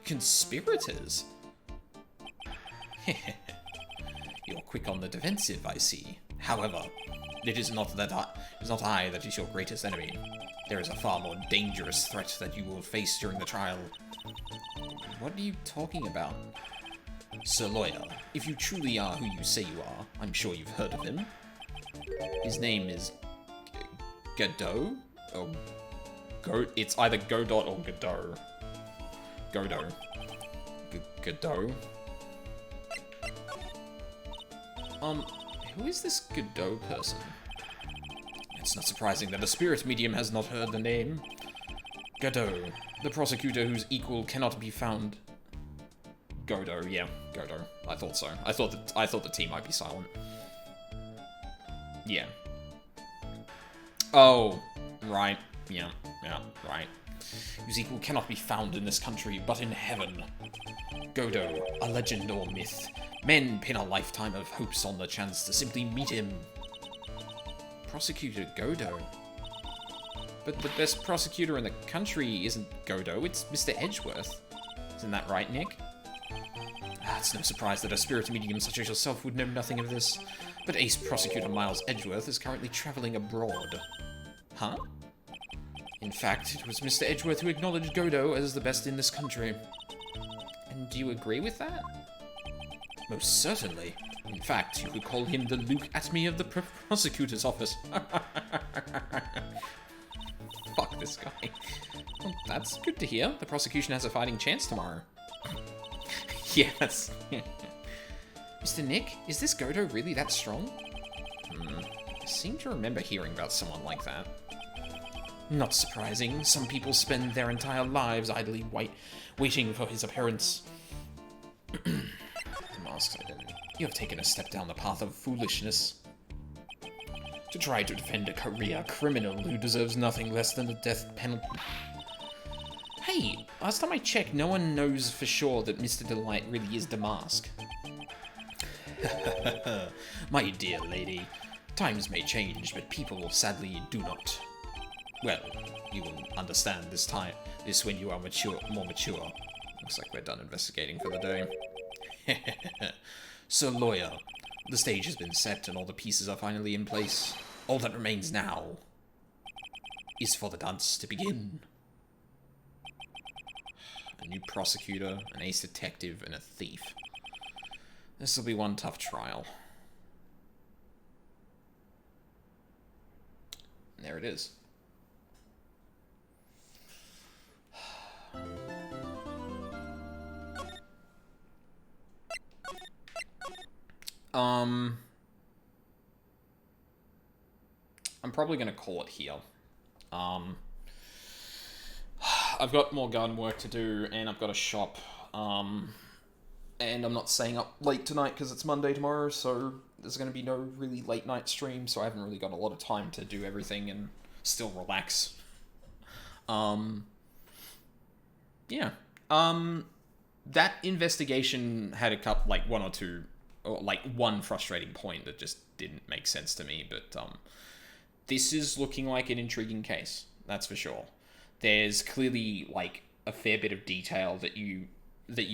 Conspirators? You're quick on the defensive, I see. However, it is not I that is your greatest enemy. There is a far more dangerous threat that you will face during the trial. What are you talking about? Sir Lawyer, if you truly are who you say you are, I'm sure you've heard of him. His name is Godot? Or It's either Godot or Godot. Godot. Godot. Who is this Godot person? It's not surprising that a spirit medium has not heard the name. Godot, the prosecutor whose equal cannot be found. Godot, yeah, Godot. I thought so. I thought the T might be silent. Yeah. Oh, right. Yeah, right. Whose equal cannot be found in this country, but in heaven. Godot, a legend or myth. Men pin a lifetime of hopes on the chance to simply meet him. Prosecutor Godot. But the best prosecutor in the country isn't Godot, it's Mr. Edgeworth. Isn't that right, Nick? It's no surprise that a spirit medium such as yourself would know nothing of this. But Ace Prosecutor Miles Edgeworth is currently traveling abroad. Huh? In fact, it was Mr. Edgeworth who acknowledged Godot as the best in this country. And do you agree with that? Most certainly. In fact, you could call him the Luke Atme of the prosecutor's office. Fuck this guy. Well, that's good to hear. The prosecution has a fighting chance tomorrow. Yes. Mr. Nick, is this Godot really that strong? I seem to remember hearing about someone like that. Not surprising. Some people spend their entire lives idly waiting for his appearance. The masked identity. You have taken a step down the path of foolishness. To try to defend a career criminal who deserves nothing less than the death penalty. Hey, last time I checked, no one knows for sure that Mr. Delight really is Damask. My dear lady, times may change, but people sadly do not. Well, you will understand this when you are more mature. Looks like we're done investigating for the day. Sir Lawyer, the stage has been set and all the pieces are finally in place. All that remains now is for the dance to begin. A new prosecutor, an ace detective, and a thief. This will be one tough trial. And there it is. I'm probably going to call it here. I've got more garden work to do, and I've got a shop, and I'm not staying up late tonight because it's Monday tomorrow, so there's going to be no really late night stream, so I haven't really got a lot of time to do everything and still relax. Yeah. That investigation had a couple, like one or two, or like one frustrating point that just didn't make sense to me, but this is looking like an intriguing case, that's for sure. There's clearly like a fair bit of detail that you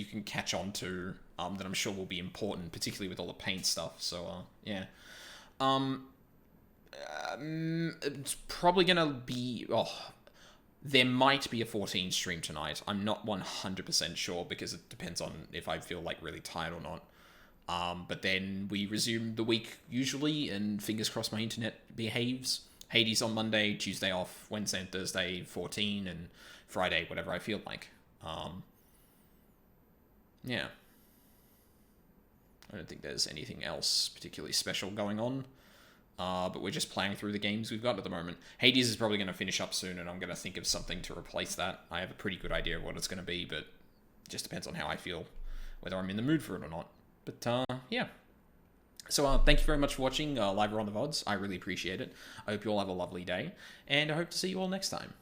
can catch on to, that I'm sure will be important, particularly with all the paint stuff. So yeah, it's probably gonna be. There might be a 14 stream tonight. I'm not 100% sure because it depends on if I feel like really tired or not. But then we resume the week usually, and fingers crossed my internet behaves. Hades on Monday, Tuesday off, Wednesday and Thursday 14, and Friday whatever I feel like. Yeah. I don't think there's anything else particularly special going on. But we're just playing through the games we've got at the moment. Hades is probably going to finish up soon, and I'm going to think of something to replace that. I have a pretty good idea of what it's going to be, but it just depends on how I feel, whether I'm in the mood for it or not. But, yeah. So, thank you very much for watching live or on the VODs. I really appreciate it. I hope you all have a lovely day, and I hope to see you all next time.